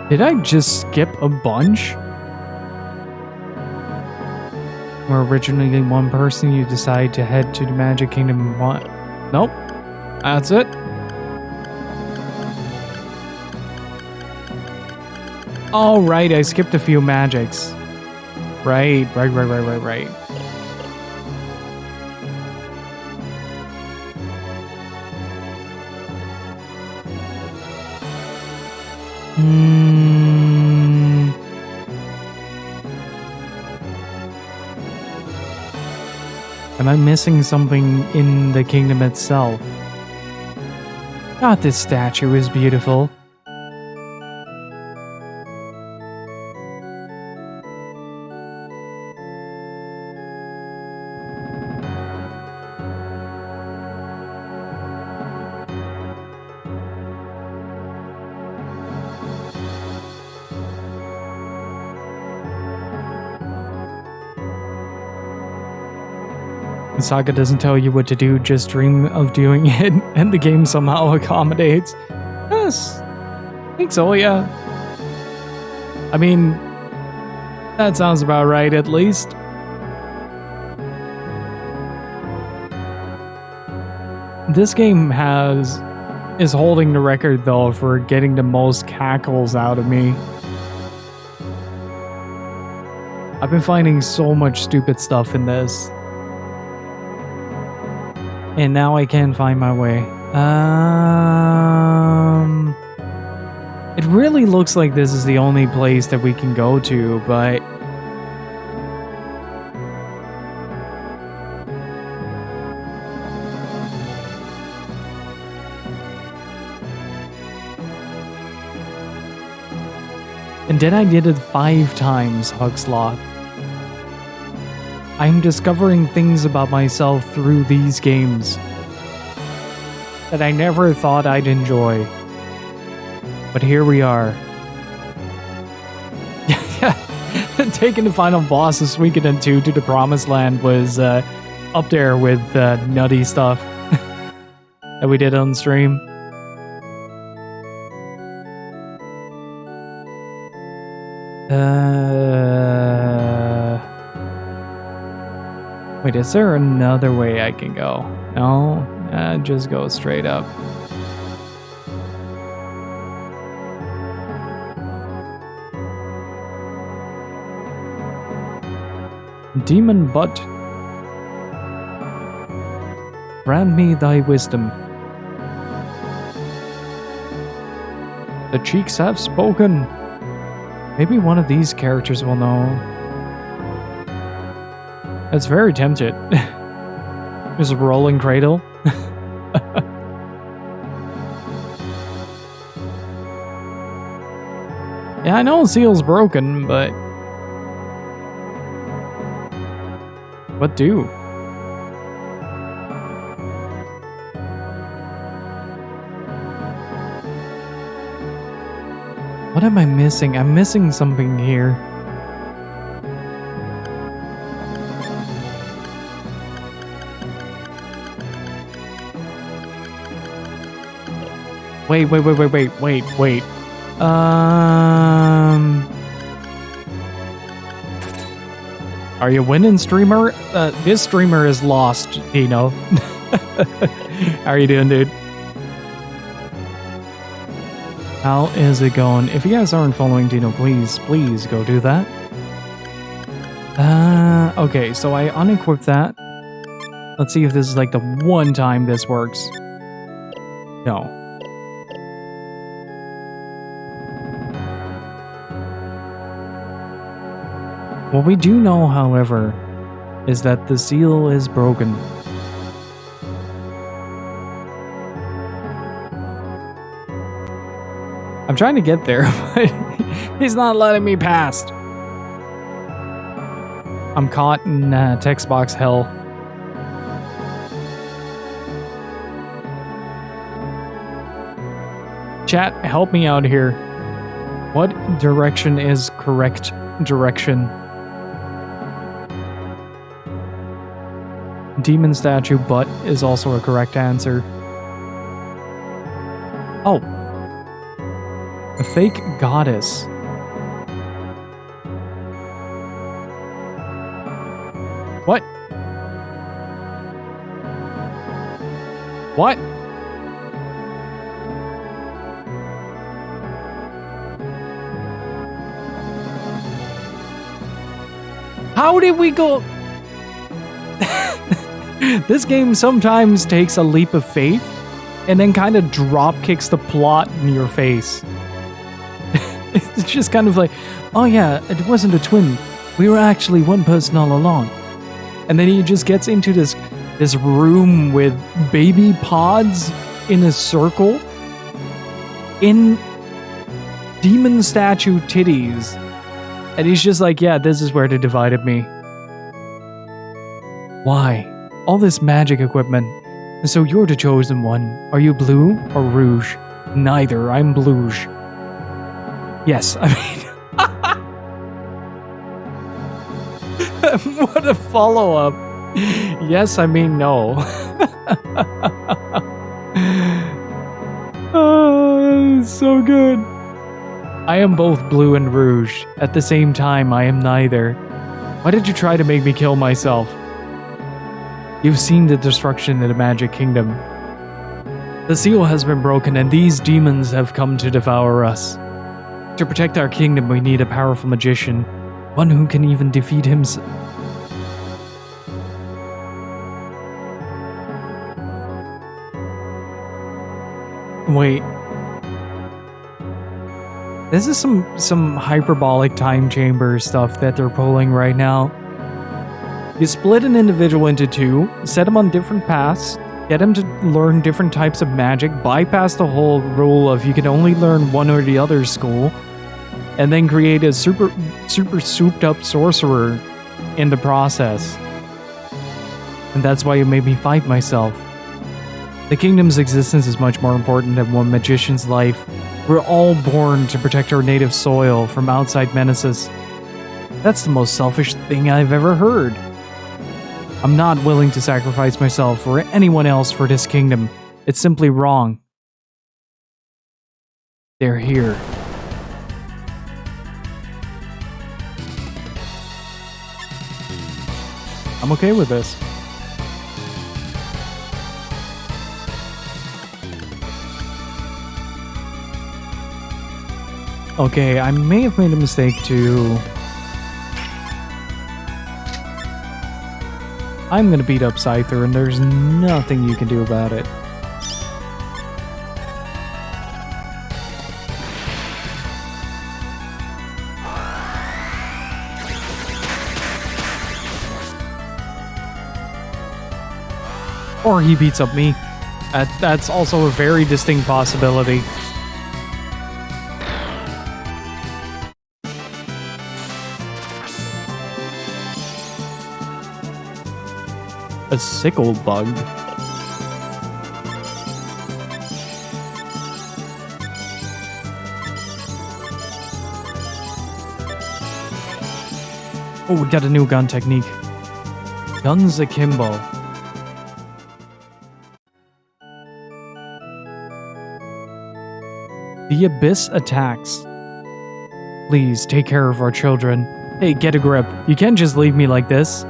Did I just skip a bunch? Where originally one person, you decide to head to the Magic Kingdom. What? Nope. That's it. Oh, right. I skipped a few magics. Right. Am I missing something in the kingdom itself? God, this statue is beautiful. SaGa doesn't tell you what to do, just dream of doing it, and the game somehow accommodates. Yes, I think so, yeah. I mean, that sounds about right, at least. This game is holding the record, though, for getting the most cackles out of me. I've been finding so much stupid stuff in this. And now I can find my way. It really looks like this is the only place that we can go to, but... And then I did it 5 times, Hugsloth. I'm discovering things about myself through these games that I never thought I'd enjoy. But here we are. Taking the final boss of Suikoden 2 to the Promised Land was up there with nutty stuff that we did on stream. Wait, is there another way I can go? No? Just go straight up. Demon butt. Grant me thy wisdom. The cheeks have spoken. Maybe one of these characters will know. That's very tempted. Just a rolling cradle. Yeah, I know Seal's broken, but... What do? What am I missing? I'm missing something here. Wait. Are you winning, streamer? This streamer is lost, Dino. How are you doing, dude? How is it going? If you guys aren't following Dino, please go do that. Okay, so I unequipped that. Let's see if this is like the one time this works. No. What we do know, however, is that the seal is broken. I'm trying to get there, but he's not letting me past. I'm caught in text box hell. Chat, help me out here. What direction is correct direction? Demon statue butt is also a correct answer. Oh. A fake goddess. What? What? How did we go? This game sometimes takes a leap of faith and then kind of drop kicks the plot in your face. It's just kind of like, oh yeah, it wasn't a twin. We were actually one person all along. And then he just gets into this room with baby pods in a circle in demon statue titties. And he's just like, yeah, this is where they divided me. Why? All this magic equipment. And so you're the chosen one. Are you blue or rouge? Neither, I'm bluge. Yes, I mean... What a follow-up. Yes, I mean no. Oh, it's so good. I am both blue and rouge. At the same time, I am neither. Why did you try to make me kill myself? You've seen the destruction in the Magic Kingdom. The seal has been broken and these demons have come to devour us. To protect our kingdom, we need a powerful magician. One who can even defeat himself. Wait. This is some hyperbolic time chamber stuff that they're pulling right now. You split an individual into two, set him on different paths, get him to learn different types of magic, bypass the whole rule of you can only learn one or the other school, and then create a super souped up sorcerer in the process. And that's why you made me fight myself. The kingdom's existence is much more important than one magician's life. We're all born to protect our native soil from outside menaces. That's the most selfish thing I've ever heard. I'm not willing to sacrifice myself or anyone else for this kingdom. It's simply wrong. They're here. I'm okay with this. Okay, I may have made a mistake too. I'm gonna beat up Scyther and there's nothing you can do about it. Or he beats up me. That's also a very distinct possibility. A sickle bug. Oh, we got a new gun technique. Guns akimbo. The abyss attacks. Please take care of our children. Hey, get a grip. You can't just leave me like this.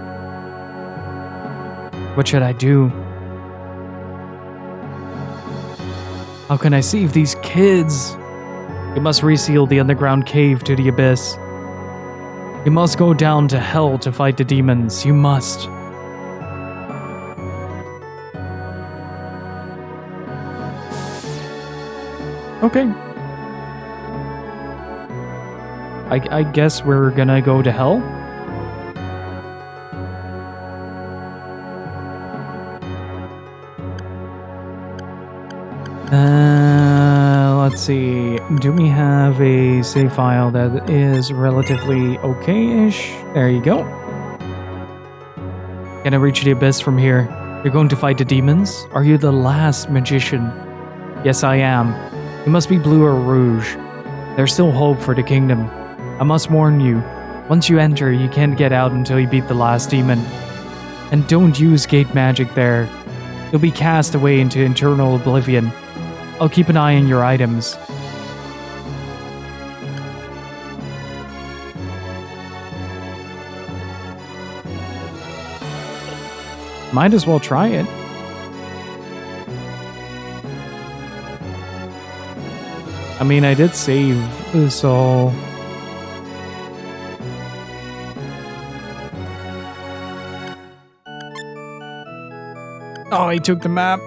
What should I do? How can I save these kids? You must reseal the underground cave to the abyss. You must go down to hell to fight the demons. You must. Okay. I guess we're gonna go to hell? Let's see. Do we have a save file that is relatively okay-ish? There you go. Can I reach the abyss from here? You're going to fight the demons? Are you the last magician? Yes, I am. You must be blue or rouge. There's still hope for the kingdom. I must warn you. Once you enter, you can't get out until you beat the last demon. And don't use gate magic there. You'll be cast away into eternal oblivion. I'll keep an eye on your items. Might as well try it. I mean, I did save, so... Oh, I took the map.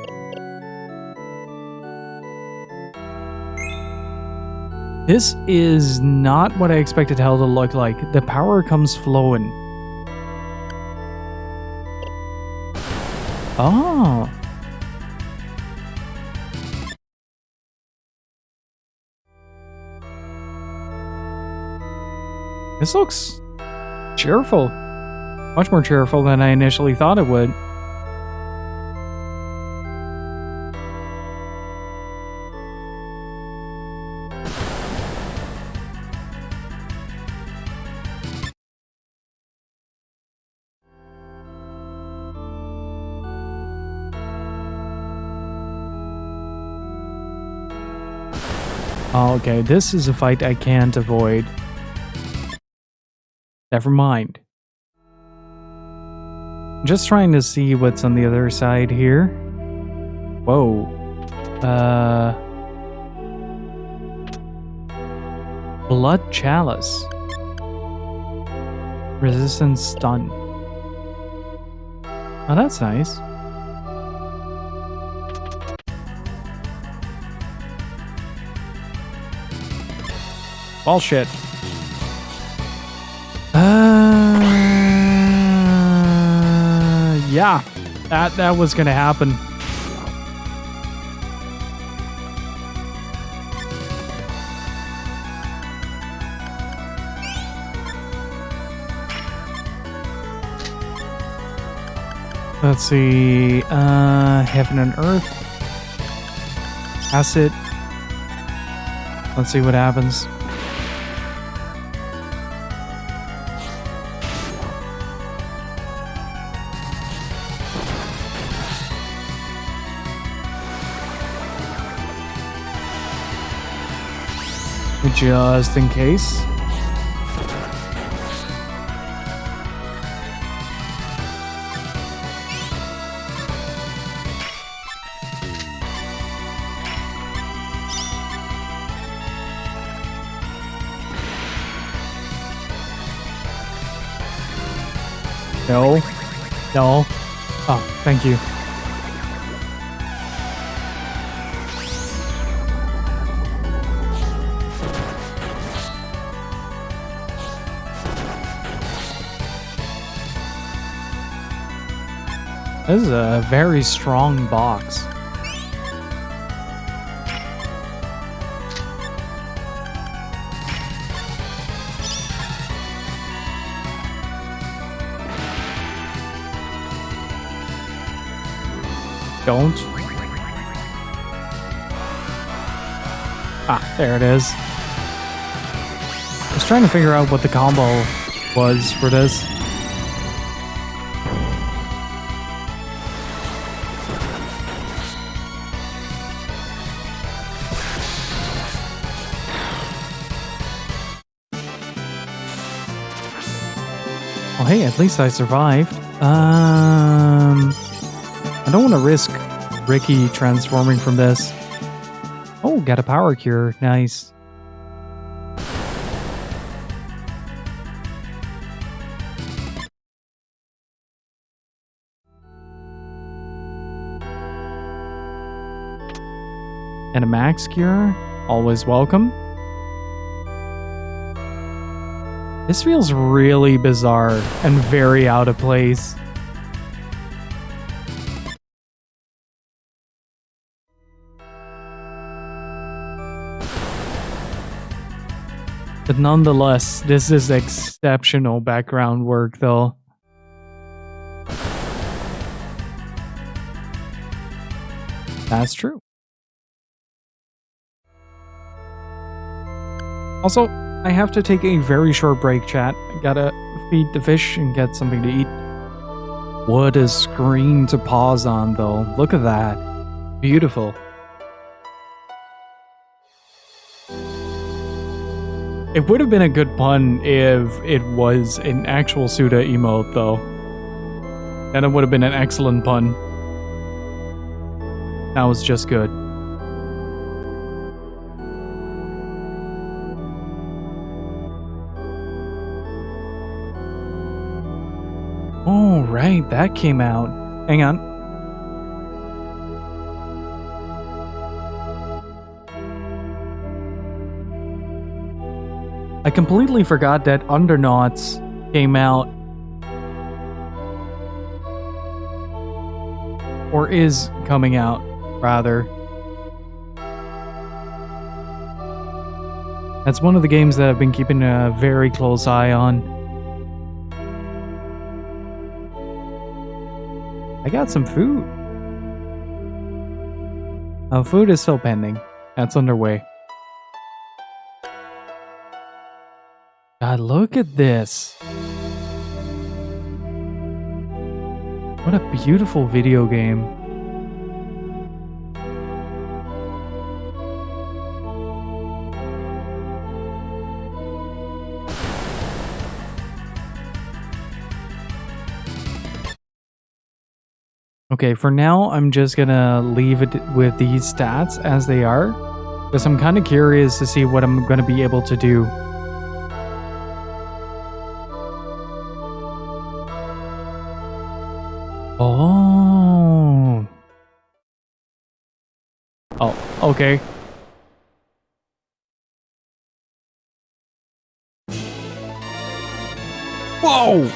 This is not what I expected hell to look like. The power comes flowing. Oh. This looks cheerful. Much more cheerful than I initially thought it would. Oh, okay, this is a fight I can't avoid. Never mind. I'm just trying to see what's on the other side here. Whoa. Blood Chalice. Resistance stun. Oh, that's nice. Bullshit. Yeah, that was gonna happen. Let's see, heaven and earth. Acid. Let's see what happens. Just in case. No. No. Oh, thank you. This is a very strong box. Don't. Ah, there it is. I was trying to figure out what the combo was for this. Well, hey, at least I survived. I don't want to risk Ricky transforming from this. Oh, got a power cure. Nice. And a max cure, always welcome. This feels really bizarre and very out of place. But nonetheless, this is exceptional background work though. That's true. Also, I have to take a very short break, chat. I gotta feed the fish and get something to eat. What a screen to pause on, though. Look at that. Beautiful. It would have been a good pun if it was an actual Suda emote, though. Then it would have been an excellent pun. That was just good. Oh, right, that came out. Hang on. I completely forgot that Undernauts came out. Or is coming out, rather. That's one of the games that I've been keeping a very close eye on. I got some food. Oh, food is still pending. That's underway. God, look at this. What a beautiful video game. Okay, for now, I'm just gonna leave it with these stats as they are, because I'm kind of curious to see what I'm gonna be able to do. Oh. Oh, okay. Whoa!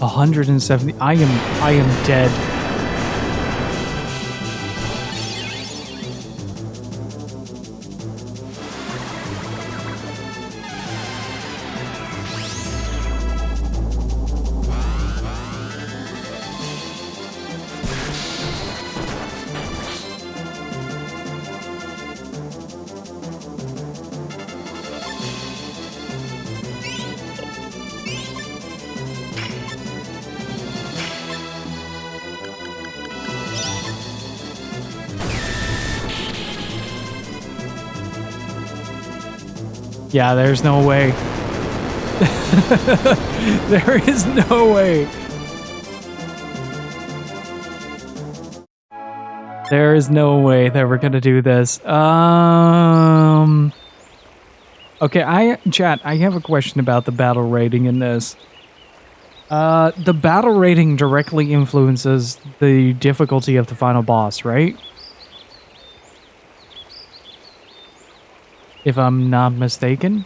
$170. I am dead. Yeah, there's no way. There is no way. There is no way that we're gonna do this. Okay, chat, I have a question about the battle rating in this. The battle rating directly influences the difficulty of the final boss, right? If I'm not mistaken.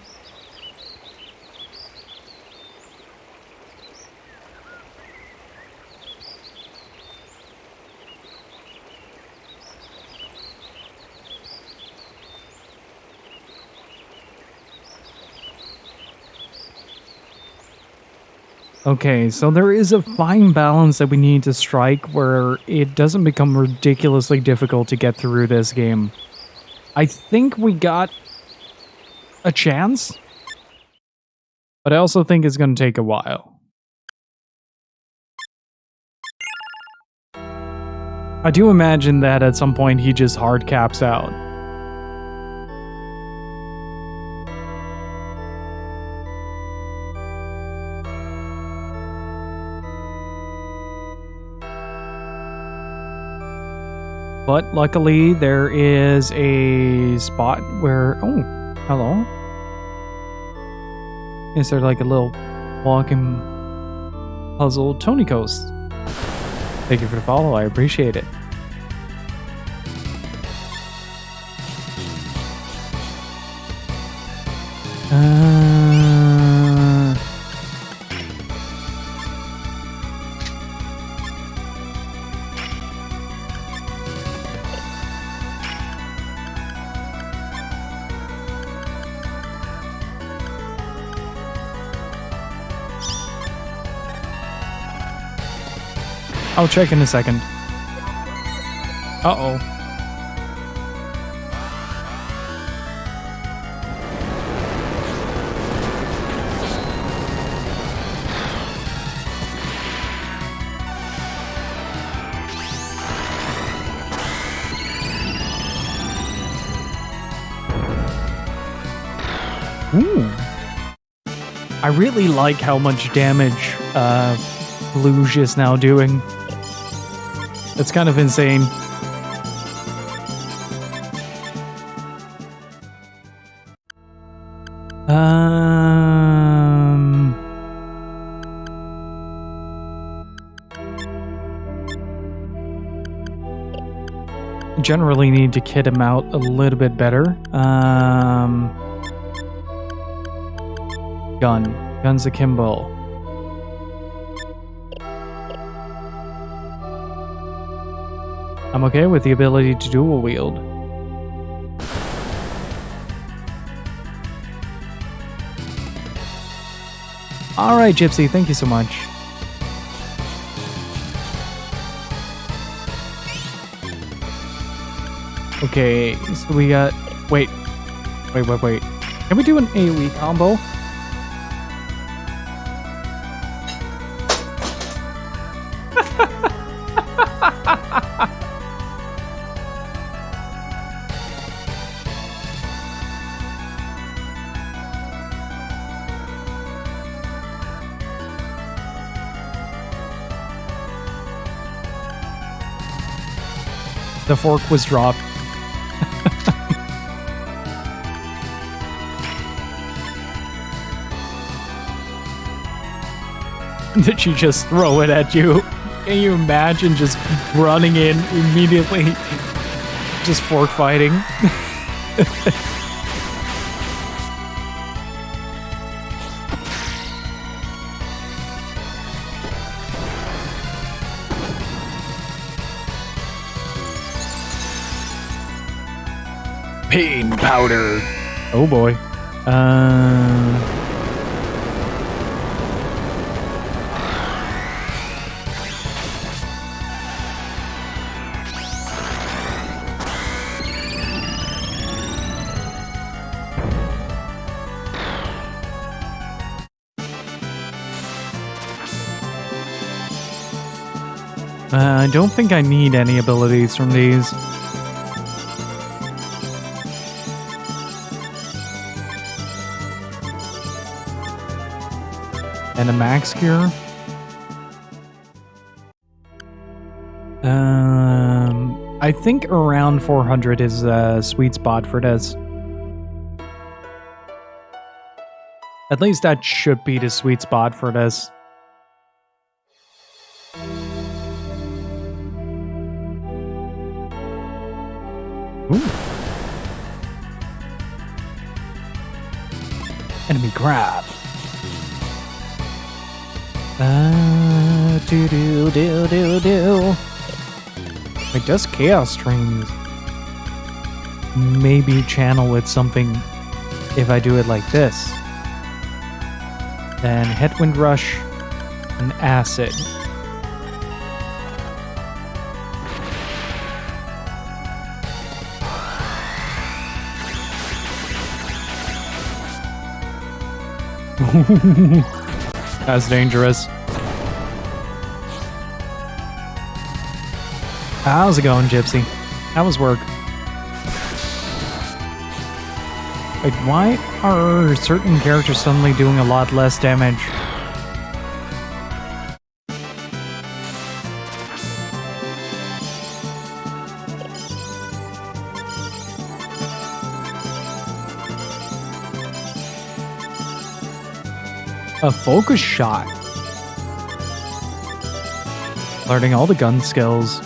Okay, so there is a fine balance that we need to strike where it doesn't become ridiculously difficult to get through this game. I think we got a chance, but I also think it's going to take a while. I do imagine that at some point he just hard caps out. But luckily, there is a spot where... Oh, hello. Is there like a little walking puzzle? Tony Coast. Thank you for the follow. I appreciate it. I'll check in a second. Uh-oh. Ooh. I really like how much damage Luge is now doing. It's kind of insane. Generally need to kit him out a little bit better. Guns akimbo. I'm okay with the ability to dual wield. Alright, Gypsy, thank you so much. Okay, so we got... Wait. Can we do an AoE combo? The fork was dropped. Did she just throw it at you? Can you imagine just running in immediately? Just fork fighting. Pain powder. Oh boy. I don't think I need any abilities from these. And a max cure. I think around 400 is a sweet spot for this. At least that should be the sweet spot for this. Ooh. Enemy crab. Do. Like, does Chaos Strings maybe channel with something if I do it like this? Then Headwind Rush and Acid. That's dangerous. How's it going, Gypsy? How was work? Like, why are certain characters suddenly doing a lot less damage? A focus shot. Learning all the gun skills.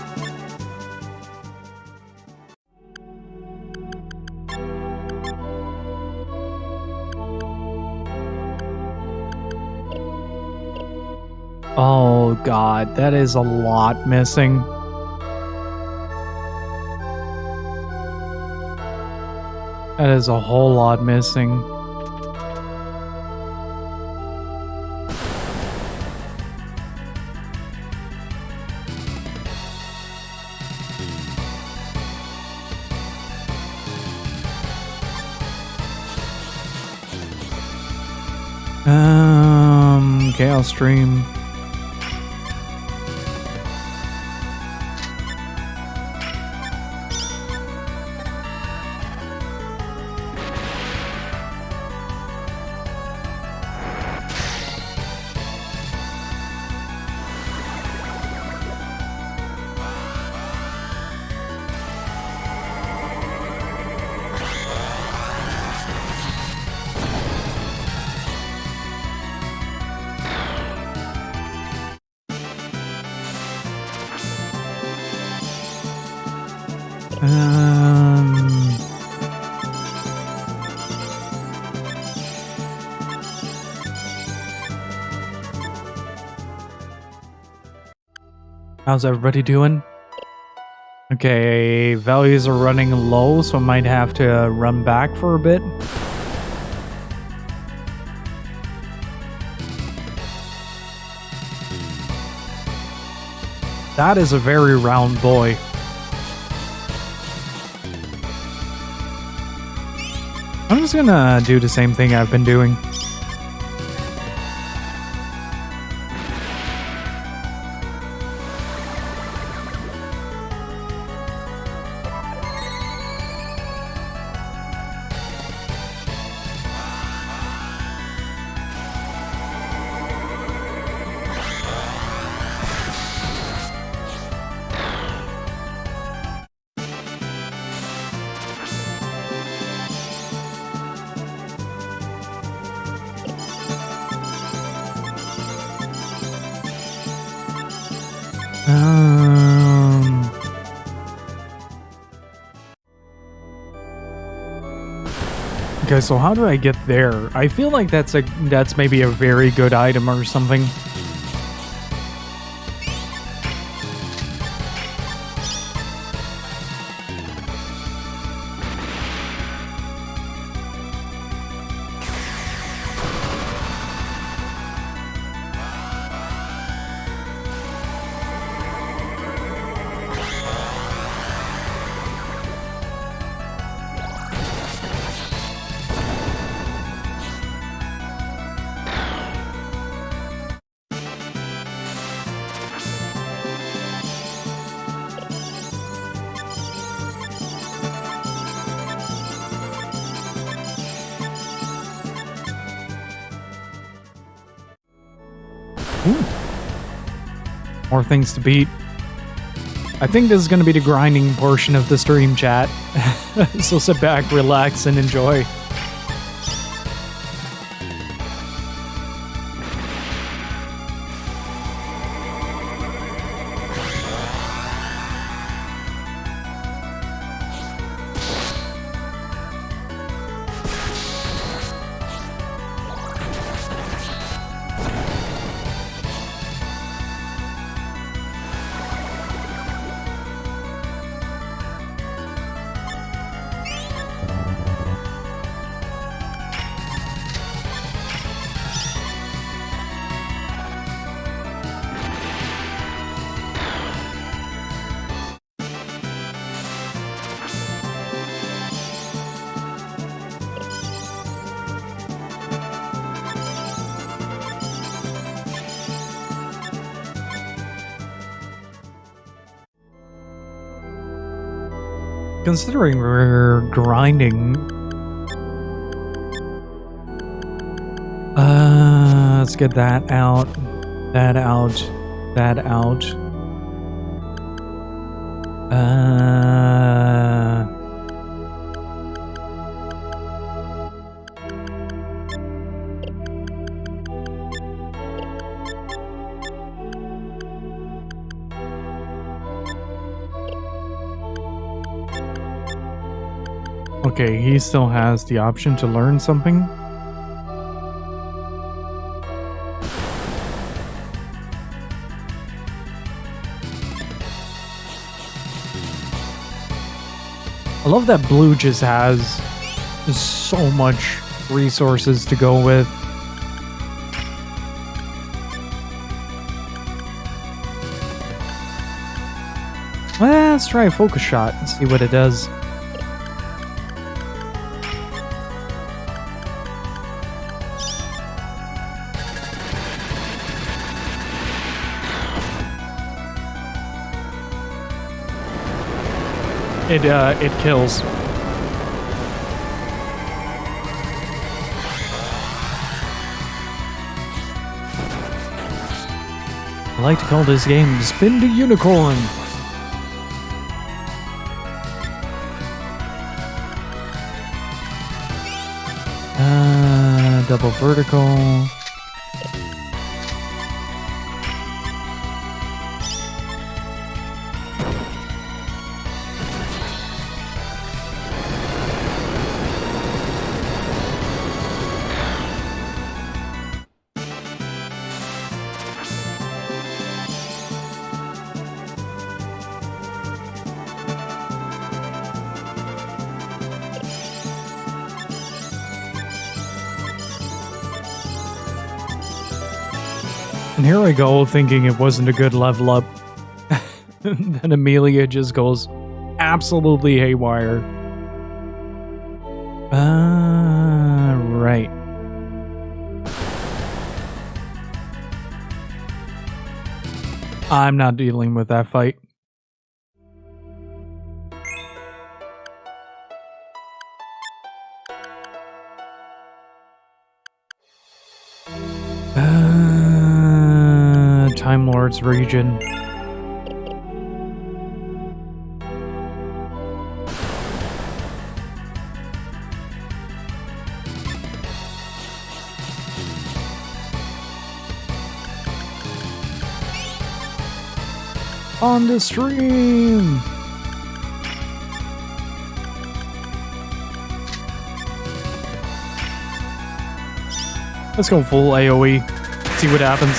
Oh god, that is a lot missing. That is a whole lot missing. Chaos Stream. How's everybody doing? Okay, values are running low, so I might have to run back for a bit. That is a very round boy. I'm just gonna do the same thing I've been doing. Okay, so how do I get there? I feel like that's maybe a very good item or something. More things to beat. I think this is going to be the grinding portion of the stream, chat. So sit back, relax, and enjoy. Considering we're grinding, let's get that out, that out, that out. Okay, he still has the option to learn something. I love that Blue just has so much resources to go with. Let's try a focus shot and see what it does. It kills. I like to call this game Spin the Unicorn. Double vertical. And here I go thinking it wasn't a good level up. Then Amelia just goes absolutely haywire. Right. I'm not dealing with that fight. Time Lord's region. On the stream. Let's go full AoE. See what happens.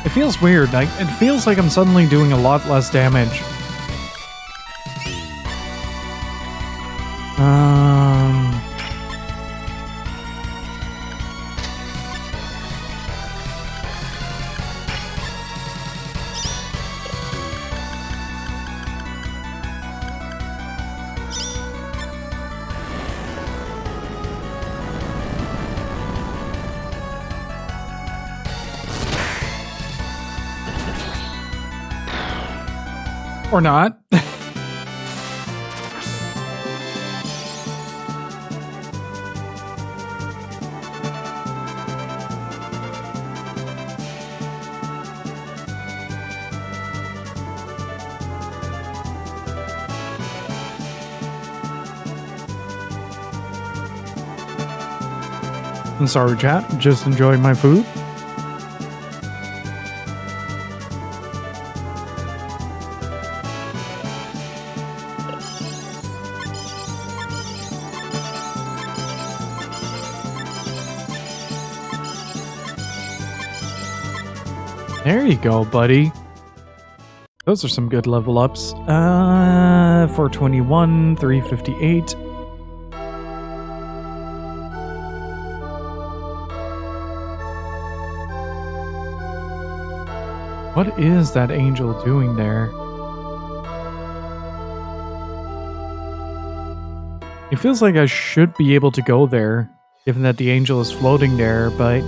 It feels weird. It feels like I'm suddenly doing a lot less damage. Or not. I'm sorry, chat. Just enjoying my food. There you go, buddy. Those are some good level ups. 421, 358. What is that angel doing there? It feels like I should be able to go there, given that the angel is floating there, but...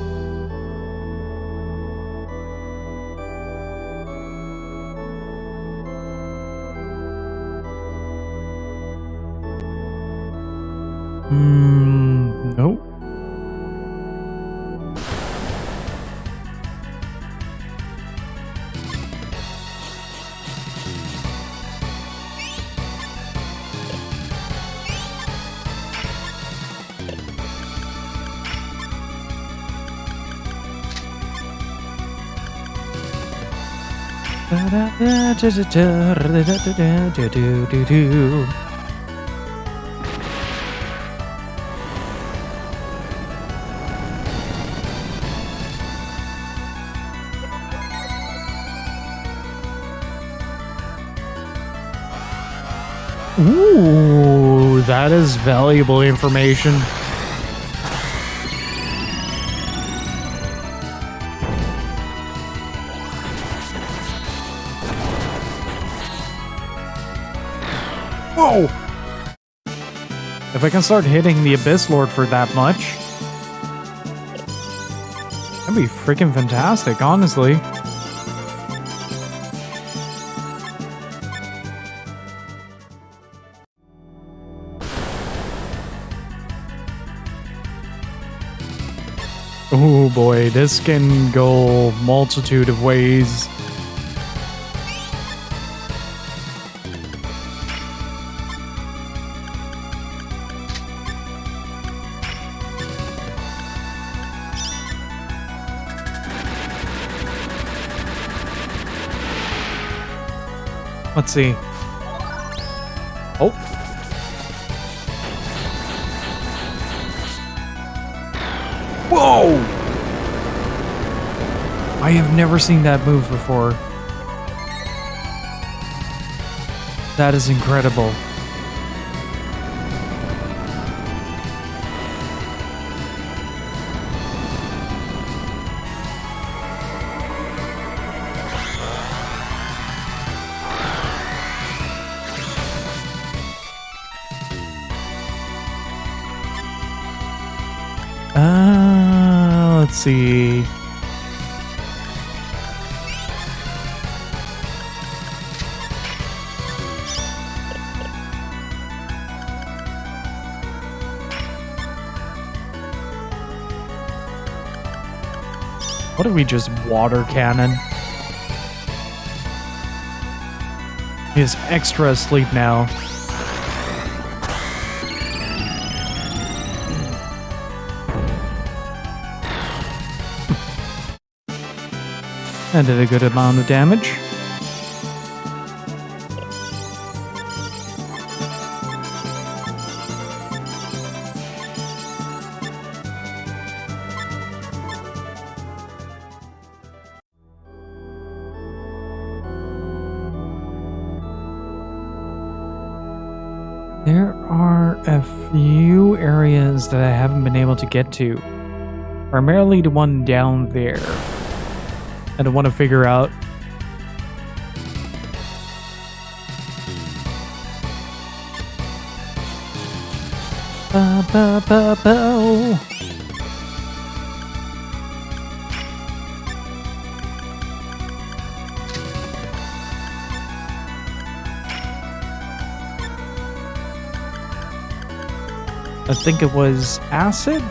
Nope. Ooh, that is valuable information. Whoa! If I can start hitting the Abyss Lord for that much, that'd be freaking fantastic, honestly. Oh boy, this can go multitude of ways. Let's see. Oh. Whoa! I have never seen that move before. That is incredible. Let's see. What if we just water cannon? He is extra asleep now. That did a good amount of damage. There are a few areas that I haven't been able to get to. Primarily the one down there. And I want to figure out I think it was acid?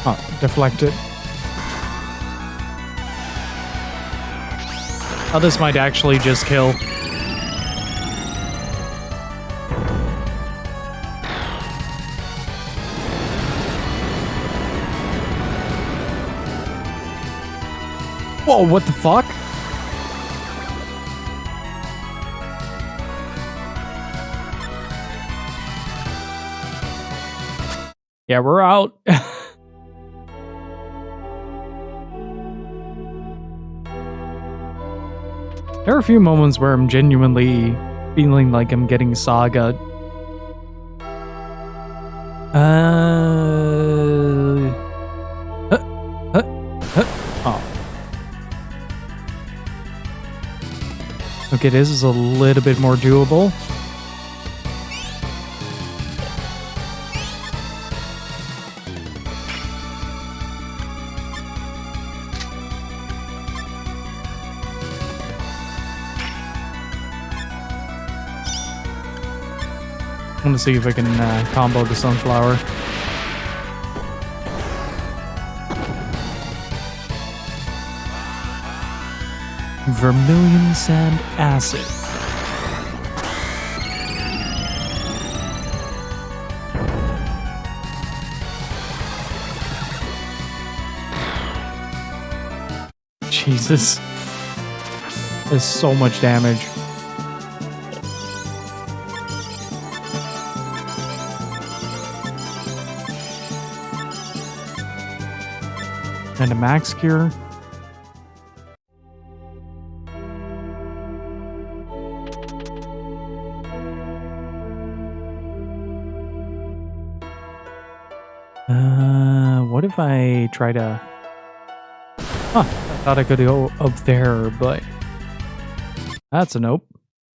Oh, deflected. Oh, this might actually just kill. Whoa, what the fuck? Yeah, we're out. There are a few moments where I'm genuinely feeling like I'm getting SaGa. Oh. Okay, this is a little bit more doable. I want to see if I can combo the sunflower. Vermilion Sand Acid. Jesus. There's so much damage. And a max cure. What if I try to... Huh, I thought I could go up there, but... That's a nope.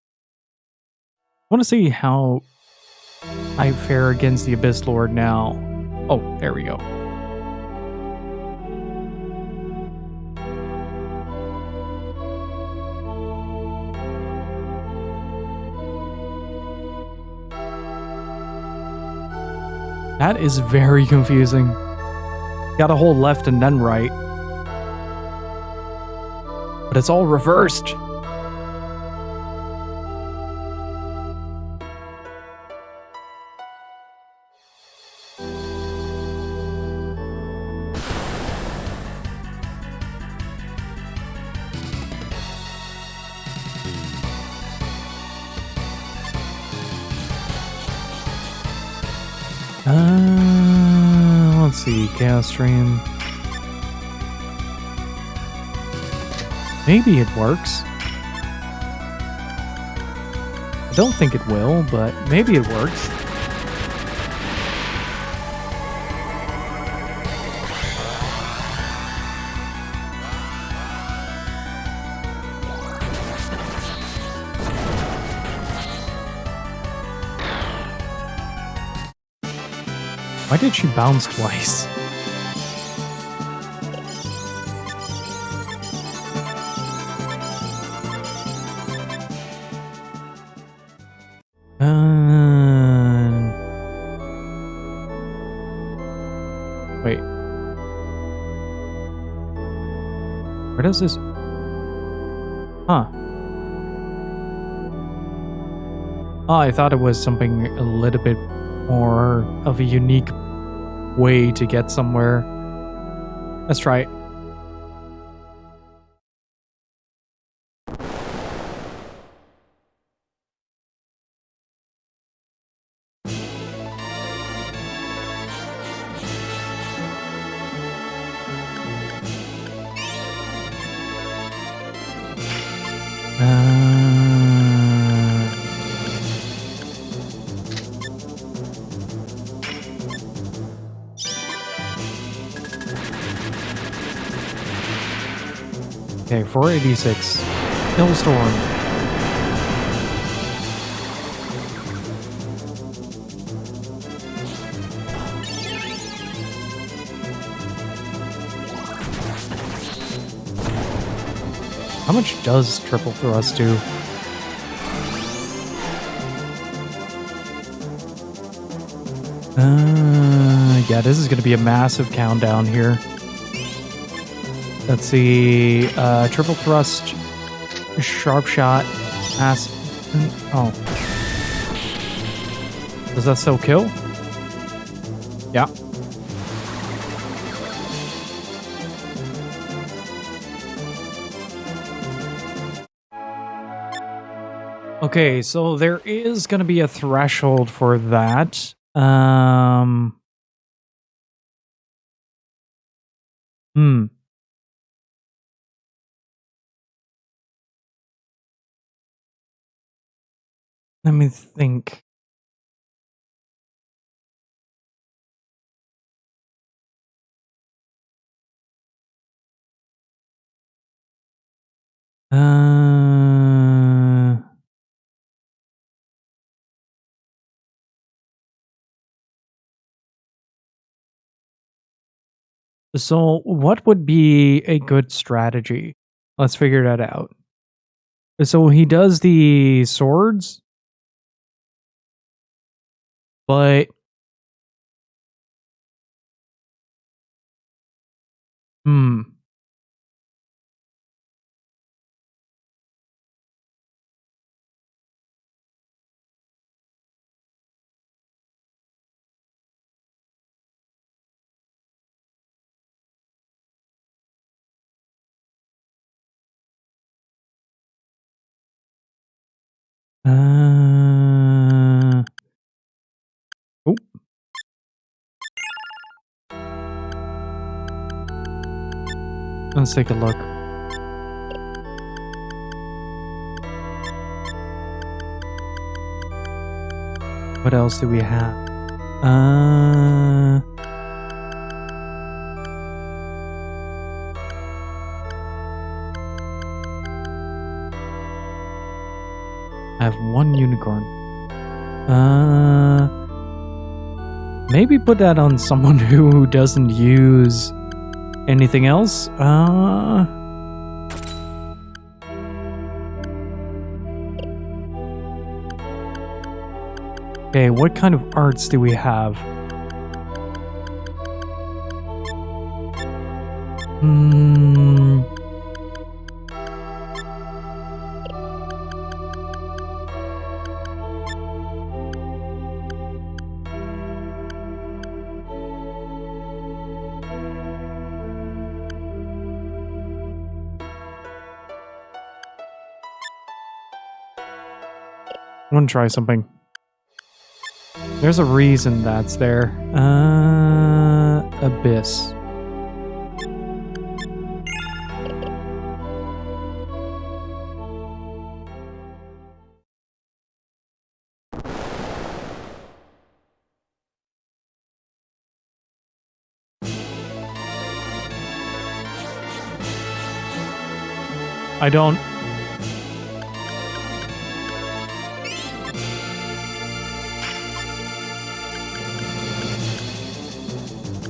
I want to see how I fare against the Abyss Lord now. Oh, there we go. That is very confusing. Got to hold left and then right. But it's all reversed. Let's see, Chaos Stream. Maybe it works. I don't think it will, but maybe it works. Why did she bounce twice? Wait. Where does this... Huh. Oh, I thought it was something a little bit more of a unique way to get somewhere. Let's try it. Okay, 486. Hailstorm. How much does triple thrust do? Yeah, this is going to be a massive countdown here. Let's see, triple thrust, sharp shot, mass. Oh, does that still kill? Yeah. Okay, so there is going to be a threshold for that. Let me think. So what would be a good strategy? Let's figure that out. So he does the swords. But oh. Let's take a look. What else do we have? I have one unicorn. Maybe put that on someone who doesn't use anything else. Okay, what kind of arts do we have? I want to try something. There's a reason that's there. Abyss. I don't...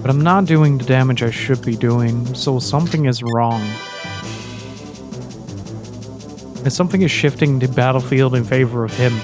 But I'm not doing the damage I should be doing, so something is wrong. And something is shifting the battlefield in favor of him.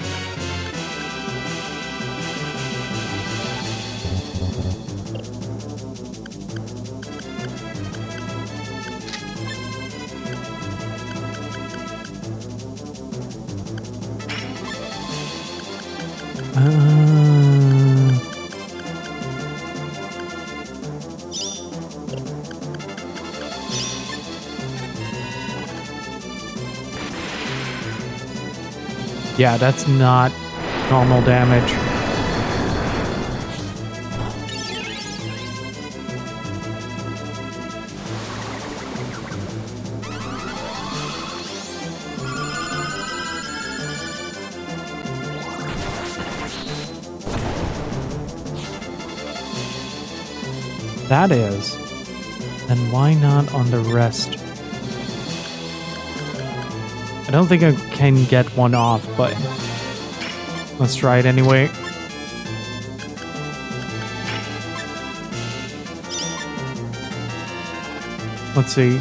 Yeah, that's not normal damage. That is. Then why not on the rest? I don't think I can get one off, but let's try it anyway. Let's see.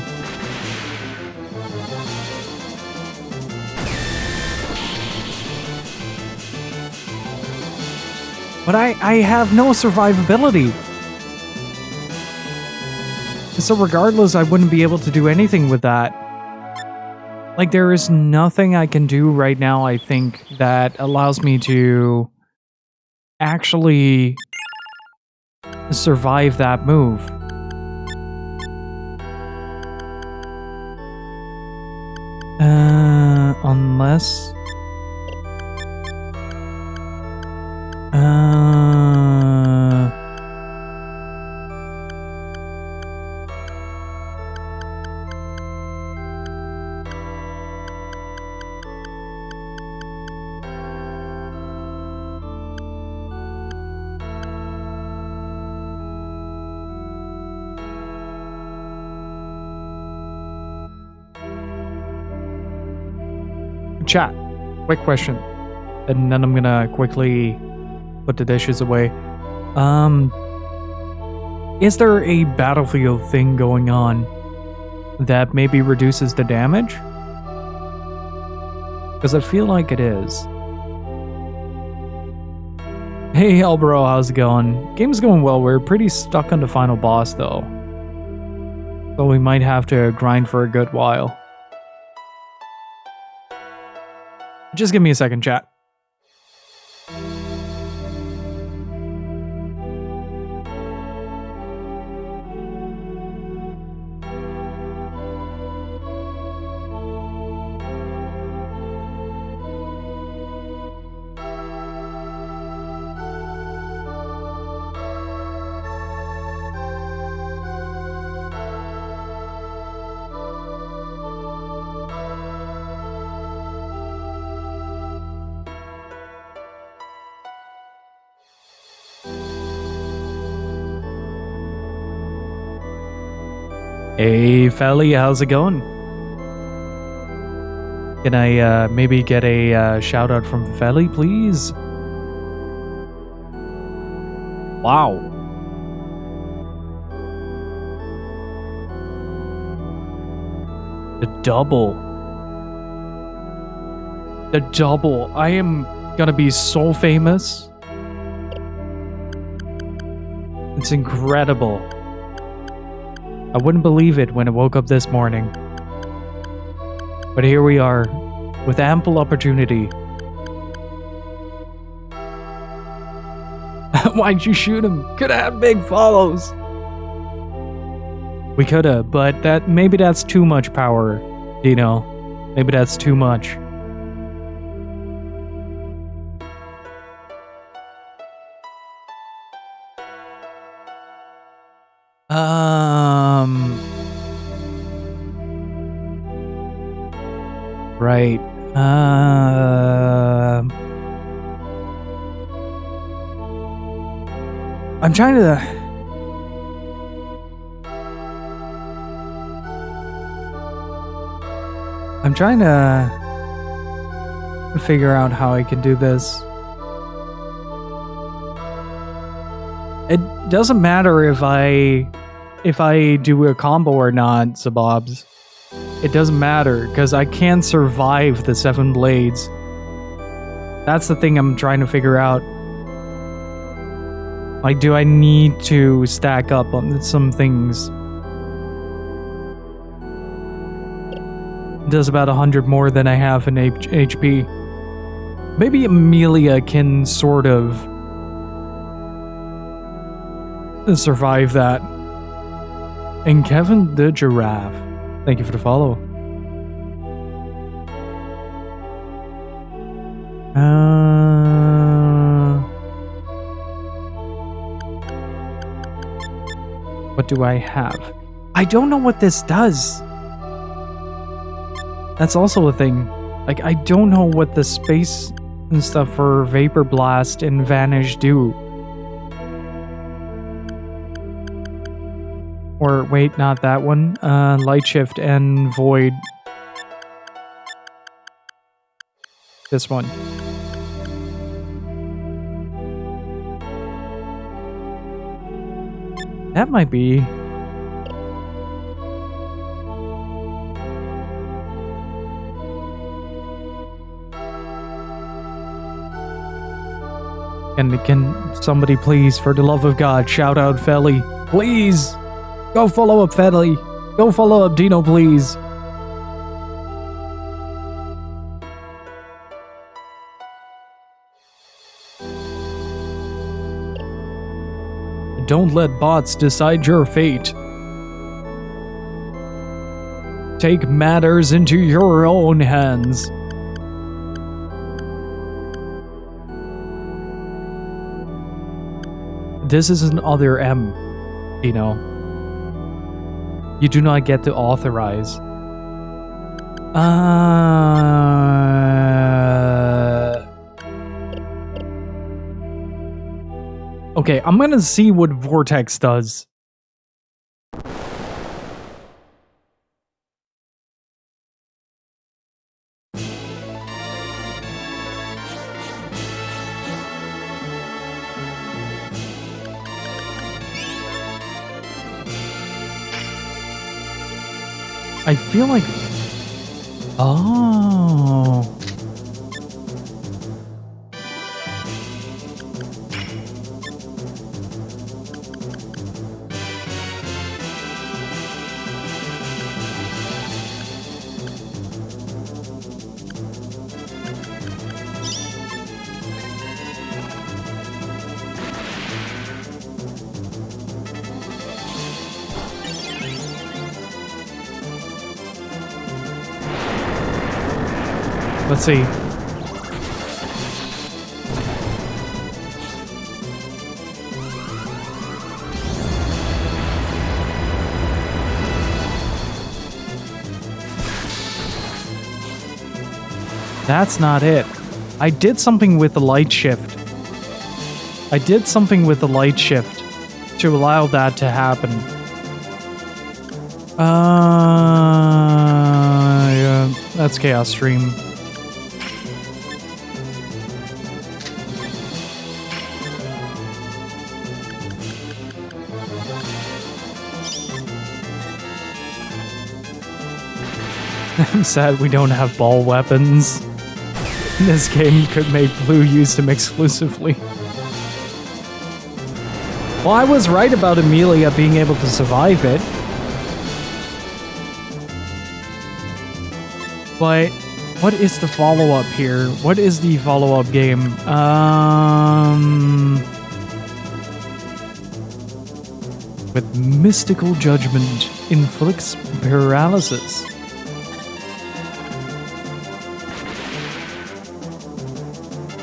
But I have no survivability. So regardless, I wouldn't be able to do anything with that. Like, there is nothing I can do right now, I think, that allows me to actually survive that move. Unless... Chat, quick question, and then I'm gonna quickly put the dishes away. Is there a battlefield thing going on that maybe reduces the damage? Because I feel like it is. Hey, Elbro, how's it going? Game's going well. We're pretty stuck on the final boss, though. So we might have to grind for a good while. Just give me a second, chat. Hey, Felly, how's it going? Can I maybe get a shout out from Felly, please? Wow. The double. The double. I am gonna be so famous. It's incredible. I wouldn't believe it when I woke up this morning. But here we are, with ample opportunity. Why'd you shoot him? Could've had big follows. We could've, but maybe that's too much power, Dino. Maybe that's too much. Right. I'm trying to... figure out how I can do this. It doesn't matter if I do a combo or not, Zabobs. It doesn't matter, because I can survive the 7 blades. That's the thing I'm trying to figure out. Like, do I need to stack up on some things? It does about 100 more than I have in HP. Maybe Amelia can sort of survive that. And Kevin the Giraffe, thank you for the follow. What do I have? I don't know what this does. That's also a thing. Like, I don't know what the space and stuff for Vapor Blast and Vanish do. Or wait, not that one. Light Shift and Void. This one. That might be. And can somebody please, for the love of God, shout out Felly? Please! Go follow up Felly! Go follow up Dino, please! Don't let bots decide your fate. Take matters into your own hands. This is an other M, you know. You do not get to authorize. Okay, I'm gonna see what Vortex does. I feel like... Oh... Let's see. That's not it. I did something with the light shift. I did something with the light shift to allow that to happen. Yeah, that's Chaos Stream. I'm sad we don't have ball weapons. In this game, you could make Blue use them exclusively. Well, I was right about Amelia being able to survive it. But what is the follow-up here? What is the follow-up game? With mystical judgment inflicts paralysis.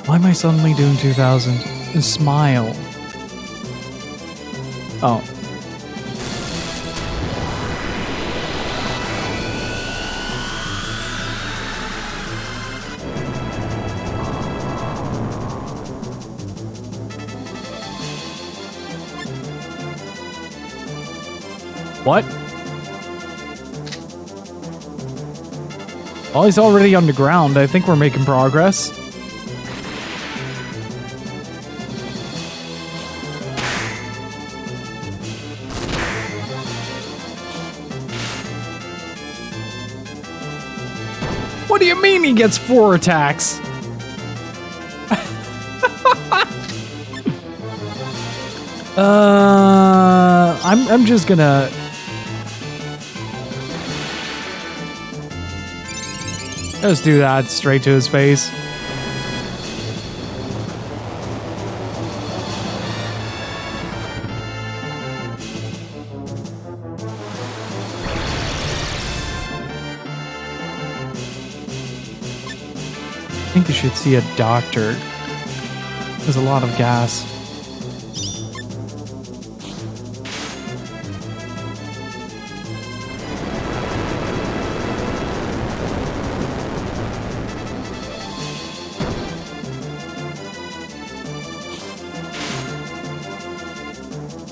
Why am I suddenly doing 2000? Smile. Oh. What? Oh, he's already underground. I think we're making progress. What do you mean he gets 4 attacks? I'm just gonna... Let's do that straight to his face. I think you should see a doctor. There's a lot of gas.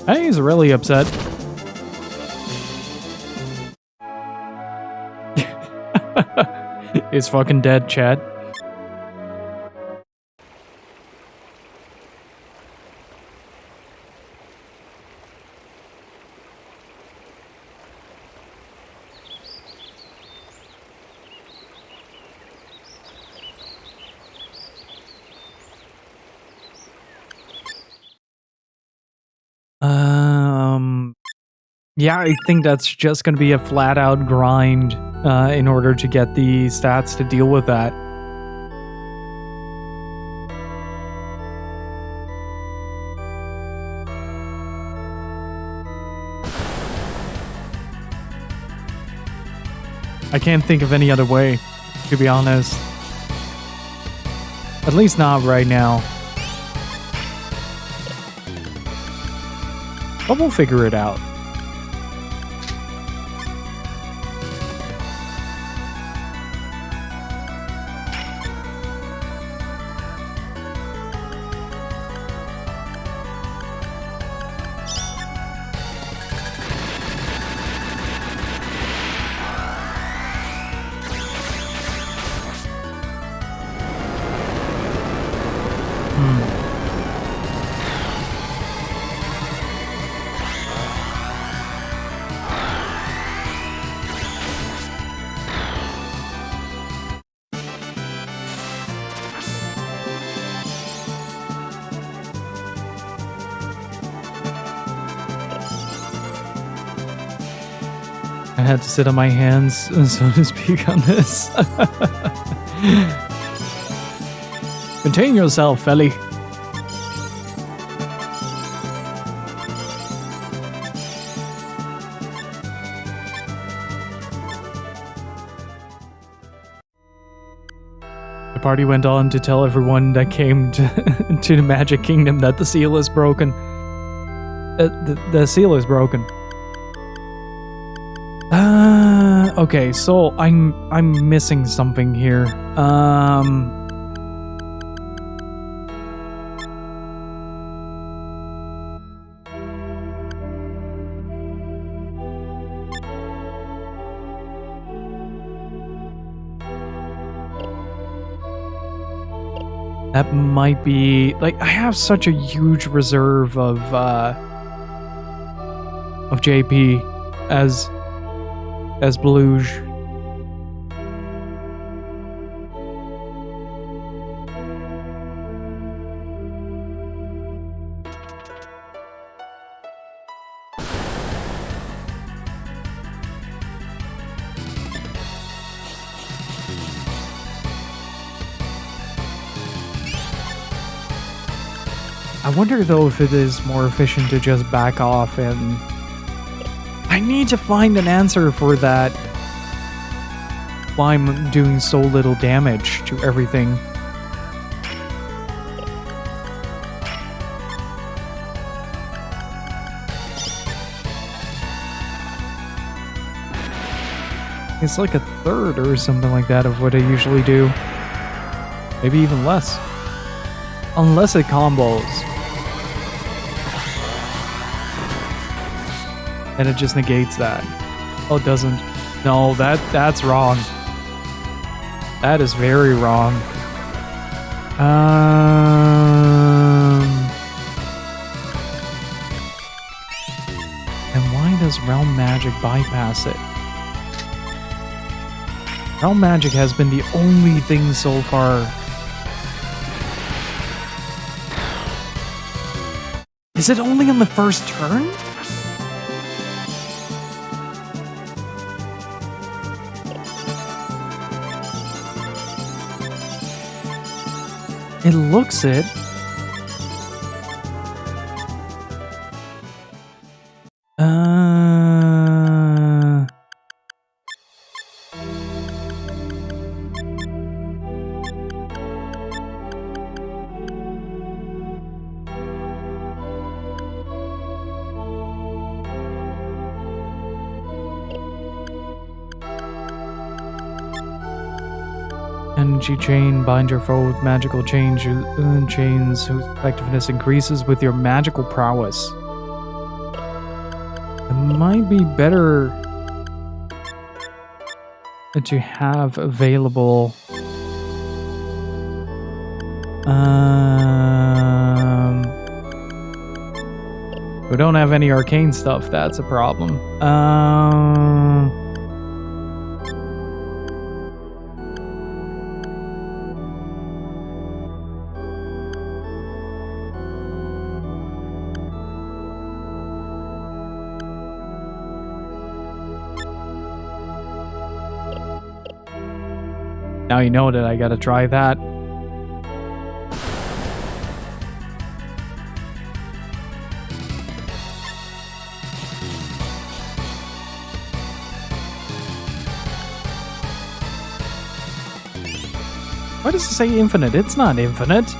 Hey, he's really upset. He's fucking dead, Chad. Yeah, I think that's just going to be a flat-out grind in order to get the stats to deal with that. I can't think of any other way, to be honest. At least not right now. But we'll figure it out. I had to sit on my hands, so to speak, on this. Contain yourself, Felly. The party went on to tell everyone that came to, to the Magic Kingdom that the seal is broken. The seal is broken. Okay, so I'm missing something here. That might be like I have such a huge reserve of JP as Beluge. I wonder though if it is more efficient to just back off, and I need to find an answer for that. Why I'm doing so little damage to everything. It's like a third or something like that of what I usually do. Maybe even less. Unless it combos. And it just negates that. Oh, it doesn't. No, that's wrong. That is very wrong. And why does Realm Magic bypass it? Realm Magic has been the only thing so far. Is it only on the first turn? It looks it. Energy chain, bind your foe with magical chains whose effectiveness increases with your magical prowess. It might be better to have available. We don't have any arcane stuff, that's a problem. Now you know that I gotta try that. Why does it say infinite? It's not infinite.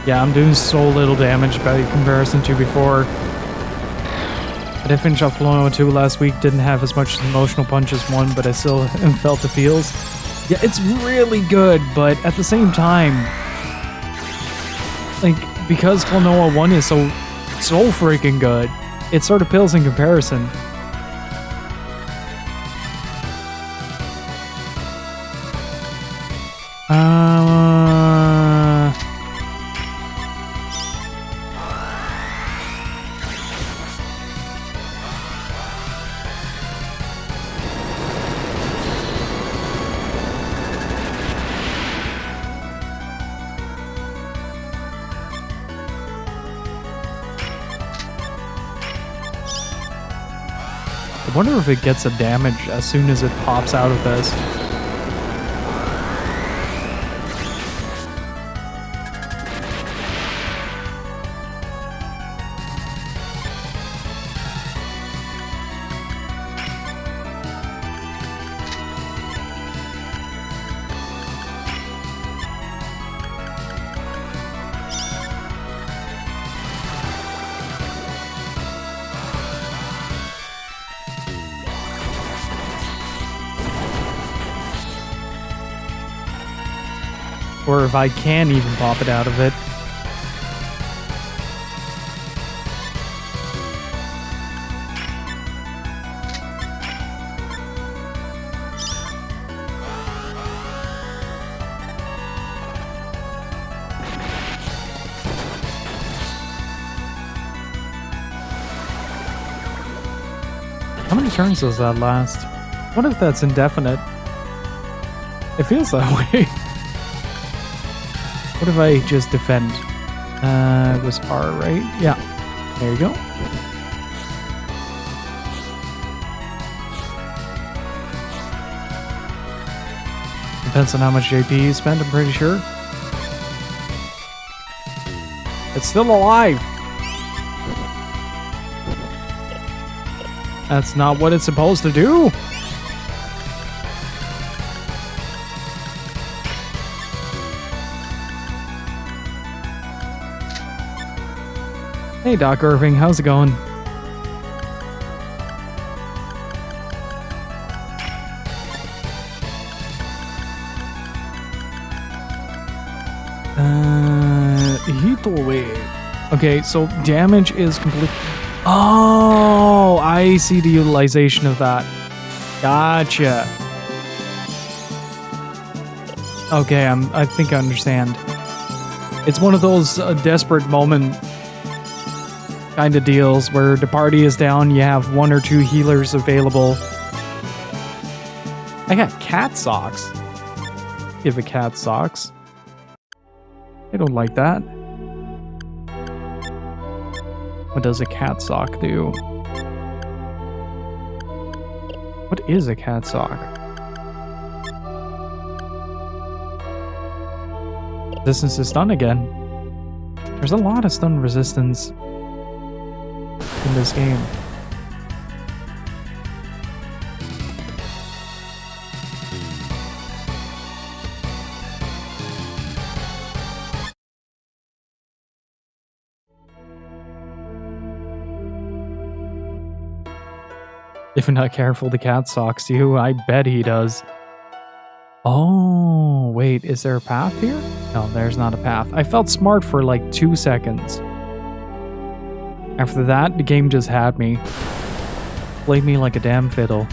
Yeah, I'm doing so little damage by comparison to before. I did finish off Blown 2 last week, didn't have as much emotional punch as 1, but I still felt the feels. Yeah, it's really good, but at the same time, like, because Klonoa 1 is so freaking good, it sort of pales in comparison. I wonder if it gets a damage as soon as it pops out of this. Or if I can even pop it out of it. How many turns does that last? What if that's indefinite? It feels that way. What if I just defend? It was R, right? Yeah. There you go. Depends on how much JP you spend, I'm pretty sure. It's still alive! That's not what it's supposed to do! Hey Doc Irving, how's it going? Heat wave. Okay, so damage is complete. Oh, I see the utilization of that. Gotcha. Okay, I think I understand. It's one of those desperate moment kind of deals where the party is down, you have 1 or 2 healers available. I got cat socks. Give a cat socks. I don't like that. What does a cat sock do? What is a cat sock? Resistance is stun again. There's a lot of stun resistance in this game. If you're not careful, the cat socks you. I bet he does. Oh, wait, is there a path here? No, there's not a path. I felt smart for like 2 seconds. After that, the game just had me. Played me like a damn fiddle.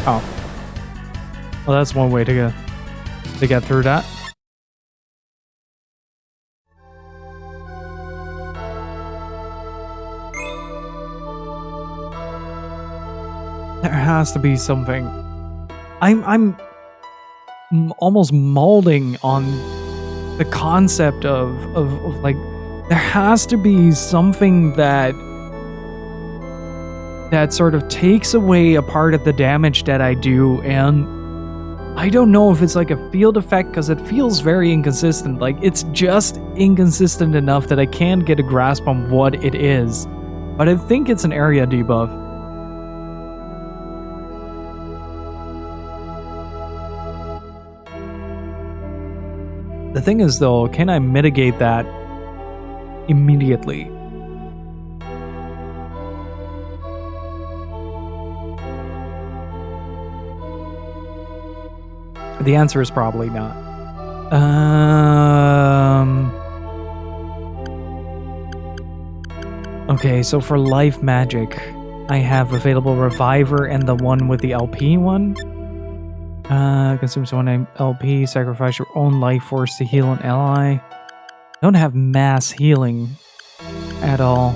Oh. Well, that's one way to get through that. There has to be something. I'm almost molding on the concept of like there has to be something that sort of takes away a part of the damage that I do, and I don't know if it's like a field effect because it feels very inconsistent. Like it's just inconsistent enough that I can't get a grasp on what it is. But I think it's an area debuff. The thing is though, can I mitigate that immediately? The answer is probably not. Okay, so for life magic, I have available Reviver and the one with the LP one. Consumes 1 LP, sacrifice your own life force to heal an ally. Don't have mass healing at all.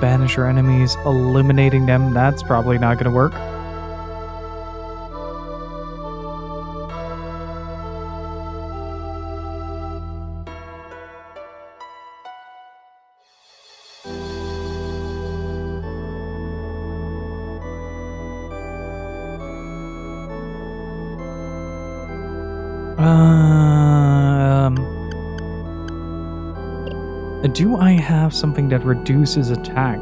Banish your enemies, eliminating them. That's probably not going to work. Do I have something that reduces attack?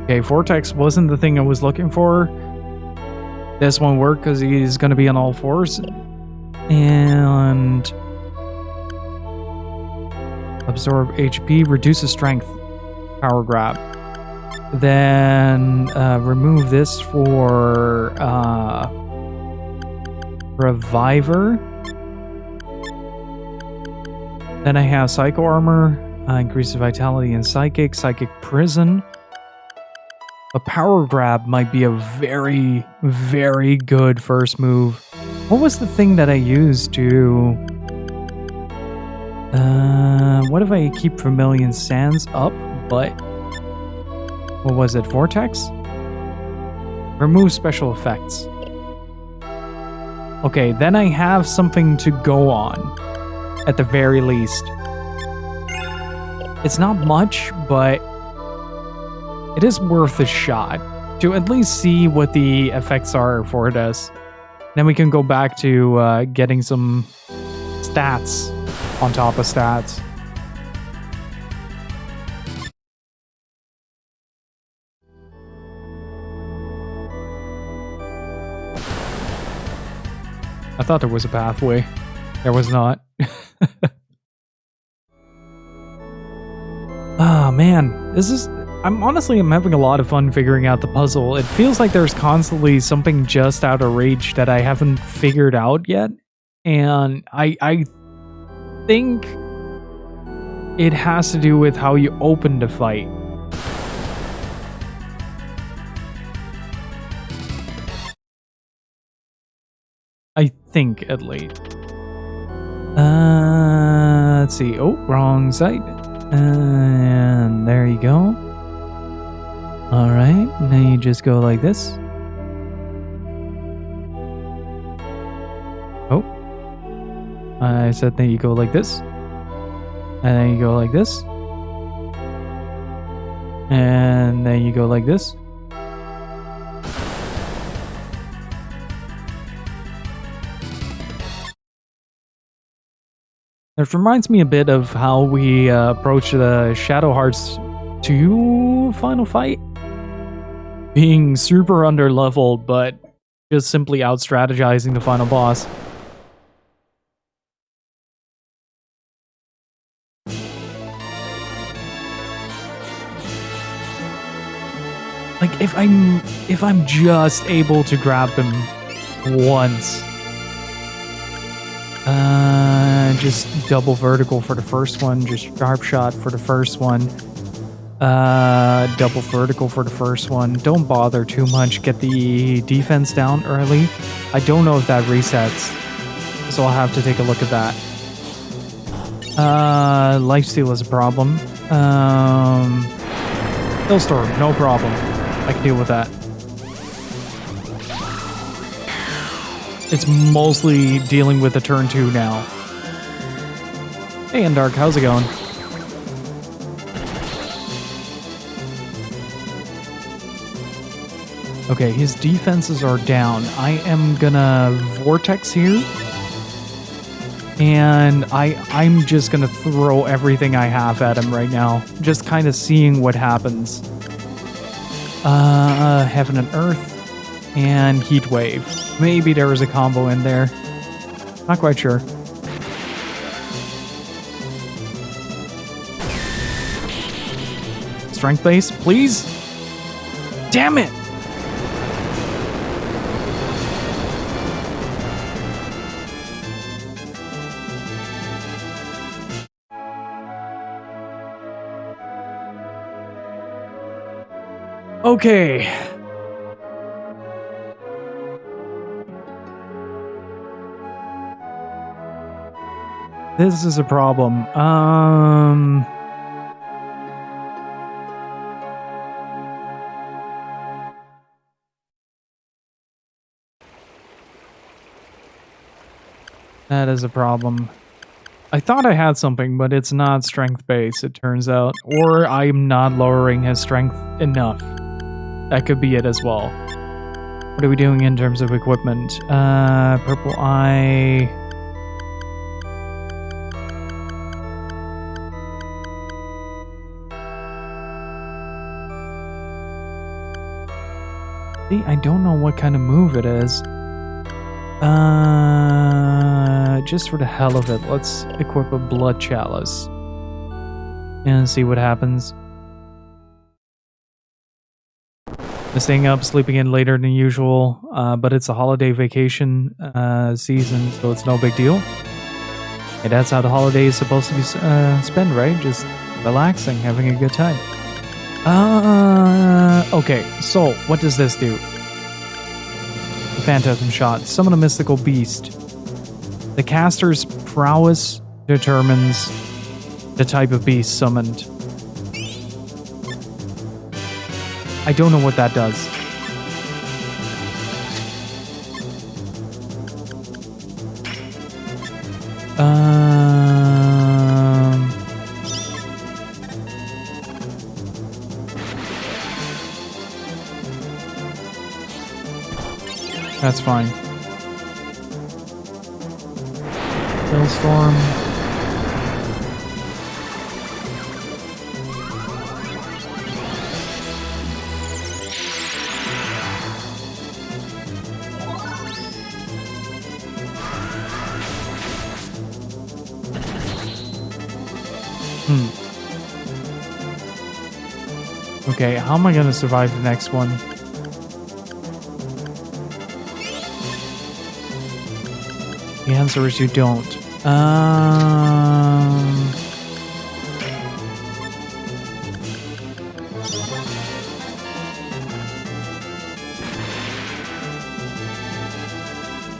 Okay, Vortex wasn't the thing I was looking for. This won't work because he's going to be on all fours. And absorb HP, reduces strength, power grab. Then remove this for Reviver. Then I have Psycho Armor, increases vitality and Psychic, Psychic Prison. A power grab might be a very, very good first move. What was the thing that I used to... what if I keep Vermilion Sands up, but... What was it? Vortex? Remove special effects. Okay, then I have something to go on. At the very least. It's not much, but... It is worth a shot to at least see what the effects are for this. Then we can go back to getting some stats on top of stats. I thought there was a pathway. There was not. Ah, man. This is... I'm having a lot of fun figuring out the puzzle. It feels like there's constantly something just out of reach that I haven't figured out yet. And I think it has to do with how you open the fight. I think, at least. Let's see. Oh, wrong side. And there you go. Alright, now you just go like this. Oh. I said that you go like this. And then you go like this. And then you go like this. It reminds me a bit of how we approach the Shadow Hearts 2 final fight. Being super under-leveled, but just simply out-strategizing the final boss. Like, if I'm just able to grab him once. Just double vertical for the first one, just sharp shot for the first one. Double vertical for the first one. Don't bother too much. Get the defense down early. I don't know if that resets, so I'll have to take a look at that. Lifesteal is a problem. Hillstorm, no problem. I can deal with that. It's mostly dealing with the turn 2 now. Hey, Undark, how's it going? Okay, his defenses are down. I am gonna Vortex here. And I'm just gonna throw everything I have at him right now. Just kind of seeing what happens. Heaven and Earth. And Heat Wave. Maybe there was a combo in there. Not quite sure. Strength base, please? Damn it! Okay. This is a problem. That is a problem. I thought I had something, but it's not strength-based, it turns out. Or I'm not lowering his strength enough. That could be it as well. What are we doing in terms of equipment? Purple eye... See, I don't know what kind of move it is. Just for the hell of it, let's equip a blood chalice. And see what happens. Staying up, sleeping in later than usual, but it's a holiday vacation season, so it's no big deal. And that's how the holiday is supposed to be spent, right? Just relaxing, having a good time. Okay, so what does this do? The Phantasm Shot. Summon a mystical beast. The caster's prowess determines the type of beast summoned. I don't know what that does. That's fine. Hailstorm. Okay, how am I gonna survive the next one? The answer is you don't.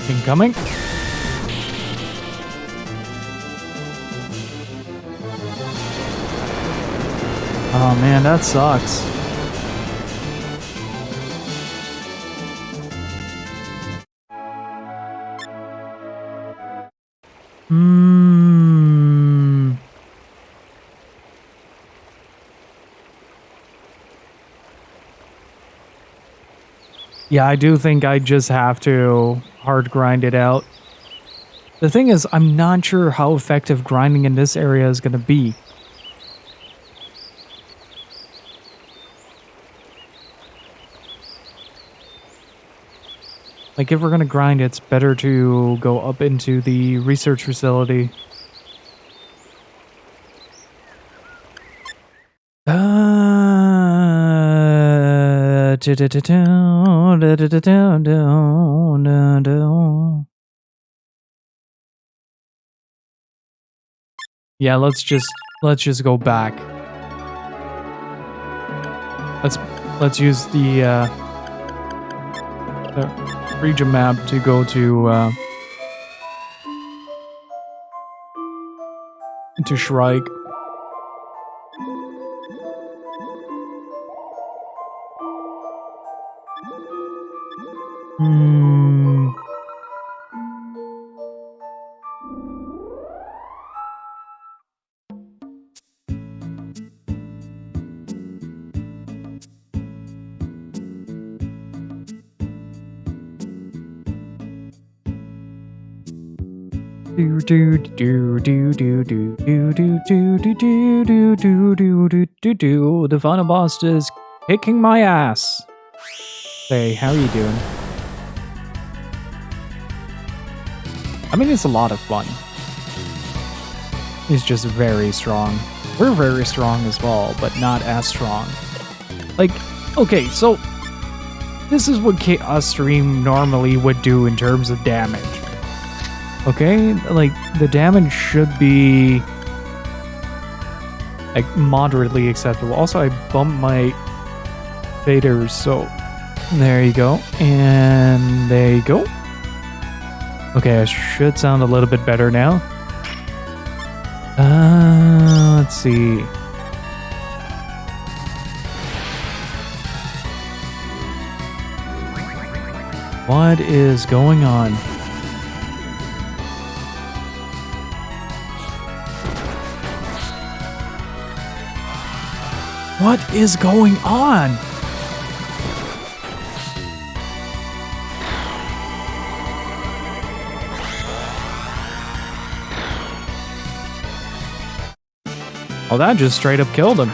Incoming. Oh man, that sucks. Yeah, I do think I just have to hard grind it out. The thing is, I'm not sure how effective grinding in this area is going to be. Like, if we're going to grind, it's better to go up into the research facility. Yeah, let's just go back. Let's use the region map to go to Shrike. The final boss is kicking my ass. Hey, how are you doing? I mean, it's a lot of fun. He's just very strong. We're very strong as well, but not as strong. Like, okay, so this is what Chaos Stream normally would do in terms of damage. Okay, like, the damage should be like moderately acceptable. Also, I bumped my faders, so there you go. And there you go. Okay, I should sound a little bit better now. Let's see. What is going on? What is going on? Oh, that just straight up killed him.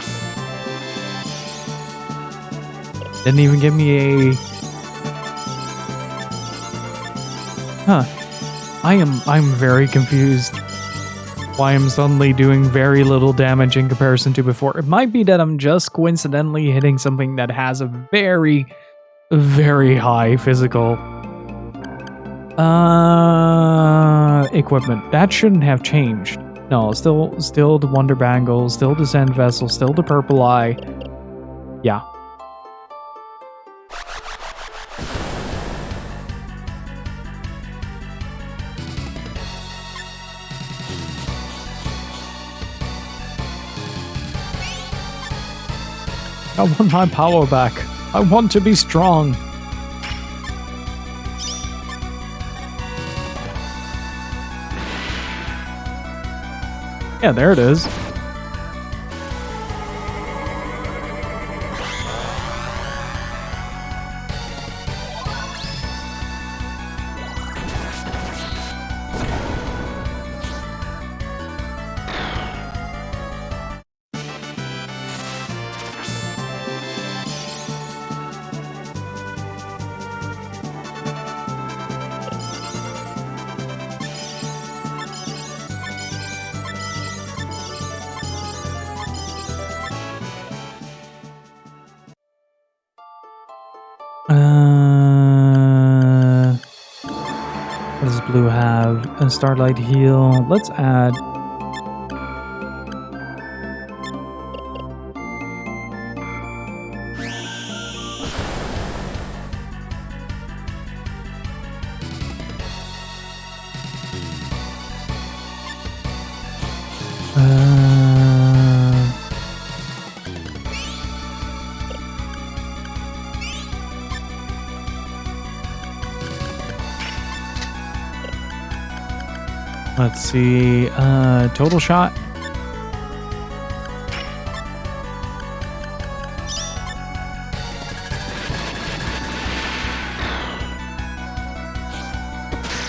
Didn't even give me a... Huh. I'm very confused why I'm suddenly doing very little damage in comparison to before. It might be that I'm just coincidentally hitting something that has a very, very high physical equipment. That shouldn't have changed. No, still the Wonder Bangle, still the Sand Vessel, still the Purple Eye. Yeah. I want my power back. I want to be strong. Yeah, there it is. What does blue have? A Starlight Heal. Let's add... Let's see, total shot.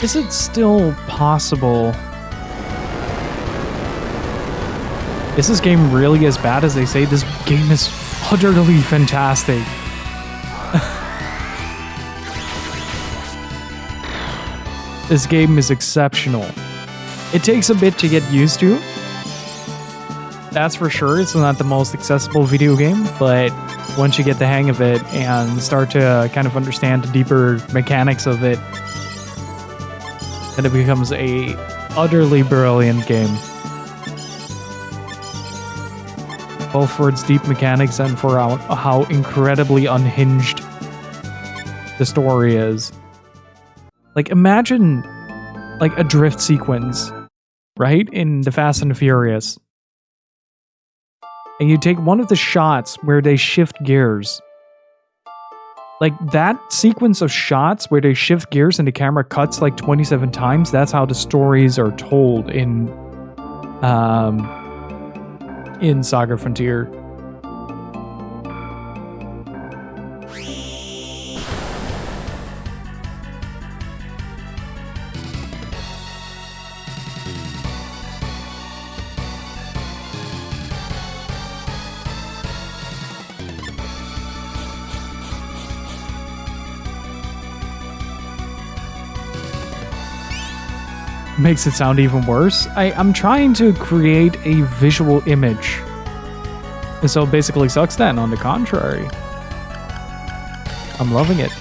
Is it still possible? Is this game really as bad as they say? This game is utterly fantastic. This game is exceptional. It takes a bit to get used to. That's for sure. It's not the most accessible video game, but once you get the hang of it and start to kind of understand the deeper mechanics of it, then it becomes a utterly brilliant game. Both for its deep mechanics and for how incredibly unhinged the story is. Like, imagine like a drift sequence, right? In the Fast and the Furious. And you take one of the shots where they shift gears. Like that sequence of shots where they shift gears and the camera cuts like 27 times, that's how the stories are told in SaGa Frontier. Makes it sound even worse. I'm trying to create a visual image. And so it basically sucks then, on the contrary. I'm loving it.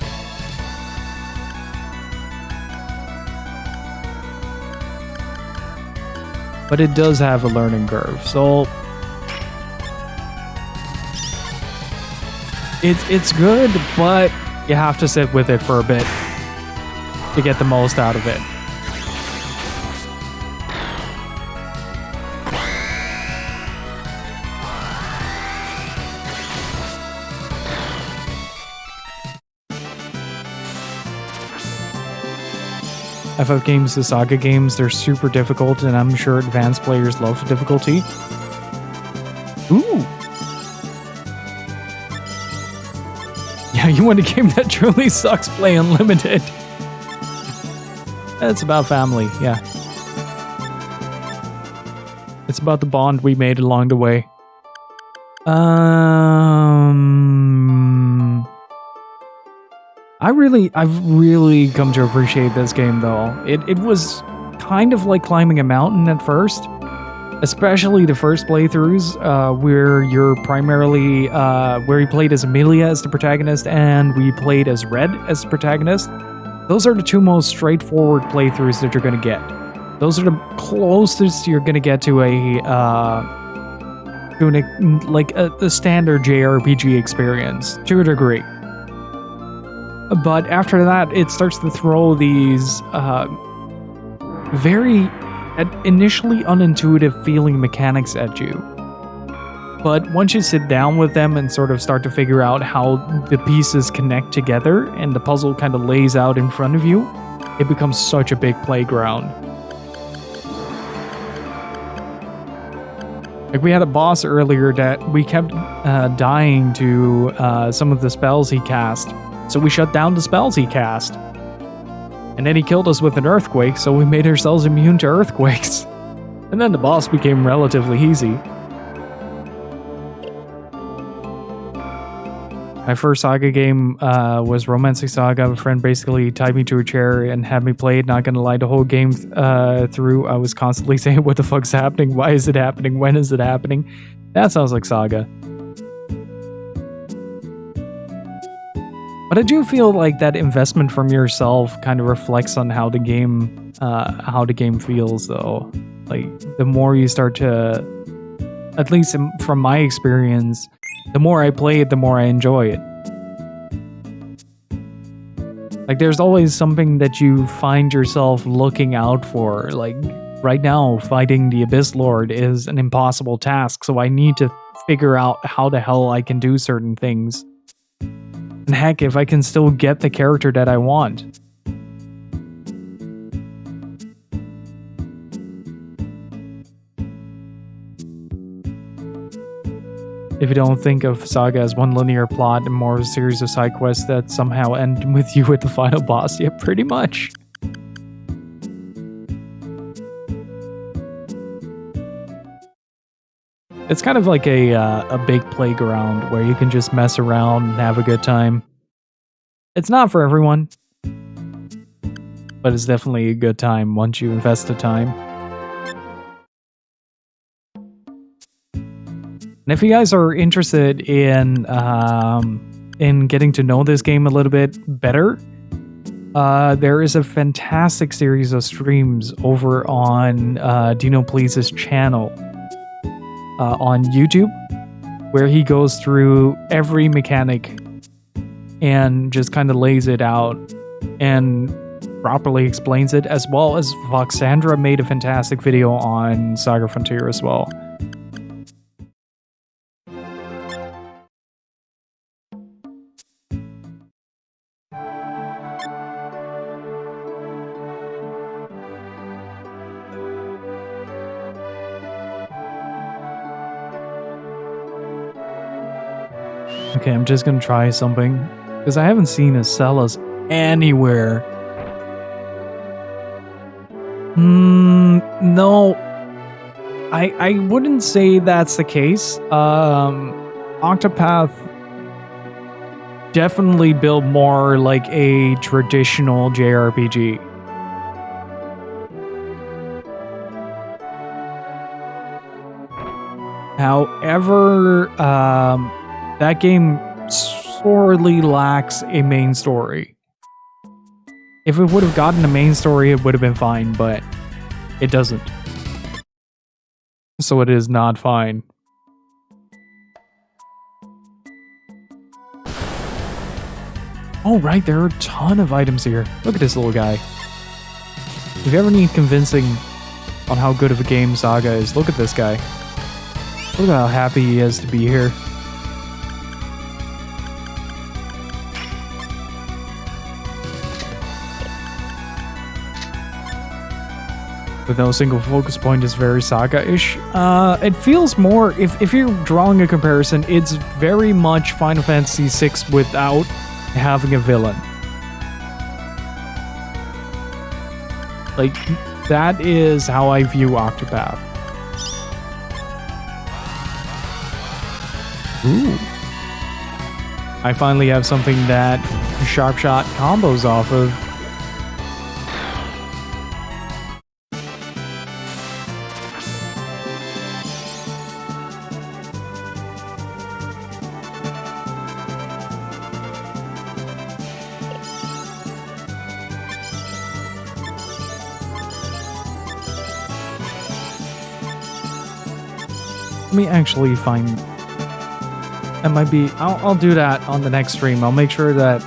But it does have a learning curve, so... It's good, but you have to sit with it for a bit to get the most out of it. FF games, the SaGa games, they're super difficult, and I'm sure advanced players love the difficulty. Ooh! Yeah, you want a game that truly sucks, play Unlimited. It's about family, yeah. It's about the bond we made along the way. I've really come to appreciate this game though. It was kind of like climbing a mountain at first, especially the first playthroughs, where you're primarily where you played as Amelia as the protagonist and we played as Red as the protagonist. Those are the two most straightforward playthroughs that you're gonna get. Those are the closest you're gonna get to a standard JRPG experience to a degree. But after that, it starts to throw these very initially unintuitive feeling mechanics at you. But once you sit down with them and sort of start to figure out how the pieces connect together and the puzzle kind of lays out in front of you, it becomes such a big playground. Like we had a boss earlier that we kept dying to some of the spells he cast. So we shut down the spells he cast. And then he killed us with an earthquake, so we made ourselves immune to earthquakes. And then the boss became relatively easy. My first SaGa game was Romancing SaGa. A friend basically tied me to a chair and had me play it. Not gonna lie, the whole game through, I was constantly saying, what the fuck's happening? Why is it happening? When is it happening? That sounds like SaGa. But I do feel like that investment from yourself kind of reflects on how the game feels, though. Like the more you start to, at least from my experience, the more I play it, the more I enjoy it. Like there's always something that you find yourself looking out for. Like right now, fighting the Abyss Lord is an impossible task, so I need to figure out how the hell I can do certain things. And heck, if I can still get the character that I want. If you don't think of SaGa as one linear plot and more of a series of side quests that somehow end with you at the final boss, yeah, pretty much. It's kind of like a big playground where you can just mess around and have a good time. It's not for everyone, but it's definitely a good time once you invest the time. And if you guys are interested in getting to know this game a little bit better, there is a fantastic series of streams over on Dino Please's channel. On YouTube, where he goes through every mechanic and just kind of lays it out and properly explains it, as well as Voxandra made a fantastic video on SaGa Frontier as well. Okay, I'm just gonna try something, because I haven't seen Acelas anywhere. No. I wouldn't say that's the case. Octopath definitely built more like a traditional JRPG. However, that game sorely lacks a main story. If it would have gotten a main story, it would have been fine, but it doesn't. So it is not fine. Oh, right, there are a ton of items here. Look at this little guy. If you ever need convincing on how good of a game SaGa is, look at this guy. Look at how happy he is to be here. with no single focus point is very Saga-ish. It feels more, if you're drawing a comparison, it's very much Final Fantasy VI without having a villain. Like, that is how I view Octopath. Ooh. I finally have something that Sharp Shot combos off of. Let me actually find... That might be... I'll do that on the next stream. I'll make sure that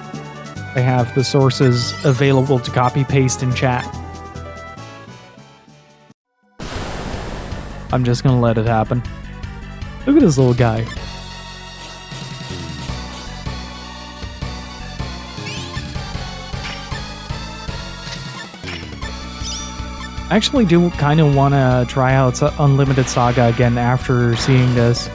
I have the sources available to copy paste in chat. I'm just gonna let it happen. Look at this little guy. I actually do kind of want to try out Unlimited Saga again after seeing this.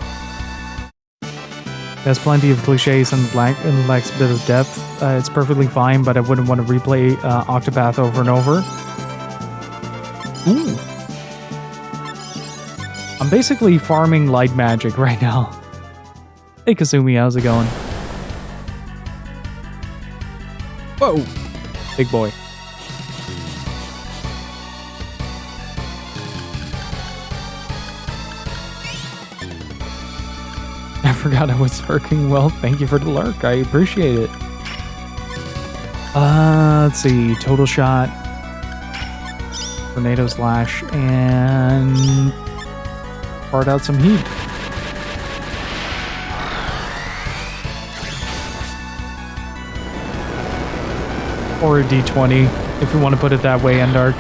It has plenty of cliches and lacks a bit of depth. It's perfectly fine, but I wouldn't want to replay Octopath over and over. Ooh. I'm basically farming light magic right now. Hey Kasumi, how's it going? Whoa! Big boy. I forgot I was lurking. Well, thank you for the lurk. I appreciate it. Let's see. Total shot. Tornado slash. And... part out some heat. Or a D20, if you want to put it that way, Endark.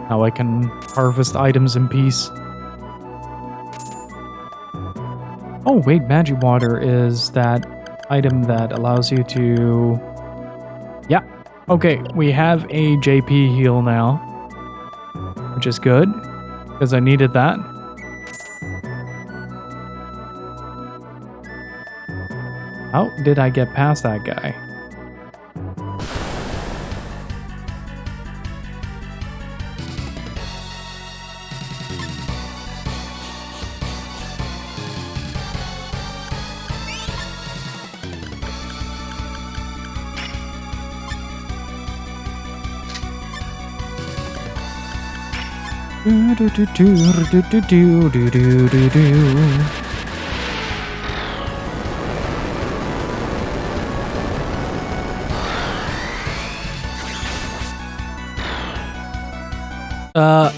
Now I can harvest items in peace. Oh wait, magic water is that item that allows you to... Yeah. Okay, we have a JP heal now. Which is good, because I needed that. How did I get past that guy?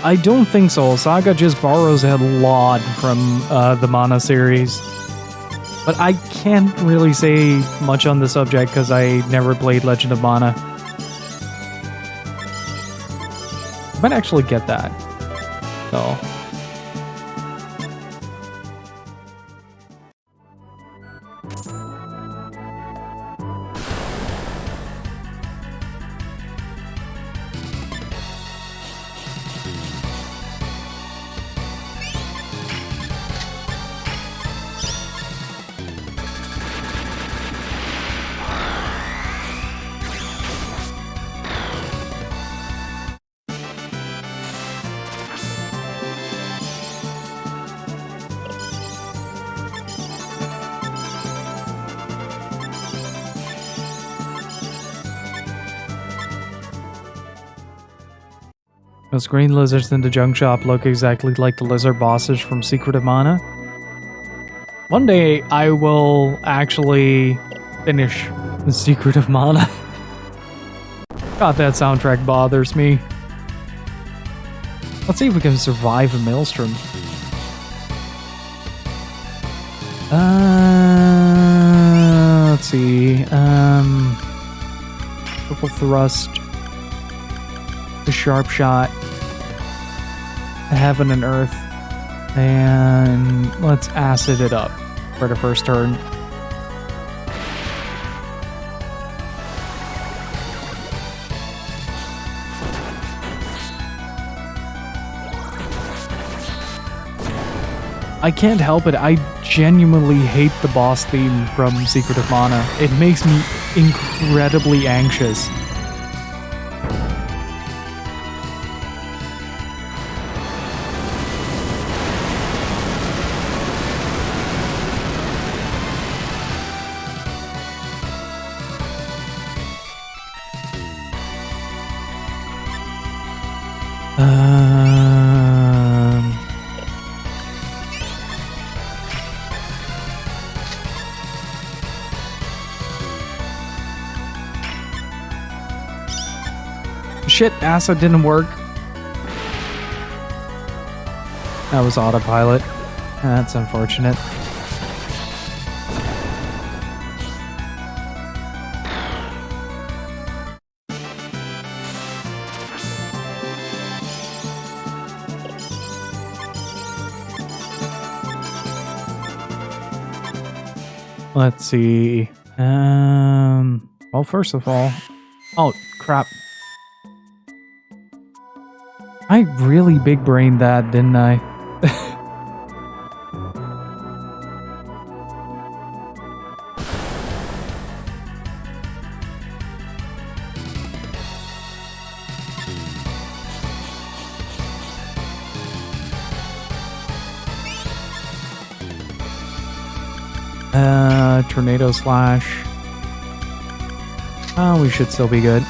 I don't think so. Saga just borrows a lot from the Mana series. But I can't really say much on the subject because I never played Legend of Mana. I might actually get that. So... Those green lizards in the junk shop look exactly like the lizard bosses from Secret of Mana. One day, I will actually finish the Secret of Mana. God, that soundtrack bothers me. Let's see if we can survive a maelstrom. Let's see. Triple thrust. The sharp shot. Heaven and earth. And let's acid it up for the first turn. I can't help it. I genuinely hate the boss theme from Secret of Mana. It makes me incredibly anxious. Shit, acid didn't work. That was autopilot. That's unfortunate. Let's see. Well, first of all, oh crap. I really big brained that, didn't I? Tornado slash. Oh, we should still be good.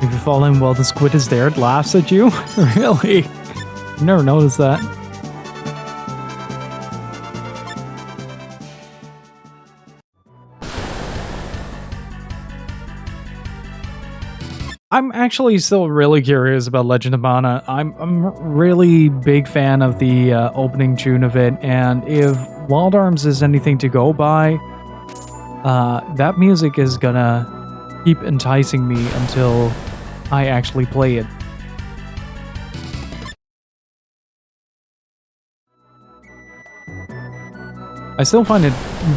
If you fall in while the squid is there, it laughs at you? Really? I've never noticed that. I'm actually still really curious about Legend of Mana. I'm really big fan of the opening tune of it, and if Wild Arms is anything to go by, that music is gonna keep enticing me until I actually play it. I still find it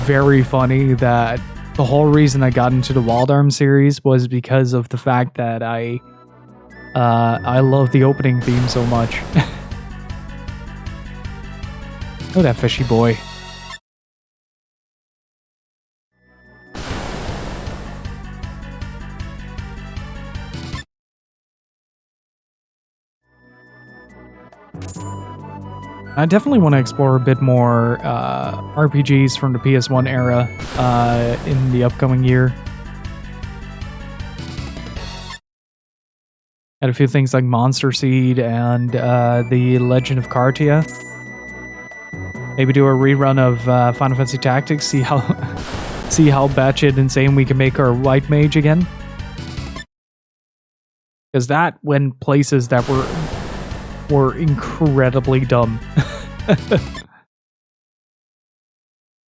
very funny that the whole reason I got into the Wild Arms series was because of the fact that I love the opening theme so much. Oh, that fishy boy. I definitely want to explore a bit more RPGs from the PS1 era in the upcoming year. Had a few things like Monster Seed and The Legend of Cartia. Maybe do a rerun of Final Fantasy Tactics, see how batshit insane we can make our white mage again. Because that went places that were incredibly dumb.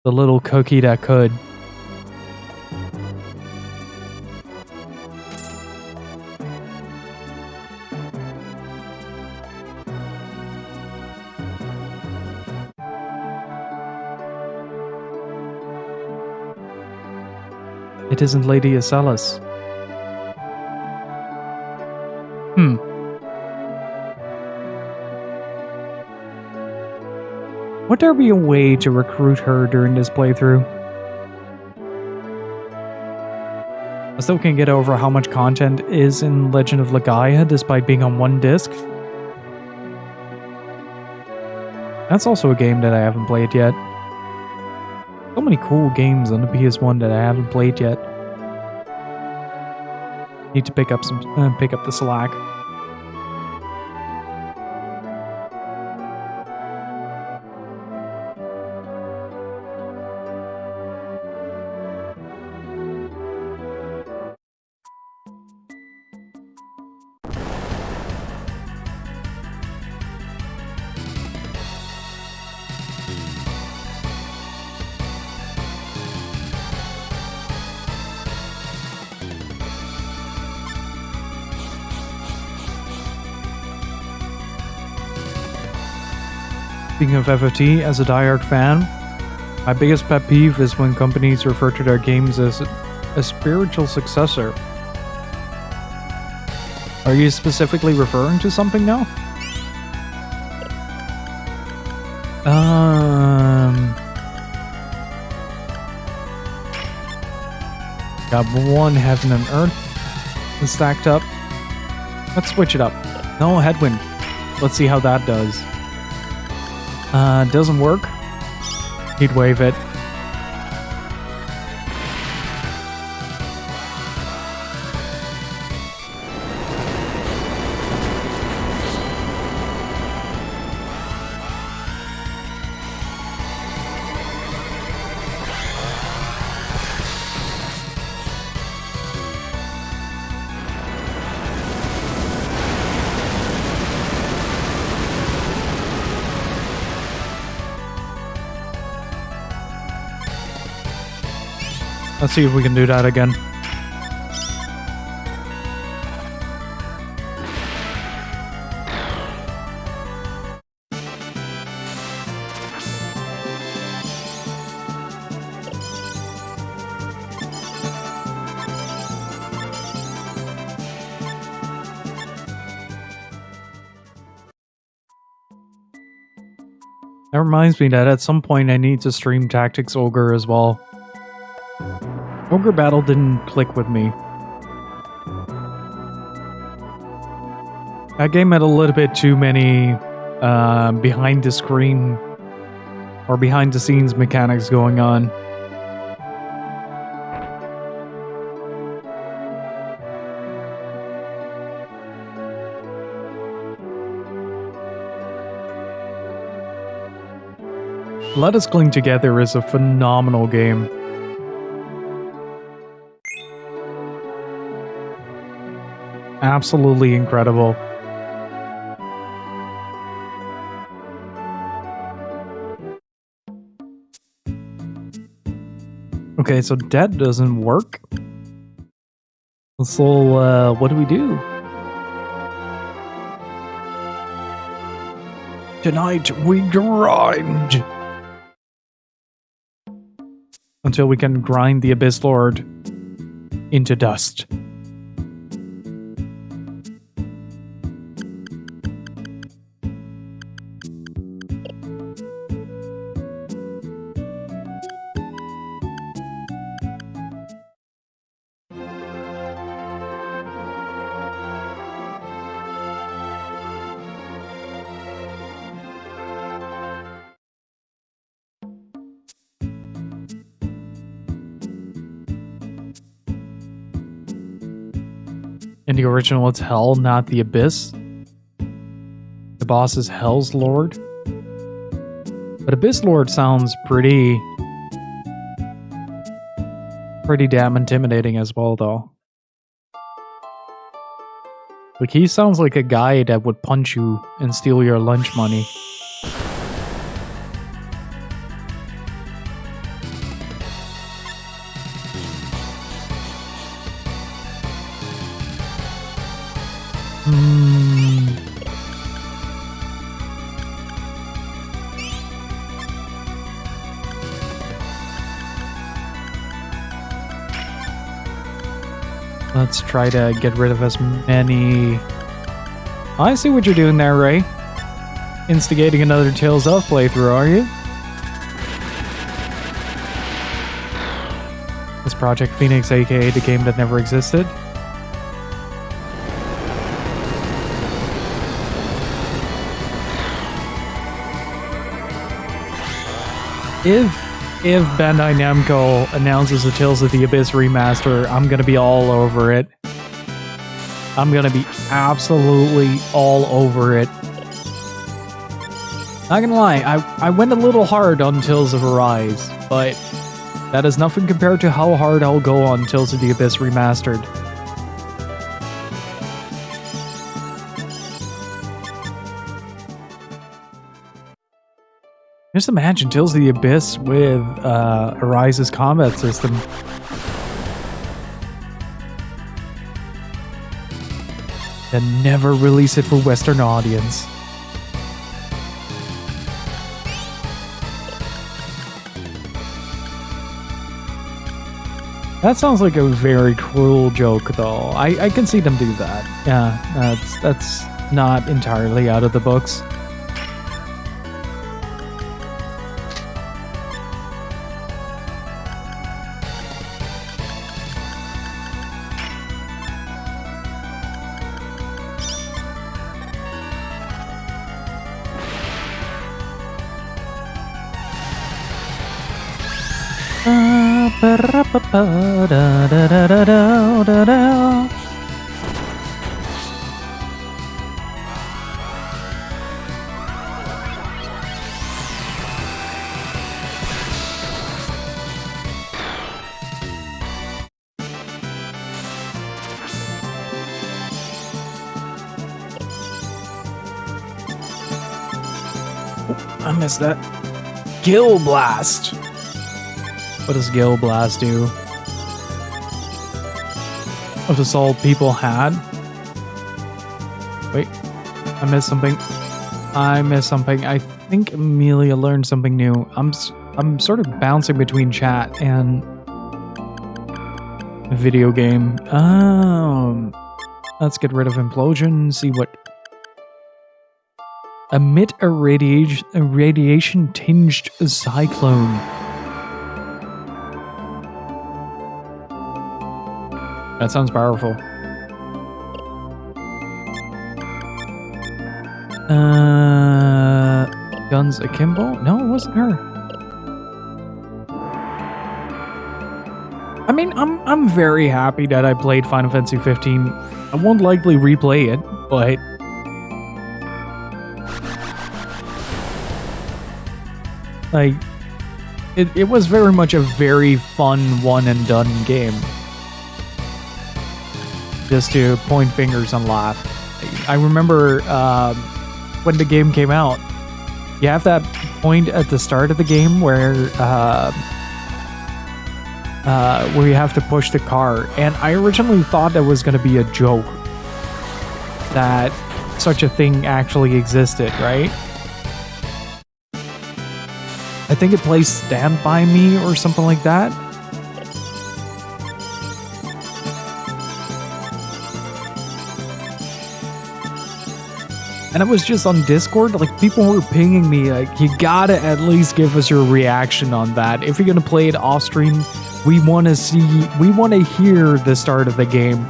The little cookie that could. It isn't Lady Asalas. Would there be a way to recruit her during this playthrough? I still can't get over how much content is in Legend of Legaia despite being on one disc. That's also a game that I haven't played yet. So many cool games on the PS1 that I haven't played yet. Need to pick up the slack. Speaking of FFT, as a diehard fan, my biggest pet peeve is when companies refer to their games as a spiritual successor. Are you specifically referring to something now? Got one Heaven and Earth stacked up. Let's switch it up. No, Headwind. Let's see how that does. Doesn't work. He'd wave it. Let's see if we can do that again. That reminds me that at some point I need to stream Tactics Ogre as well. Ogre Battle didn't click with me. That game had a little bit too many behind the screen or behind the scenes mechanics going on. Let Us Cling Together is a phenomenal game. Absolutely incredible. Okay, so that doesn't work. So, what do we do? Tonight we grind! Until we can grind the Abyss Lord into dust. In the original, it's Hell, not the Abyss. The boss is Hell's Lord. But Abyss Lord sounds pretty damn intimidating as well, though. Like, he sounds like a guy that would punch you and steal your lunch money. Let's try to get rid of as many... I see what you're doing there, Ray. Instigating another Tales of playthrough, are you? This Project Phoenix, aka the game that never existed. If if Bandai Namco announces a Tales of the Abyss remaster, I'm gonna be all over it. I'm gonna be absolutely all over it. Not gonna lie, I went a little hard on Tales of Arise, but that is nothing compared to how hard I'll go on Tales of the Abyss Remastered. Just imagine Tales of the Abyss with Arise's combat system. Then never release it for Western audience. That sounds like a very cruel joke, though. I can see them do that. Yeah, that's not entirely out of the books. I missed that. Gill Blast. What does Gill Blast do? Of the all people had? Wait, I missed something. I think Amelia learned something new. I'm sort of bouncing between chat and video game. Let's get rid of implosion. See what. Emit a radiation tinged cyclone. That sounds powerful. Guns akimbo? No, it wasn't her. I mean, I'm very happy that I played Final Fantasy 15. I won't likely replay it, but like it was very much a very fun one and done game. Just to point fingers and laugh. I remember when the game came out, you have that point at the start of the game where you have to push the car, and I originally thought that was going to be a joke that such a thing actually existed, right? I think it plays Stand By Me or something like that. And it was just on Discord, like people were pinging me, like, you gotta at least give us your reaction on that. If you're gonna play it off stream, we wanna hear the start of the game.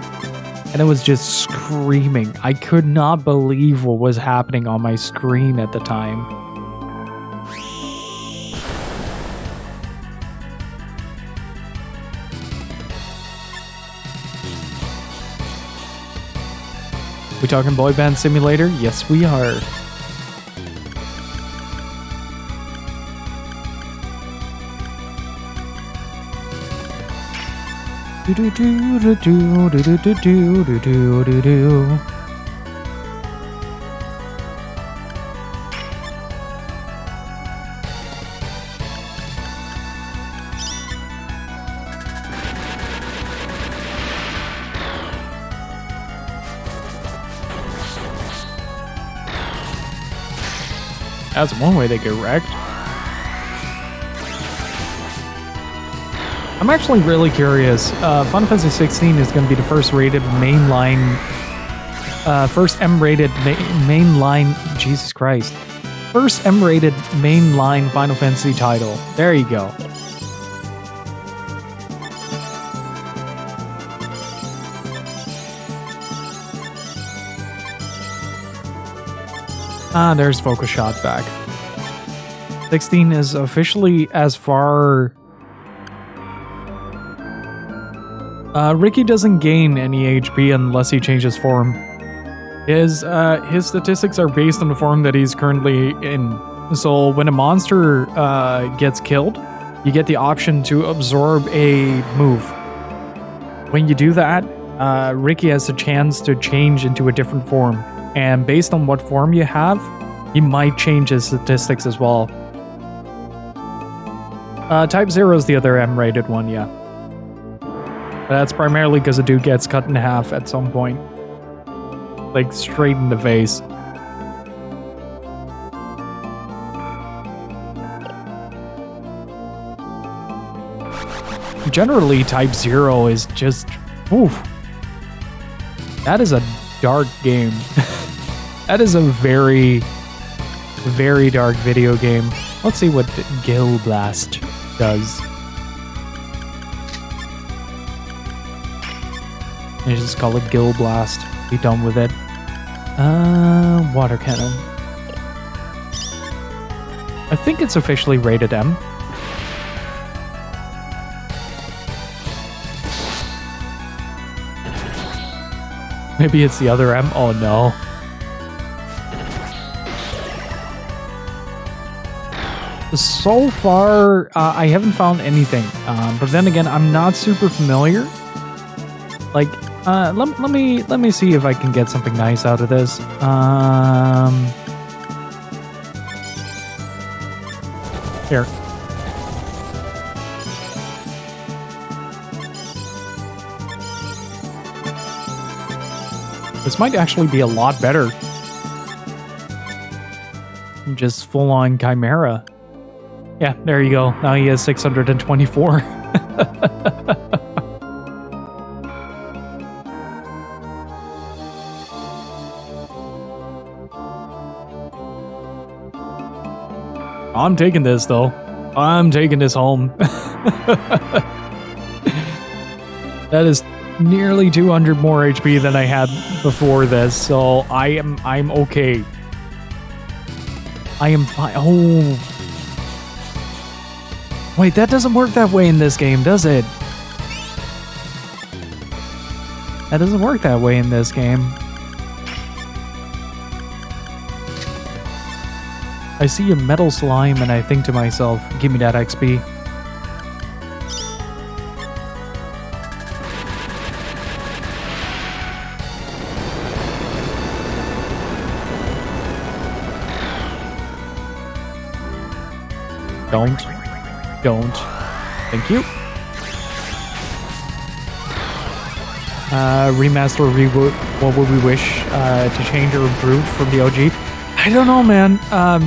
And it was just screaming. I could not believe what was happening on my screen at the time. We talking Boy Band Simulator? Yes, we are. Do do do do do do do do do do do. That's one way they get wrecked. I'm actually really curious. Final Fantasy 16 is going to be the first rated mainline, first M-rated mainline. Jesus Christ, first M-rated mainline Final Fantasy title. There you go. Ah, there's Focus Shot back. 16 is officially as far... Ricky doesn't gain any HP unless he changes form. His statistics are based on the form that he's currently in. So when a monster gets killed, you get the option to absorb a move. When you do that, Ricky has a chance to change into a different form. And based on what form you have, he might change his statistics as well. Type 0 is the other M-rated one, yeah. That's primarily because a dude gets cut in half at some point. Like, straight in the face. Generally, Type 0 is just... Oof. That is a dark game. That is a very, very dark video game. Let's see what Gil Blast does. You just call it Gil Blast. Be done with it. Water cannon. I think it's officially rated M. Maybe it's the other M. Oh no. So far, I haven't found anything. But then again, I'm not super familiar. Like, let me see if I can get something nice out of this. Here. This might actually be a lot better. Just full-on Chimera. Yeah, there you go. Now he has 624. I'm taking this, though. I'm taking this home. That is nearly 200 more HP than I had before this, so I'm okay. I am fine. Oh. Wait, that doesn't work that way in this game, does it? That doesn't work that way in this game. I see a metal slime and I think to myself, give me that XP. Don't. Thank you. Remaster or reboot, what would we wish to change or improve from the OG? I don't know, man.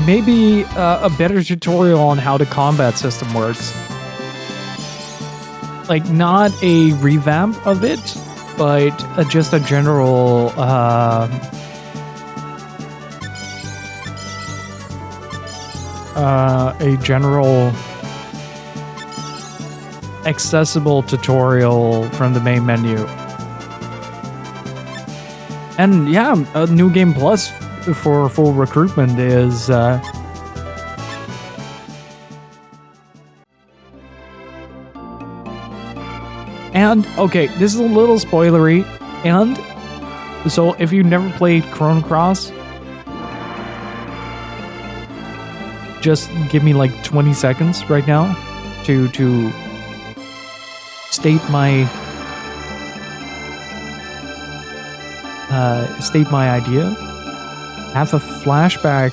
Maybe a better tutorial on how the combat system works. Like, not a revamp of it, but just a general... a general accessible tutorial from the main menu. And yeah, a New Game Plus for full recruitment is and okay, this is a little spoilery, and so if you've never played Chrono Cross, just give me like 20 seconds right now to state my idea. Have a flashback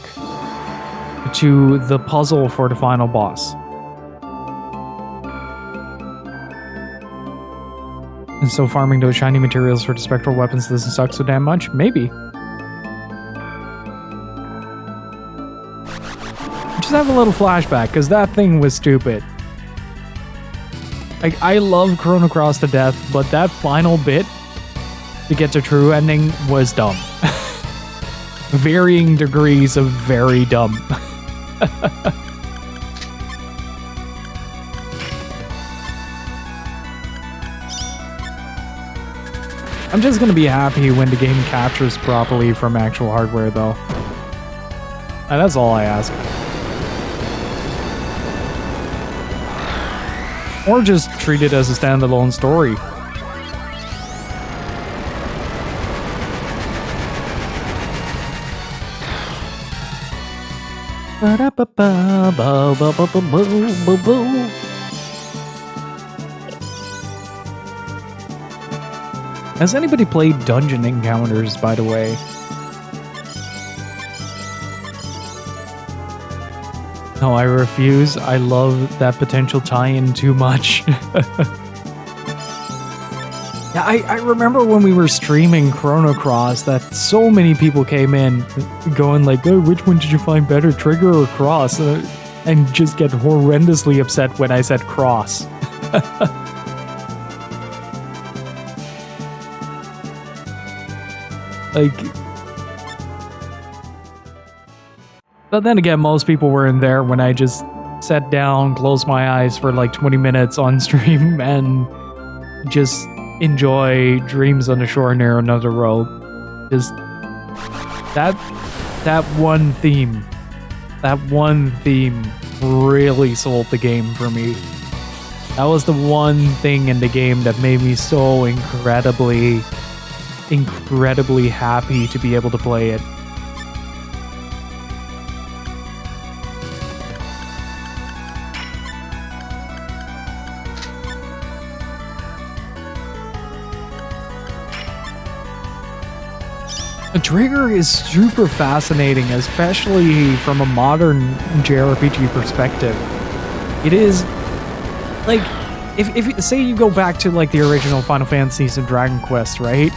to the puzzle for the final boss. And so farming those shiny materials for the spectral weapons doesn't suck so damn much? Maybe. Just have a little flashback, because that thing was stupid. Like, I love Chrono Cross to death, but that final bit to get to true ending was dumb. Varying degrees of very dumb. I'm just gonna be happy when the game captures properly from actual hardware, though. And that's all I ask. Or just treat it as a standalone story. Has anybody played Dungeon Encounters, by the way? No, I refuse. I love that potential tie-in too much. Yeah, I remember when we were streaming Chrono Cross that so many people came in going like, oh, which one did you find better, Trigger or Cross? And just get horrendously upset when I said Cross. Like... But then again, most people weren't there when I just sat down, closed my eyes for like 20 minutes on stream and just enjoy Dreams on the Shore near another world. Just that one theme really sold the game for me. That was the one thing in the game that made me so incredibly happy to be able to play it. The Trigger is super fascinating, especially from a modern JRPG perspective. It is like if say you go back to like the original Final Fantasies and Dragon Quest, right?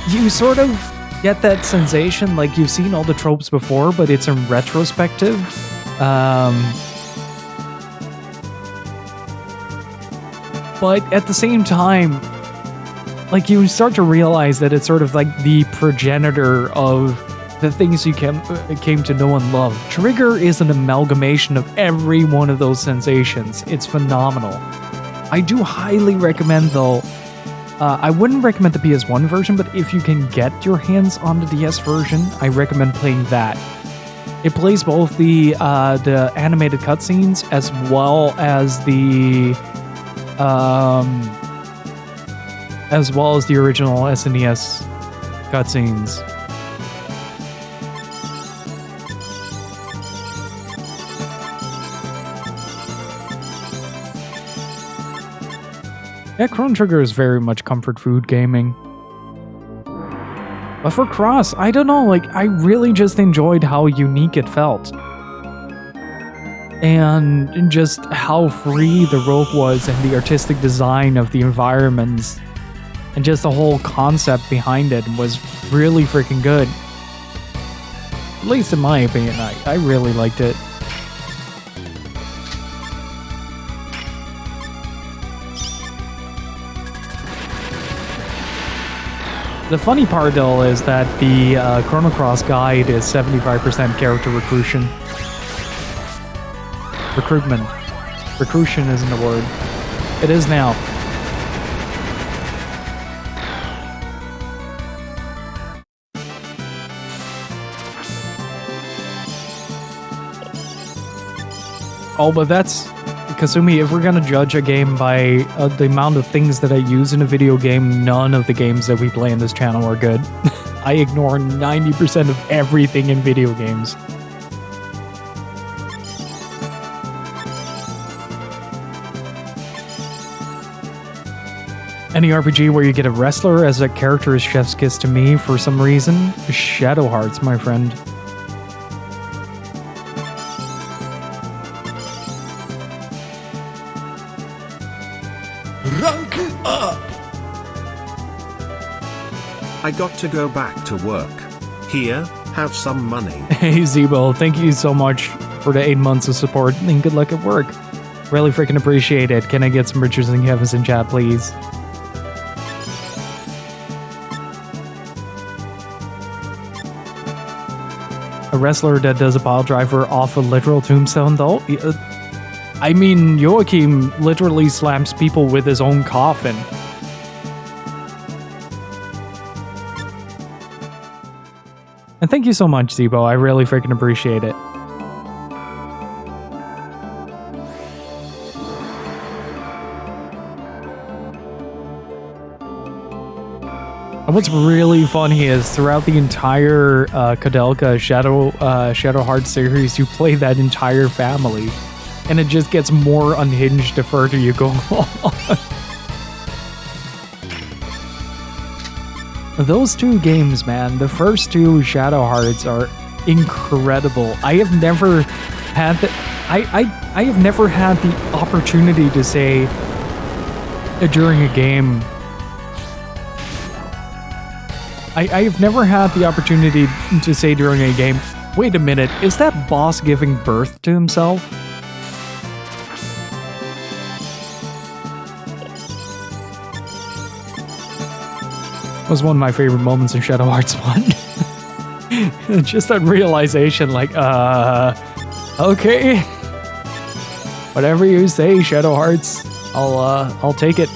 You sort of get that sensation like you've seen all the tropes before, but it's in retrospective. But at the same time, like you start to realize that it's sort of like the progenitor of the things you came to know and love. Trigger is an amalgamation of every one of those sensations. It's phenomenal. I do highly recommend, though, I wouldn't recommend the PS1 version, but if you can get your hands on the DS version, I recommend playing that. It plays both the animated cutscenes as well as the original SNES cutscenes. Yeah, Chrono Trigger is very much comfort food gaming. But for Cross, I don't know, like, I really just enjoyed how unique it felt. And just how free the rope was and the artistic design of the environments. And just the whole concept behind it was really freaking good. At least in my opinion, I really liked it. The funny part, though, is that the Chrono Cross guide is 75% character recruitment. Recruitment isn't a word. It is now. Oh, but that's... Kasumi, if we're gonna judge a game by the amount of things that I use in a video game, none of the games that we play in this channel are good. I ignore 90% of everything in video games. Any RPG where you get a wrestler as a character is chef's kiss to me for some reason. Shadow Hearts, my friend. Rank up! I got to go back to work. Here, have some money. Hey Zebo, thank you so much for the 8 months of support and good luck at work. Really freaking appreciate it. Can I get some Richards and Kevins in chat, please? A wrestler that does a pile driver off a literal tombstone, though? I mean, Joachim literally slams people with his own coffin. And thank you so much, Zebo. I really freaking appreciate it. And what's really funny is throughout the entire Kudelka Shadow Hearts series, you play that entire family, and it just gets more unhinged the further you go along. Those two games, man, the first two Shadow Hearts are incredible. I have never had the I have never had the opportunity to say during a game. I have never had the opportunity to say during a game, wait a minute, is that boss giving birth to himself? Was one of my favorite moments in Shadow Hearts 1. Just that realization, like, okay. Whatever you say, Shadow Hearts, I'll take it.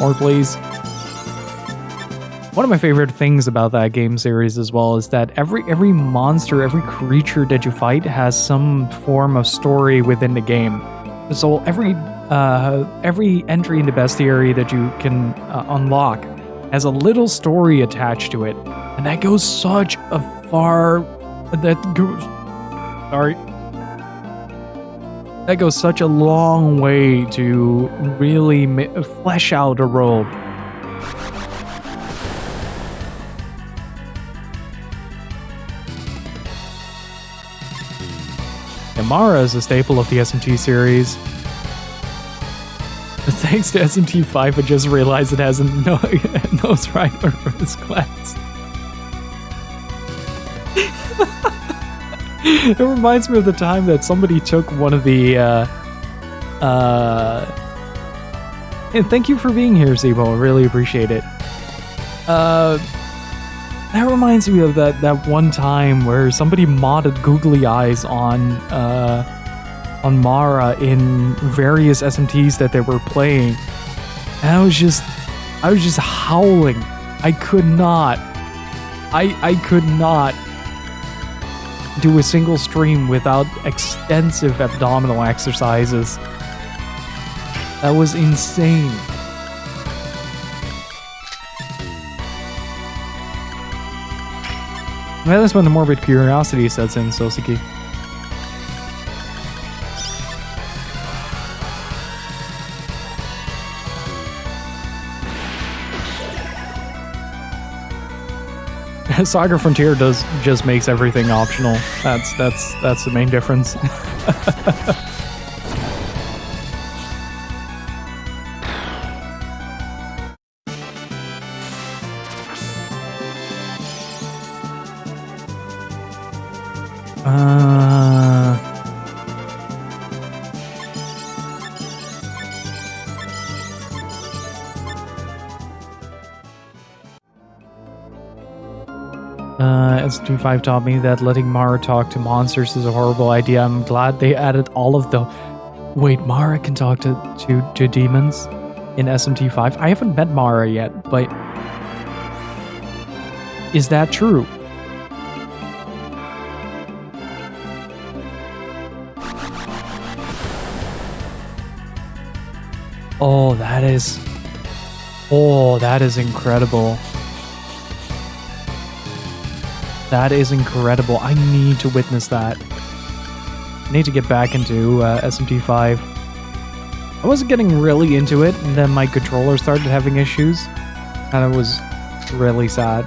More please. One of my favorite things about that game series as well is that every monster, every creature that you fight has some form of story within the game. So every entry in the bestiary that you can unlock has a little story attached to it, and that goes such a far. That goes such a long way to really flesh out a world. Mara is a staple of the SMT series. Thanks to SMT5, I just realized it has a nose rider for his class. It reminds me of the time that somebody took one of the and thank you for being here, Zebo. I really appreciate it. That reminds me of that one time where somebody modded googly eyes on Mara in various SMTs that they were playing, and I was just howling. I could not do a single stream without extensive abdominal exercises. That was insane. Well, that's when the morbid curiosity sets in, Sosiki. SaGa Frontier just makes everything optional. That's the main difference. S25 taught me that letting Mara talk to monsters is a horrible idea. I'm glad they added all of the... Wait, Mara can talk to demons in SMT5? I haven't met Mara yet, but... Is that true? Oh, that is incredible. That is incredible. I need to witness that. I need to get back into SMT5. I wasn't getting really into it, and then my controller started having issues, and it was really sad.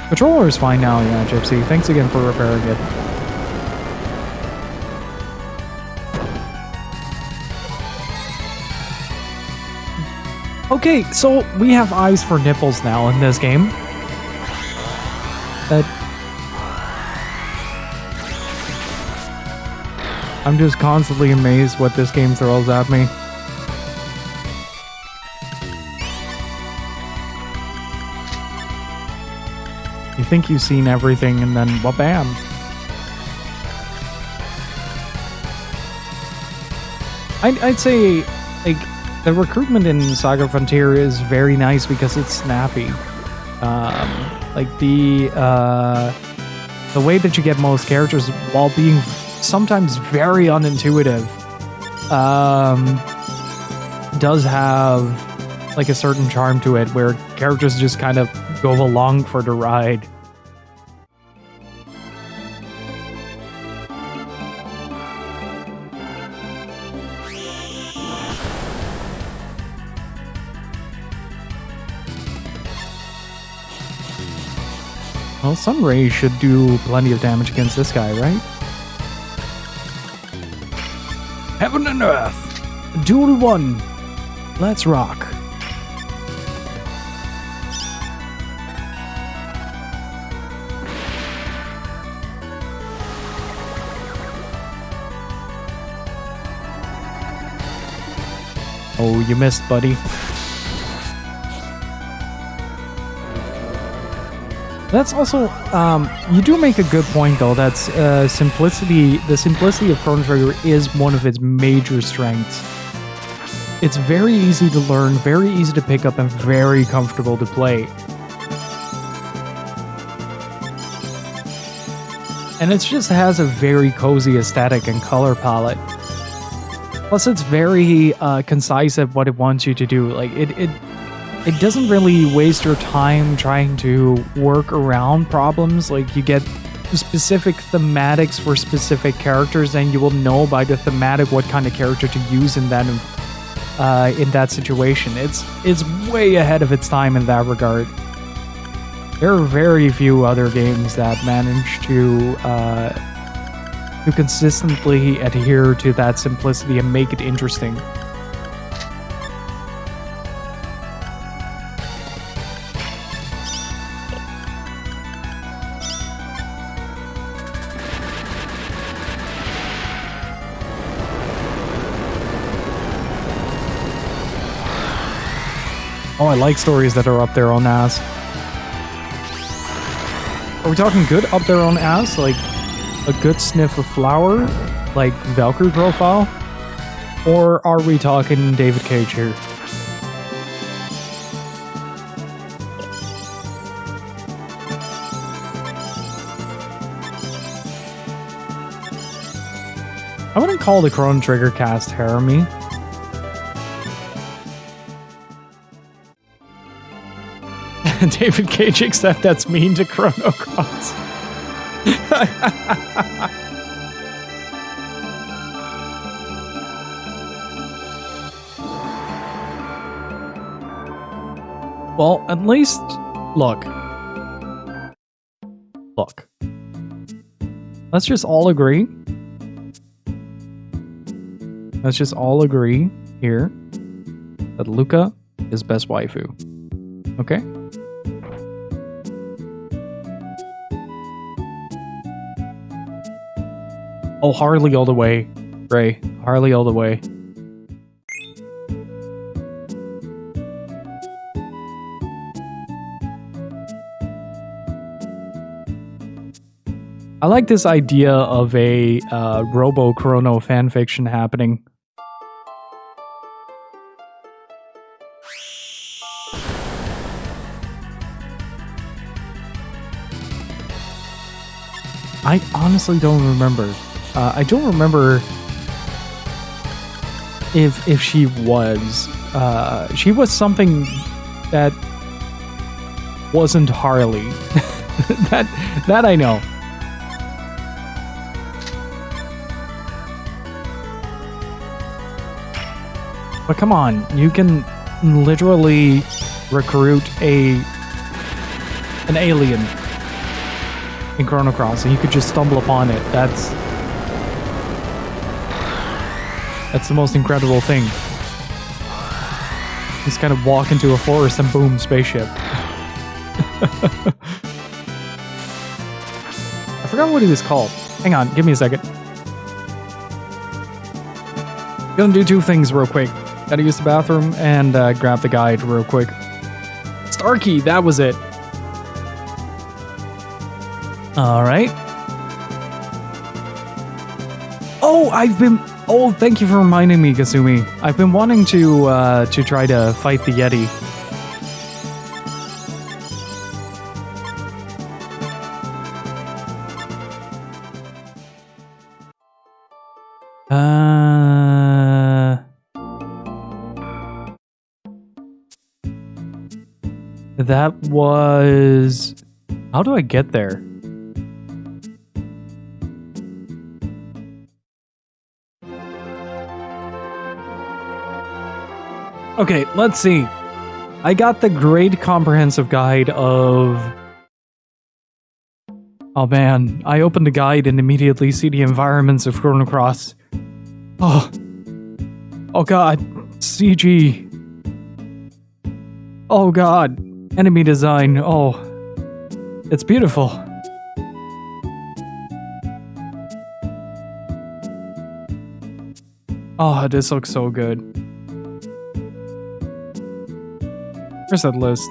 Controller is fine now, yeah, Gypsy. Thanks again for repairing it. Okay, so we have eyes for nipples now in this game. I'm just constantly amazed what this game throws at me. You think you've seen everything, and then bam. I'd say, like, the recruitment in SaGa Frontier is very nice because it's snappy. Like the the way that you get most characters while being sometimes very unintuitive does have like a certain charm to it where characters just kind of go along for the ride. Well, Sunray should do plenty of damage against this guy, right? Heaven and Earth! Duel 1! Let's rock. Oh, you missed, buddy. That's also, you do make a good point though. That's simplicity. The simplicity of Chrono Trigger is one of its major strengths. It's very easy to learn, very easy to pick up, and very comfortable to play. And it just has a very cozy aesthetic and color palette. Plus, it's very concise at what it wants you to do. Like it doesn't really waste your time trying to work around problems. Like, you get specific thematics for specific characters, and you will know by the thematic what kind of character to use in that situation. It's way ahead of its time in that regard. There are very few other games that manage to consistently adhere to that simplicity and make it interesting. Oh, I like stories that are up their own ass. Are we talking good up their own ass? Like a good sniff of flour? Like Valkyrie profile? Or are we talking David Cage here? I wouldn't call the Chrono Trigger cast Hirameki. David Cage, except that's mean to Chrono Cross. Well, at least, look. Let's just all agree. Let's just all agree here that Luca is best waifu. Okay? Oh, Harley all the way, Ray. Harley all the way. I like this idea of a Robo-Chrono fanfiction happening. I honestly don't remember. I don't remember if she was. She was something that wasn't Harley. that I know. But come on, you can literally recruit an alien in Chrono Cross, and you could just stumble upon it. That's the most incredible thing. Just kind of walk into a forest and boom, spaceship. I forgot what he was called. Hang on, give me a second. Gonna do two things real quick. Gotta use the bathroom and grab the guide real quick. Starkey, that was it. Alright. Oh, thank you for reminding me, Kasumi. I've been wanting to try to fight the Yeti. That was... How do I get there? Okay, let's see. I got the Great Comprehensive Guide of... Oh man, I opened the guide and immediately see the environments of Chrono Cross. Oh god, CG. Oh god, enemy design. Oh, it's beautiful. Oh, this looks so good. Where's that list?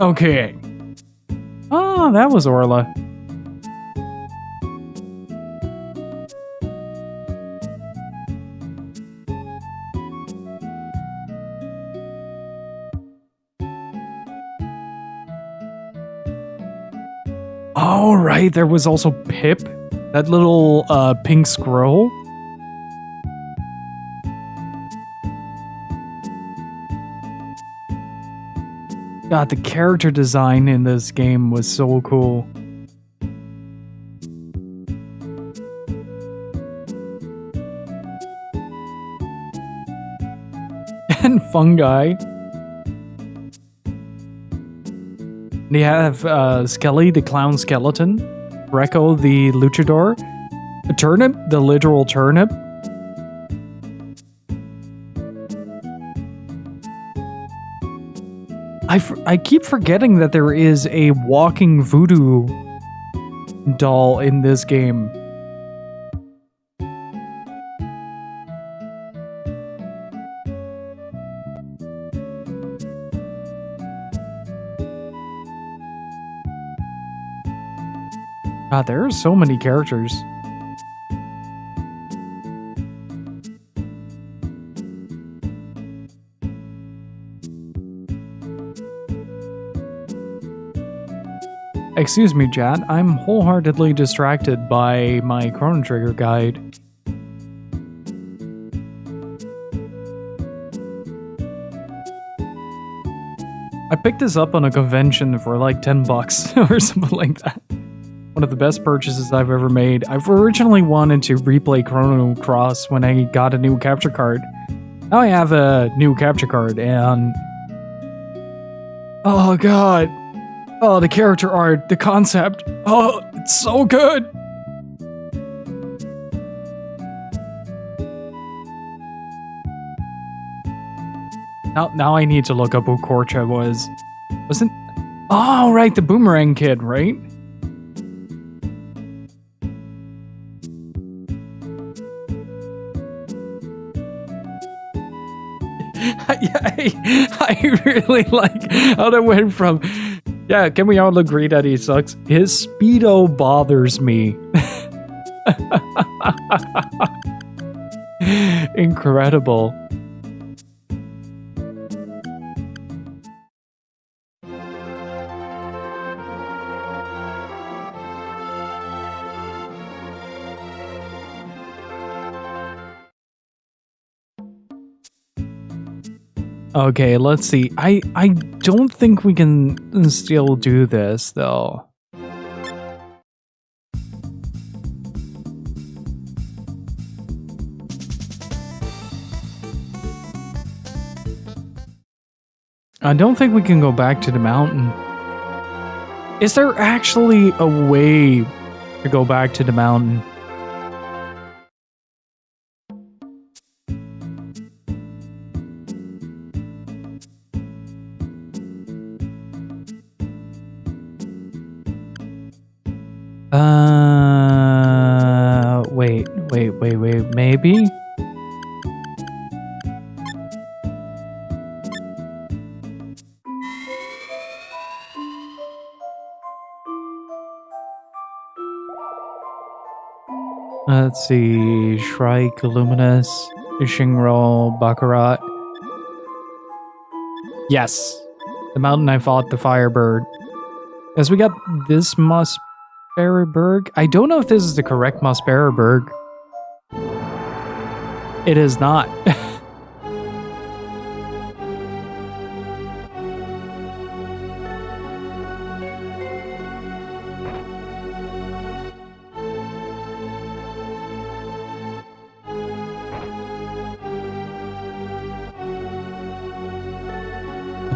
Okay. Oh, that was Orla. Oh, right. There was also Pip. That little pink squirrel. God, the character design in this game was so cool. And fungi. They have Skelly, the clown skeleton, Recco, the luchador, a turnip, the literal turnip. I keep forgetting that there is a walking voodoo doll in this game. God, there are so many characters. Excuse me, chat. I'm wholeheartedly distracted by my Chrono Trigger guide. I picked this up on a convention for like 10 bucks or something like that. One of the best purchases I've ever made. I've originally wanted to replay Chrono Cross when I got a new capture card. Now I have a new capture card and... Oh god. Oh, the character art, the concept. Oh, it's so good. Now I need to look up who Korcha was. Wasn't... Oh, right, the Boomerang Kid, right? I really like how that went from, yeah, can we all agree that he sucks? His Speedo bothers me. Incredible. Okay, let's see. I don't think we can still do this, though. I don't think we can go back to the mountain. Is there actually a way to go back to the mountain? Wait, maybe? Let's see, Shrike, Luminous, Shinro, Baccarat. Yes, the mountain I fought the Firebird. Because we got, this must Berryberg. I don't know if this is the correct Mossberryberg. It is not.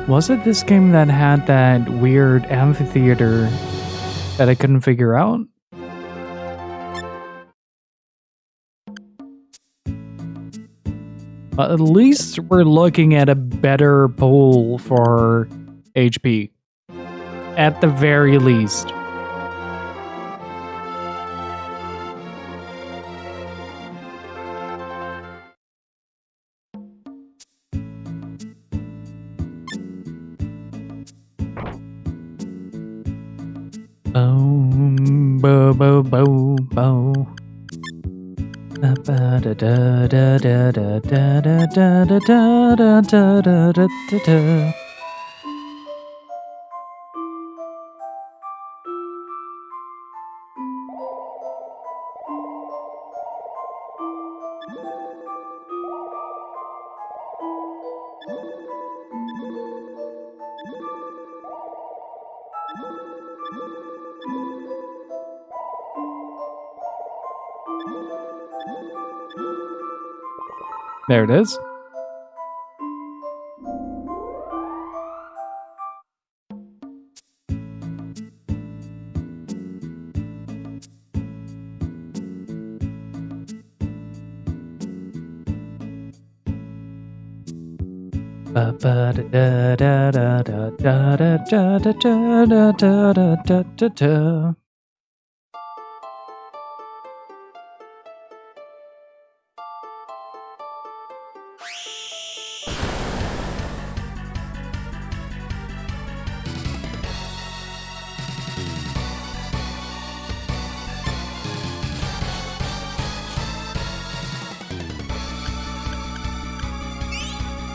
Was it this game that had that weird amphitheater that I couldn't figure out? At least we're looking at a better pool for HP. At the very least. Boom, bo, bo, bo, bo. Da da da da da da da da da da da da da da. There it is. Ba ba da da da da da da da da da da da da da da.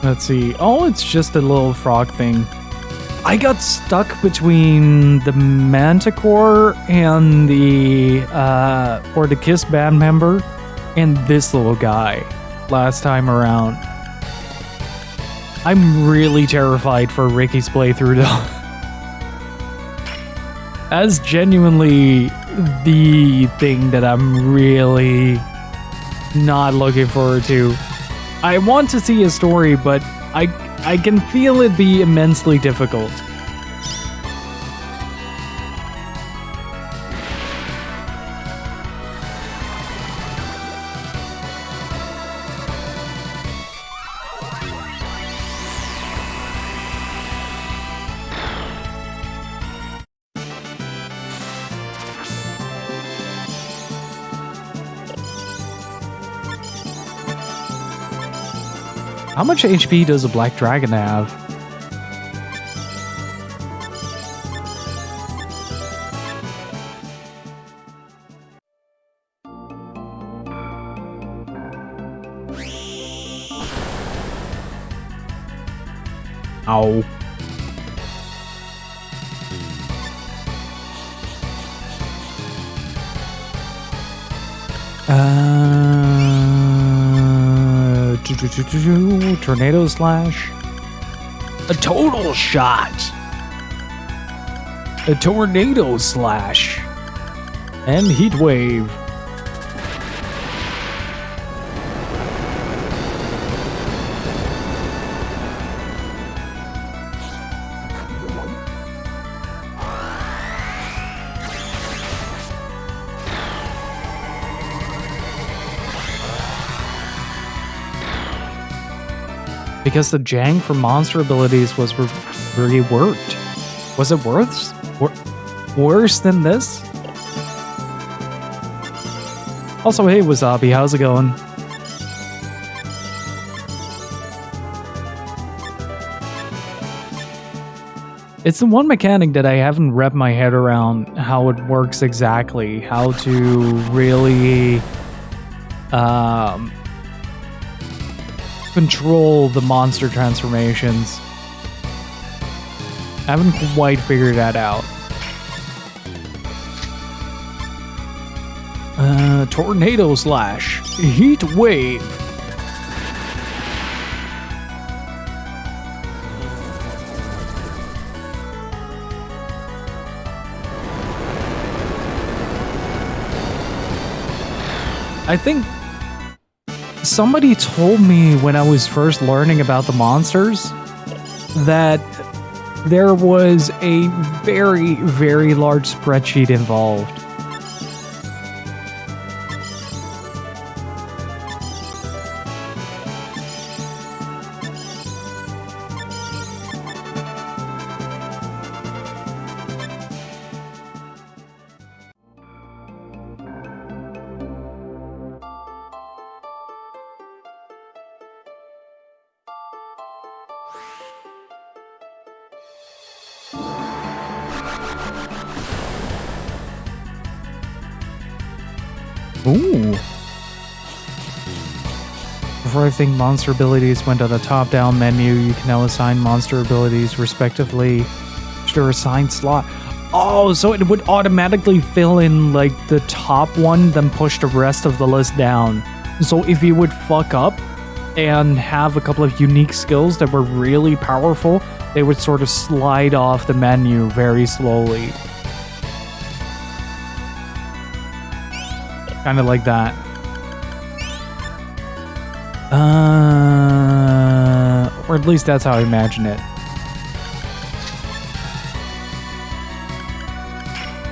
Let's see. Oh, it's just a little frog thing. I got stuck between the Manticore and the Kiss band member and this little guy last time around. I'm really terrified for Ricky's playthrough though. That's genuinely the thing that I'm really not looking forward to. I want to see a story, but I can feel it be immensely difficult. How much HP does a black dragon have? Ow. Tornado slash. A total shot. A tornado slash. And heat wave. Because the jank from monster abilities was really worked. Was it worse than this? Also, hey Wasabi, how's it going? It's the one mechanic that I haven't wrapped my head around how it works exactly. How to really control the monster transformations. I haven't quite figured that out. Tornado slash. Heat wave. I think somebody told me when I was first learning about the monsters that there was a very, very large spreadsheet involved. Ooh. Before I think monster abilities went to the top-down menu, you can now assign monster abilities respectively to your assigned slot. Oh, so it would automatically fill in like the top one, then push the rest of the list down. So if you would fuck up and have a couple of unique skills that were really powerful, they would sort of slide off the menu very slowly. Kind of like that. Or at least that's how I imagine it.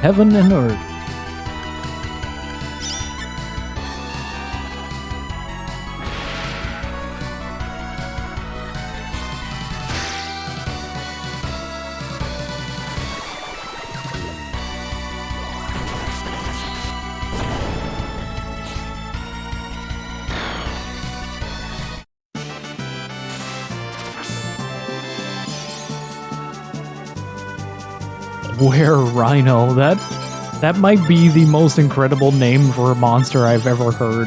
Heaven and earth. Were Rhino. That might be the most incredible name for a monster I've ever heard.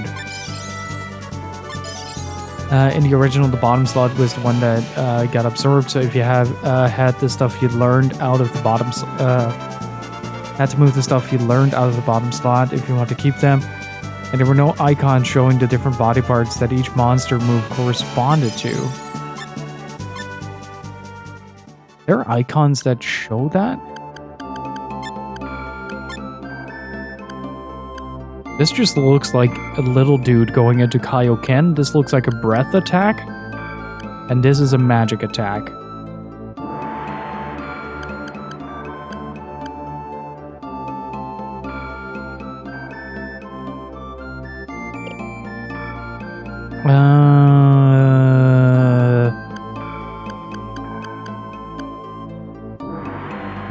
In the original, the bottom slot was the one that got absorbed. So if you have had the stuff you learned out of the bottom, had to move the stuff you learned out of the bottom slot if you want to keep them. And there were no icons showing the different body parts that each monster move corresponded to. There are icons that show that? This just looks like a little dude going into Kaioken. This looks like a breath attack. And this is a magic attack.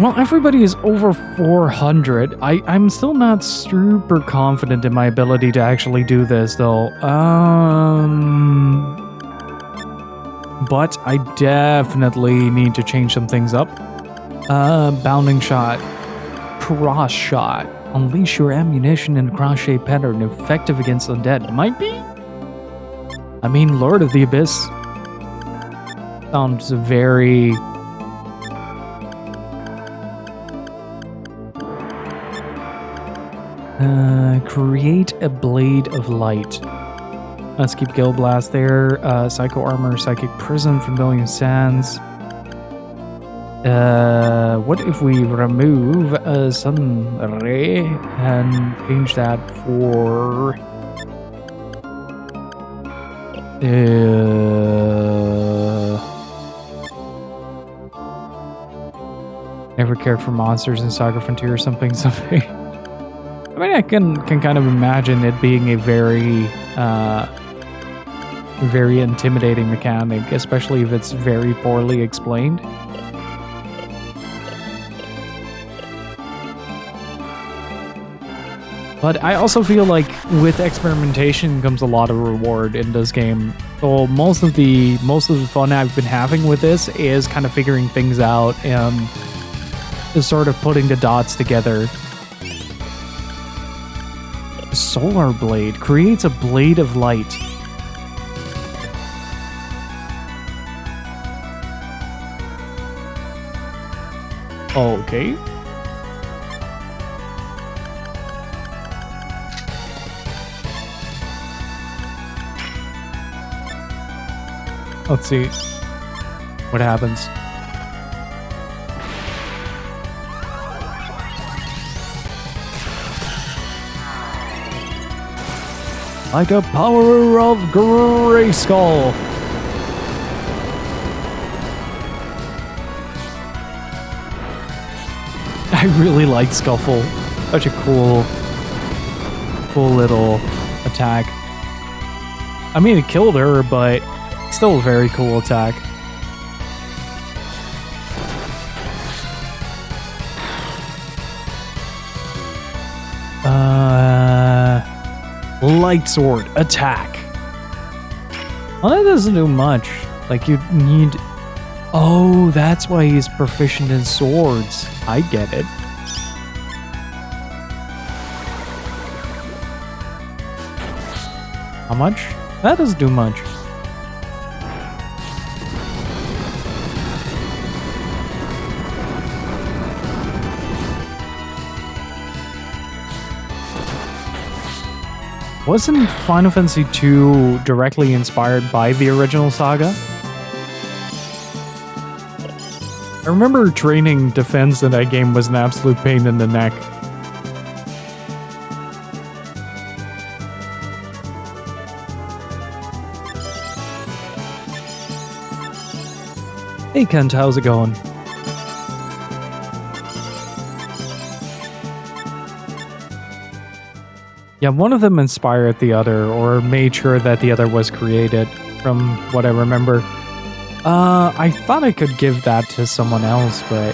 Well, everybody is over 400. I'm still not super confident in my ability to actually do this, though. But I definitely need to change some things up. Bounding shot. Cross shot. Unleash your ammunition in a cross-shaped pattern effective against undead. Might be? I mean, Lord of the Abyss sounds very... create a blade of light. Let's keep Gale Blast there. Psycho Armor, Psychic Prism from Billion Sands. What if we remove a Sun Ray and change that for... Never cared for monsters in SaGa Frontier or something. I mean, I can kind of imagine it being a very, very intimidating mechanic, especially if it's very poorly explained. But I also feel like with experimentation comes a lot of reward in this game. So most of the fun I've been having with this is kind of figuring things out and just sort of putting the dots together. Solar Blade creates a blade of light. Okay. Let's see what happens. Like a power of Grayskull. I really like Scuffle. Such a cool little attack. I mean, it killed her, but still a very cool attack. Light Sword, attack. Well, that doesn't do much. Like, you need... Oh, that's why he's proficient in swords. I get it. How much? That doesn't do much. Wasn't Final Fantasy II directly inspired by the original saga? I remember training defense in that game was an absolute pain in the neck. Hey Kent, how's it going? Yeah, one of them inspired the other, or made sure that the other was created, from what I remember. I thought I could give that to someone else, but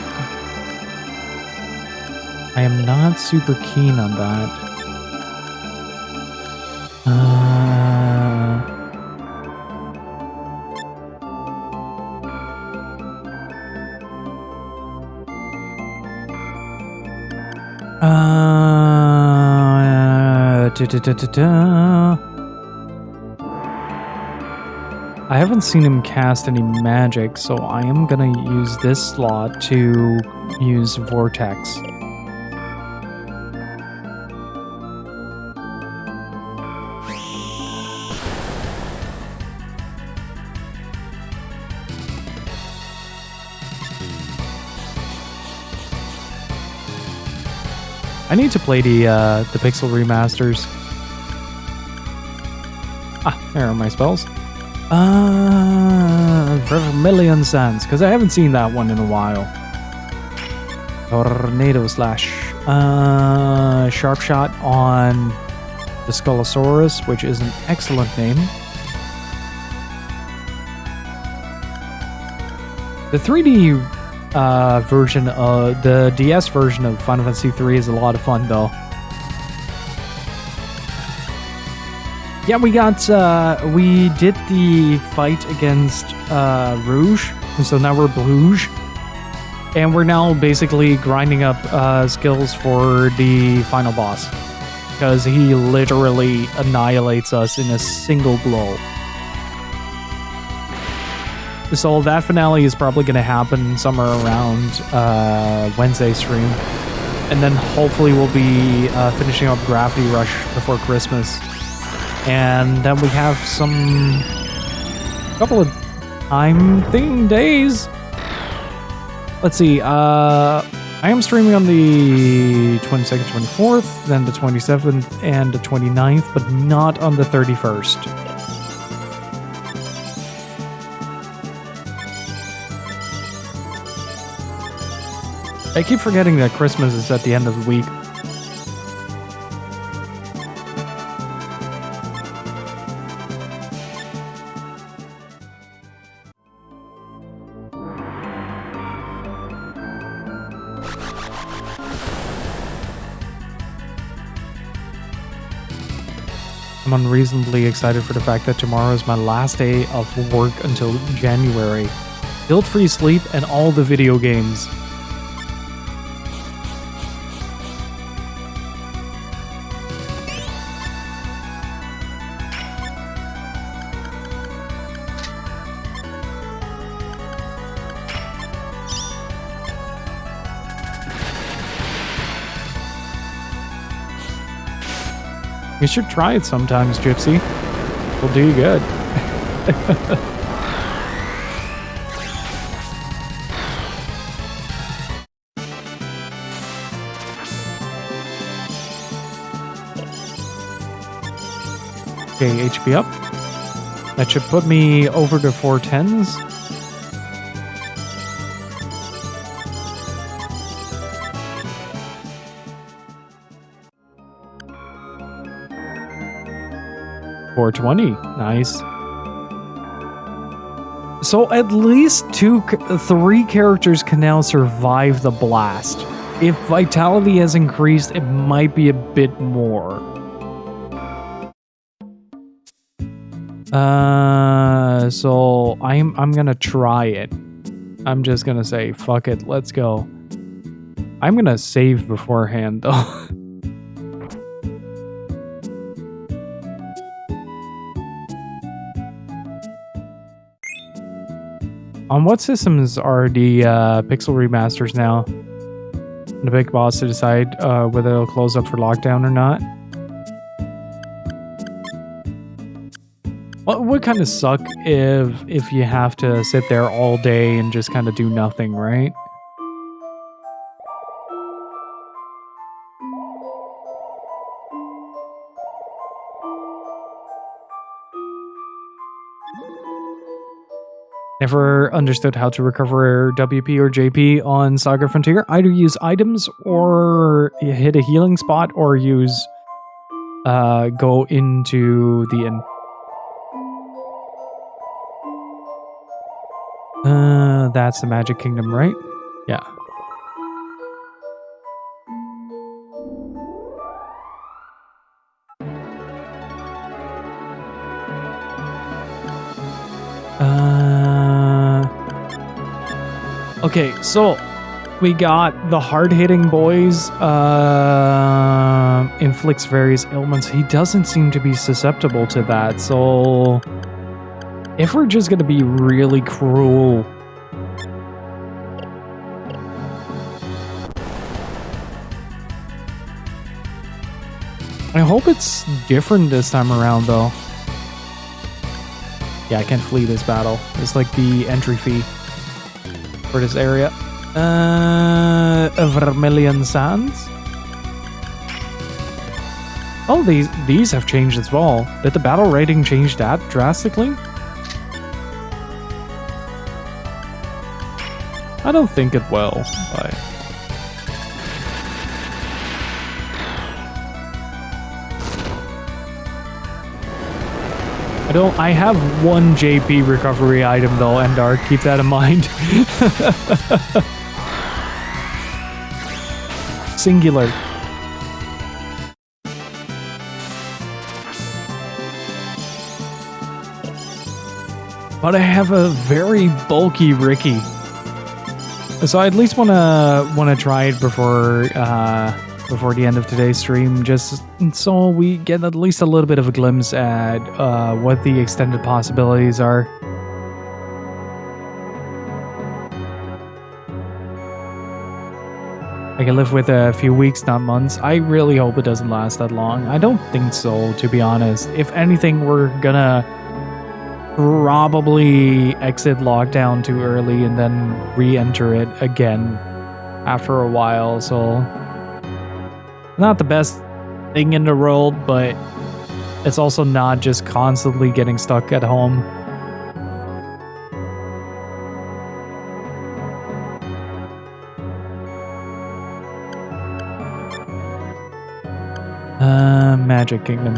I am not super keen on that. I haven't seen him cast any magic, so I am gonna use this slot to use Vortex. I need to play the Pixel remasters. Ah, there are my spells. Vermilion Sands, because I haven't seen that one in a while. Tornado Slash. Sharp Shot on the Skullosaurus, which is an excellent name. The 3D version of the DS version of Final Fantasy III is a lot of fun, though. Yeah, we did the fight against Rouge, and so now we're Bluge. And we're now basically grinding up skills for the final boss, because he literally annihilates us in a single blow. So that finale is probably going to happen somewhere around Wednesday stream. And then hopefully we'll be finishing up Gravity Rush before Christmas. And then we have some couple of days. Let's see. I am streaming on the 22nd, 24th, then the 27th, and the 29th, but not on the 31st. I keep forgetting that Christmas is at the end of the week. I'm unreasonably excited for the fact that tomorrow is my last day of work until January. Guilt-free sleep and all the video games. You should try it sometimes, Gypsy. It'll do you good. Okay, HP up. That should put me over to 410s. $420. Nice. So at least 3 characters can now survive the blast. If vitality has increased, it might be a bit more. So I'm gonna try it. I'm just gonna say, fuck it, let's go. I'm gonna save beforehand though. On what systems are the pixel remasters now? The big boss to decide whether it'll close up for lockdown or not. Well, it would kind of suck if you have to sit there all day and just kind of do nothing, right? Never understood how to recover WP or JP on SaGa Frontier. Either use items or hit a healing spot or use go into the inn. That's the Magic Kingdom, right? Yeah. Okay, so we got the hard-hitting boys inflicts various ailments. He doesn't seem to be susceptible to that, so if we're just gonna be really cruel, I hope it's different this time around though. Yeah, I can't flee this battle. It's like the entry fee for this area. Vermilion Sands. Oh, these have changed as well. Did the battle rating change that drastically? I don't think it will, but I have 1 JP recovery item though, Endar, keep that in mind. Singular. But I have a very bulky Ricky. So I at least wanna try it before the end of today's stream, just so we get at least a little bit of a glimpse at what the extended possibilities are. I can live with a few weeks, not months. I really hope it doesn't last that long. I don't think so, to be honest. If anything, we're gonna probably exit lockdown too early and then re-enter it again after a while, so not the best thing in the world, but it's also not just constantly getting stuck at home. Magic Kingdom.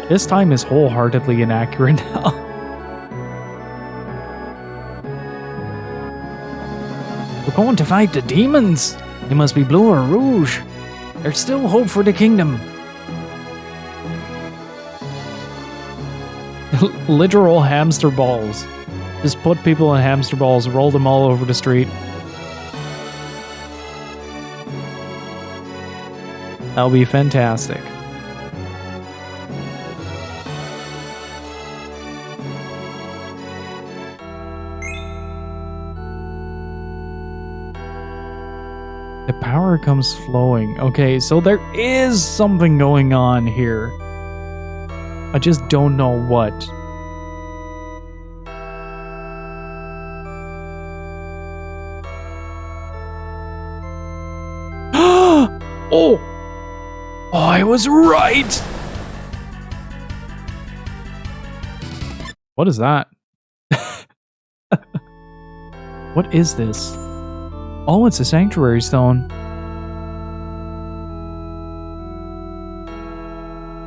This time is wholeheartedly inaccurate now. We're going to fight the demons. They must be blue or rouge. There's still hope for the kingdom. Literal hamster balls. Just put people in hamster balls, roll them all over the street. That'll be fantastic. The power comes flowing. Okay, so there is something going on here. I just don't know what. Oh! Oh, I was right! What is that? What is this? Oh, it's a sanctuary stone.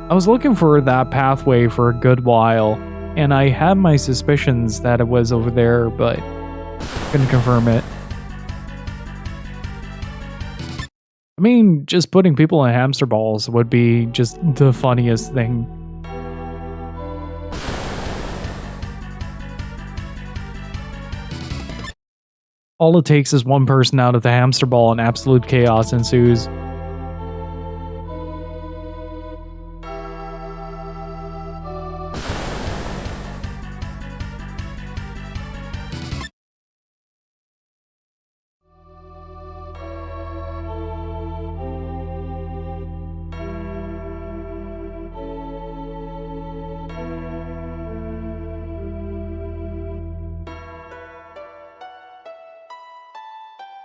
I was looking for that pathway for a good while, and I had my suspicions that it was over there, but couldn't confirm it. I mean, just putting people in hamster balls would be just the funniest thing. All it takes is one person out of the hamster ball and absolute chaos ensues.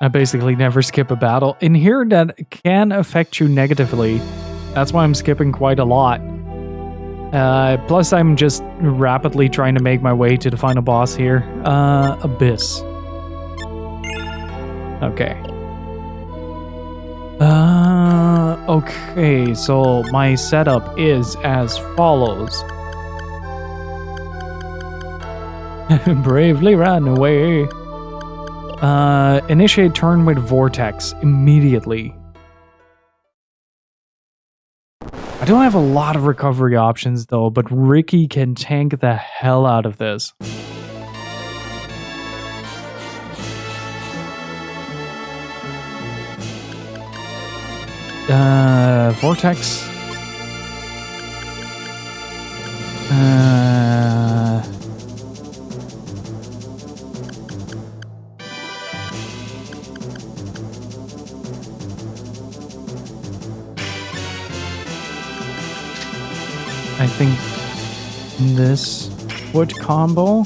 I basically never skip a battle. In here, that can affect you negatively. That's why I'm skipping quite a lot. Plus, I'm just rapidly trying to make my way to the final boss here. Abyss. Okay. Okay, so my setup is as follows. Bravely run away. Initiate turn with Vortex immediately. I don't have a lot of recovery options though, but Ricky can tank the hell out of this. Vortex. I think this would combo.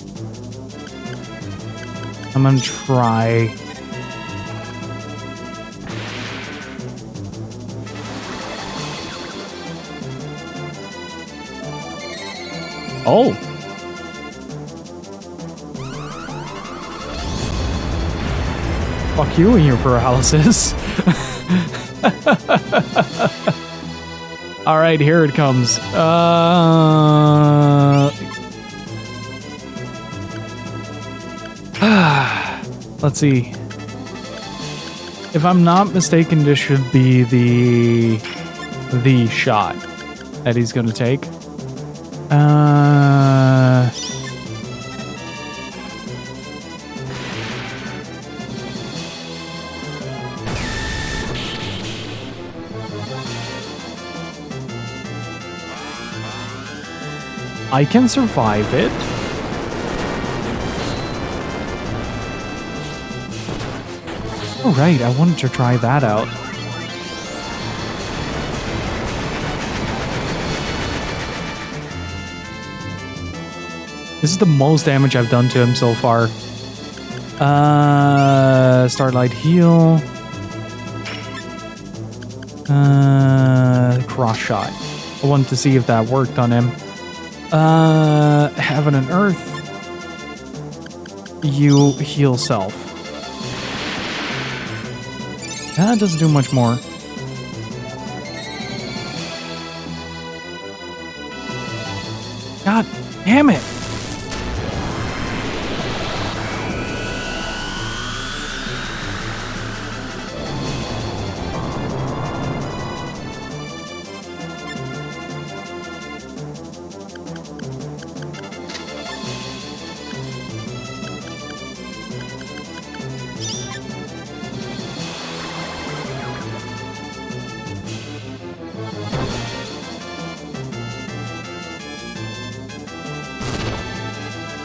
I'm gonna try. Oh. Fuck you and your paralysis. All right, here it comes. Let's see. If I'm not mistaken, this should be the shot that he's gonna take. I can survive it. Oh, right, I wanted to try that out. This is the most damage I've done to him so far. Starlight heal. Cross shot. I wanted to see if that worked on him. Heaven and Earth. You heal self. That doesn't do much more. God damn it!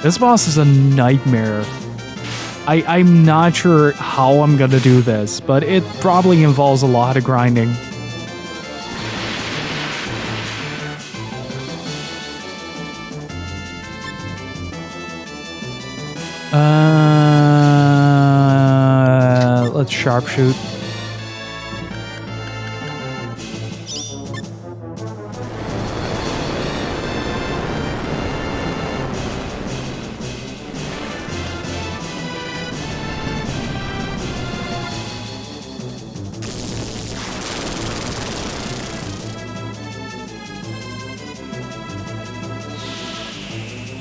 This boss is a nightmare. I'm not sure how I'm gonna do this, but it probably involves a lot of grinding. Let's sharpshoot.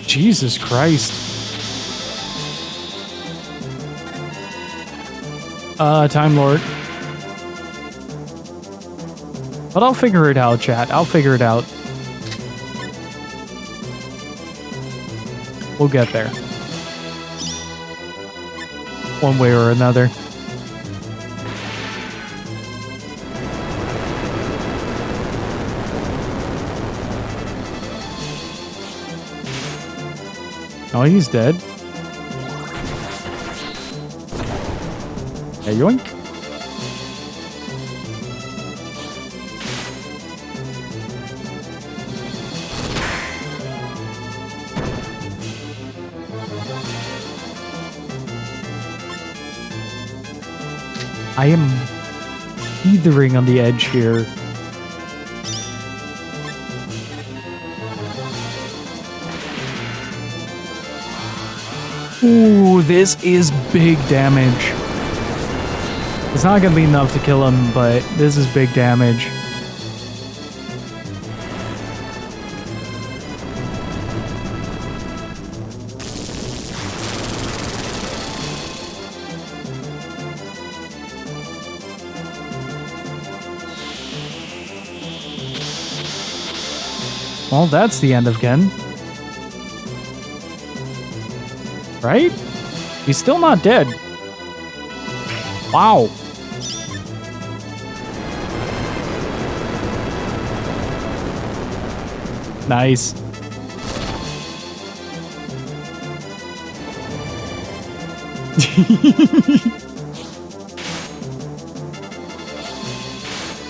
Jesus Christ. Time Lord. But I'll figure it out, chat. I'll figure it out. We'll get there. One way or another. Oh, he's dead. Hey, yoink. I am teetering on the edge here. Ooh, this is big damage. It's not gonna be enough to kill him, but this is big damage. Well, that's the end of Ken. Right? He's still not dead. Wow. Nice.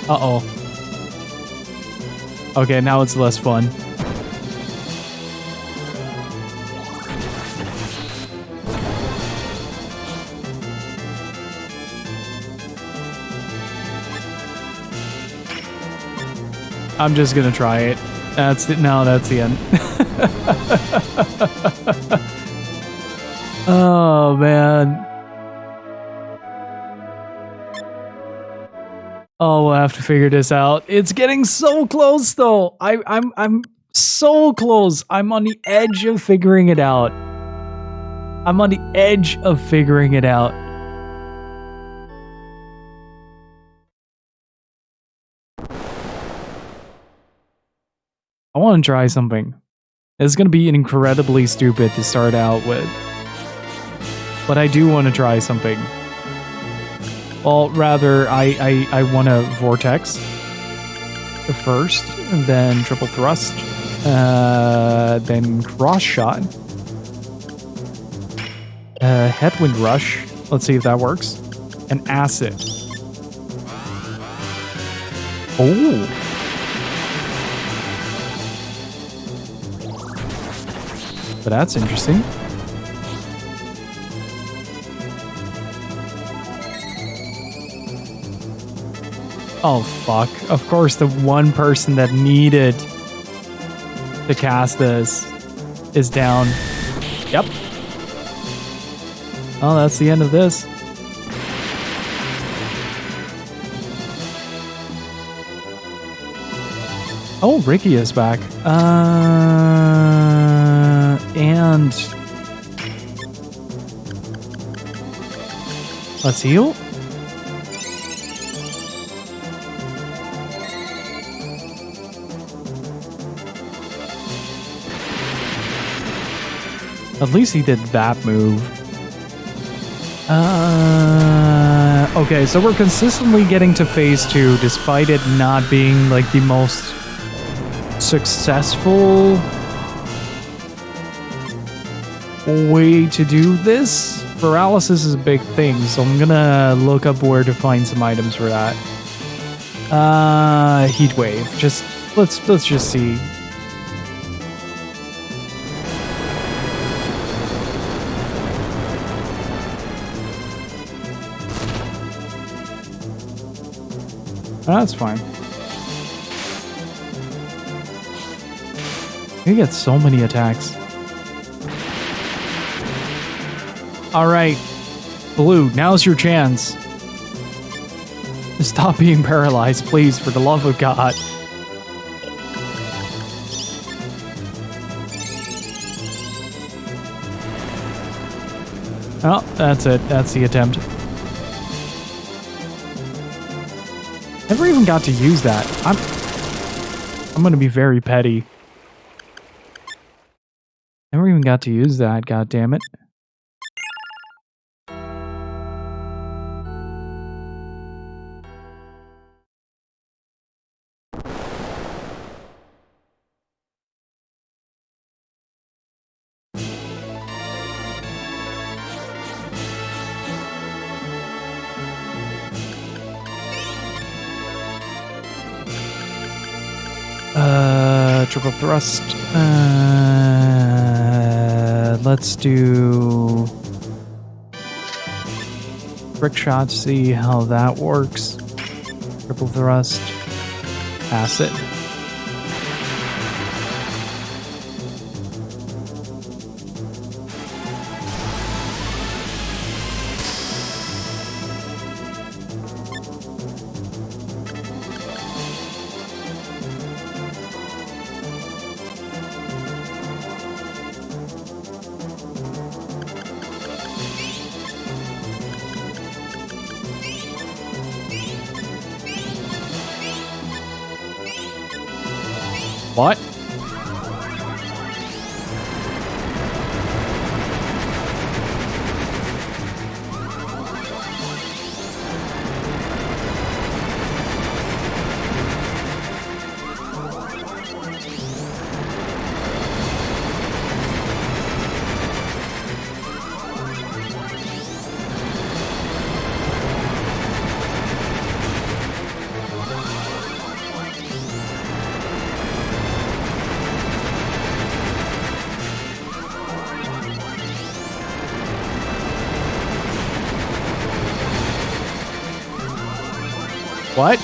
Uh-oh. Okay, now it's less fun. I'm just gonna try it. That's it. No, that's the end. Oh man. Oh, we'll have to figure this out. It's getting so close though. I'm so close. I'm on the edge of figuring it out. I'm on the edge of figuring it out. I want to try something. It's going to be incredibly stupid to start out with. But I do want to try something. Well, rather, I want a Vortex first, and then Triple Thrust, then Cross Shot, Headwind Rush, let's see if that works, and Acid. Oh! But that's interesting. Oh, fuck. Of course, the one person that needed to cast this is down. Yep. Oh, that's the end of this. Oh, Ricky is back. And let's heal. At least he did that move. Okay, so we're consistently getting to phase 2 despite it not being like the most successful way to do this. Paralysis is a big thing, so I'm gonna look up where to find some items for that. Heat wave. Just let's just see. That's fine. You get so many attacks. Alright. Blue, now's your chance. Stop being paralyzed, please, for the love of God. Oh, that's it. That's the attempt. Never even got to use that. I'm gonna be very petty. Never even got to use that, god damn it. Triple thrust. Let's do brick shot, see how that works. Triple thrust. Pass it. What? What?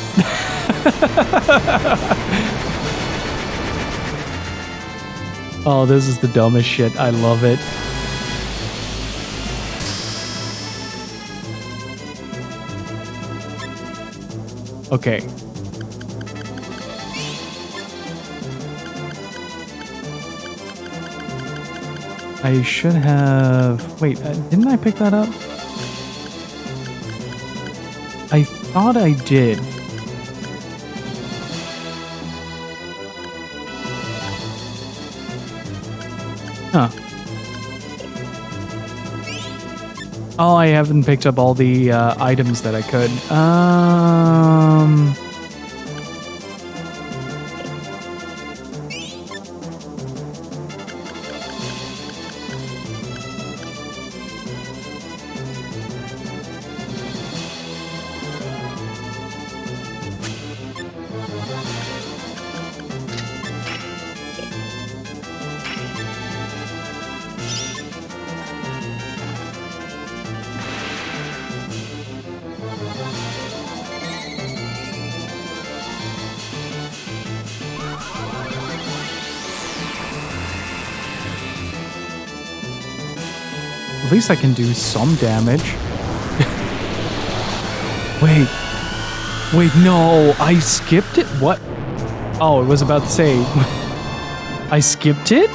Oh, this is the dumbest shit. I love it. Okay. I should have... Wait, didn't I pick that up? I thought I did. Huh. Oh, I haven't picked up all the items that I could. At least I can do some damage. Wait. Wait, no. I skipped it? What? Oh, I was about to say. I skipped it?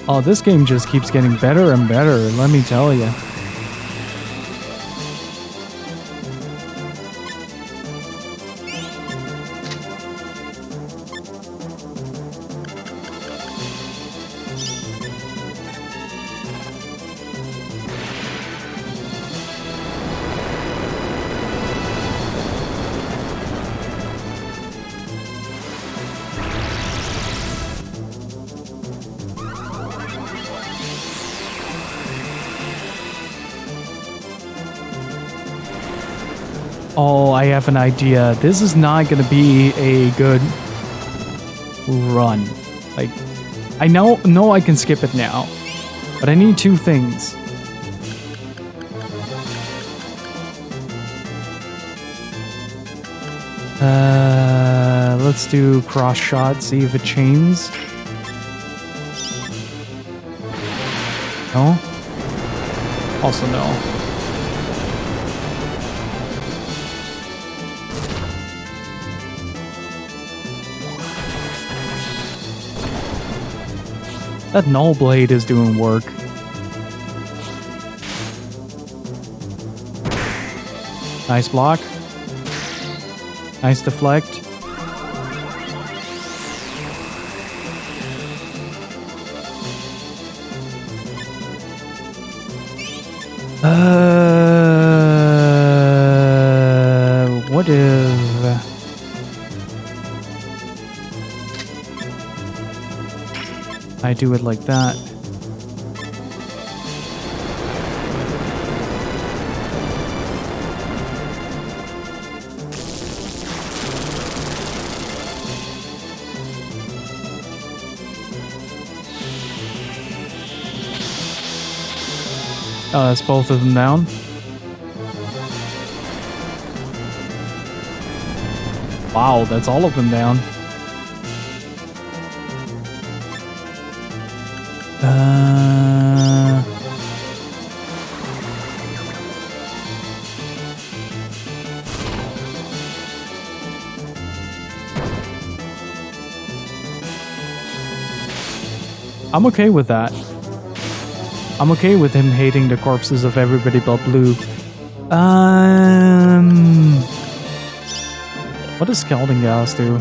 Oh, this game just keeps getting better and better, let me tell you. Oh, I have an idea. This is not going to be a good run. Like, I know I can skip it now, but I need two things. Let's do cross shot, see if it chains. No? Also no. That null blade is doing work. Nice block. Nice deflect. What if... I do it like that? Oh, that's both of them down. Wow, that's all of them down. I'm okay with that. I'm okay with him hating the corpses of everybody but Blue. What does Scalding Gas do?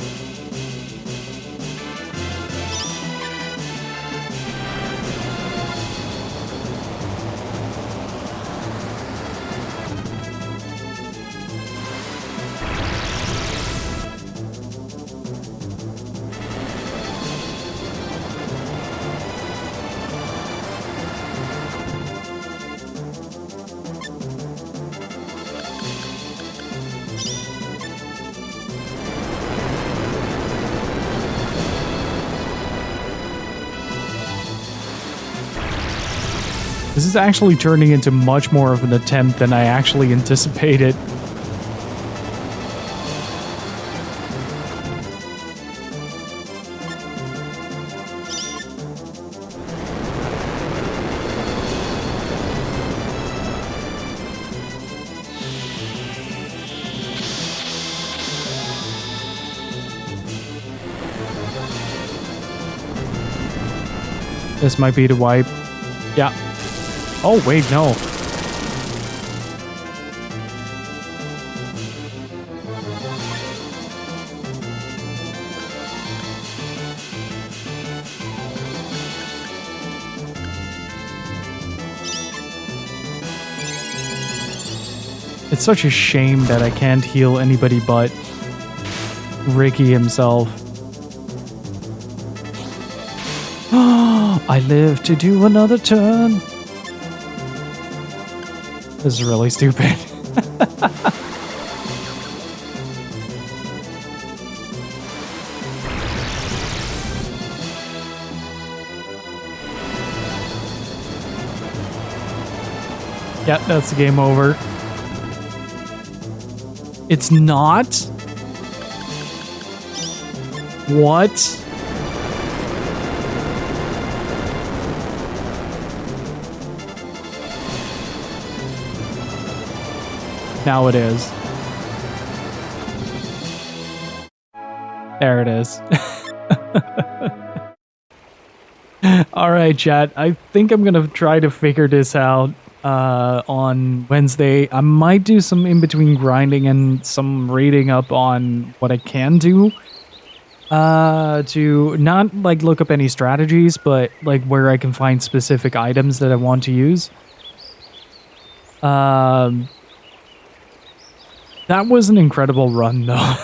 This is actually turning into much more of an attempt than I actually anticipated. This might be the wipe. Yeah. Oh, wait, no. It's such a shame that I can't heal anybody but Ricky himself. I live to do another turn. This is really stupid. Yep, that's the game over. It's not? What? Now it is. There it is. Alright, chat. I think I'm gonna try to figure this out on Wednesday. I might do some in-between grinding and some reading up on what I can do. To not like look up any strategies, but like where I can find specific items that I want to use. That was an incredible run, though.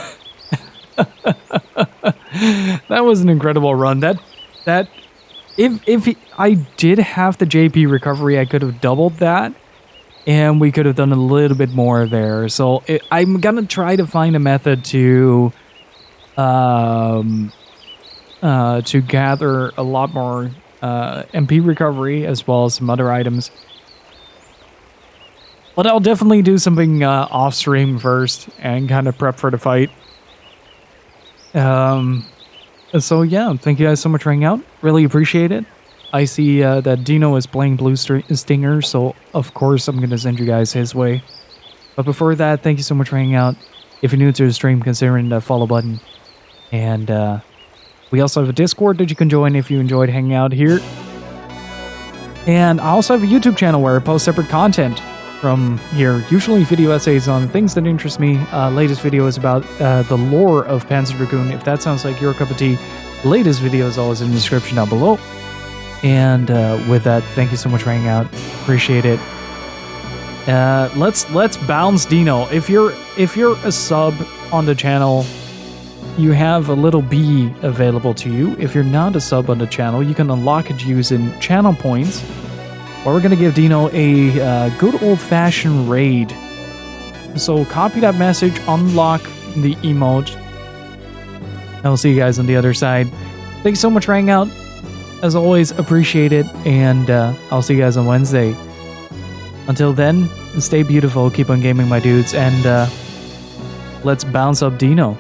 That was an incredible run. If I did have the JP recovery, I could have doubled that, and we could have done a little bit more there. So I'm gonna try to find a method to gather a lot more MP recovery as well as some other items. But I'll definitely do something off stream first and kind of prep for the fight. So yeah, thank you guys so much for hanging out. Really appreciate it. I see that Dino is playing Blue Stinger, so of course I'm going to send you guys his way. But before that, thank you so much for hanging out. If you're new to the stream, consider the follow button. And we also have a Discord that you can join if you enjoyed hanging out here. And I also have a YouTube channel where I post separate content from here, usually video essays on things that interest me. Latest video is about the lore of Panzer Dragoon. If that sounds like your cup of tea, the latest video is always in the description down below. And with that, thank you so much for hanging out. Appreciate it. Let's bounce Dino. If you're a sub on the channel, you have a little B available to you. If you're not a sub on the channel, you can unlock it using channel points. Or we're gonna give Dino a good old-fashioned raid. So copy that message, unlock the emote. I will see you guys on the other side. Thanks so much for hanging out. As always, appreciate it, and I'll see you guys on Wednesday. Until then, stay beautiful, keep on gaming, my dudes, and let's bounce up Dino.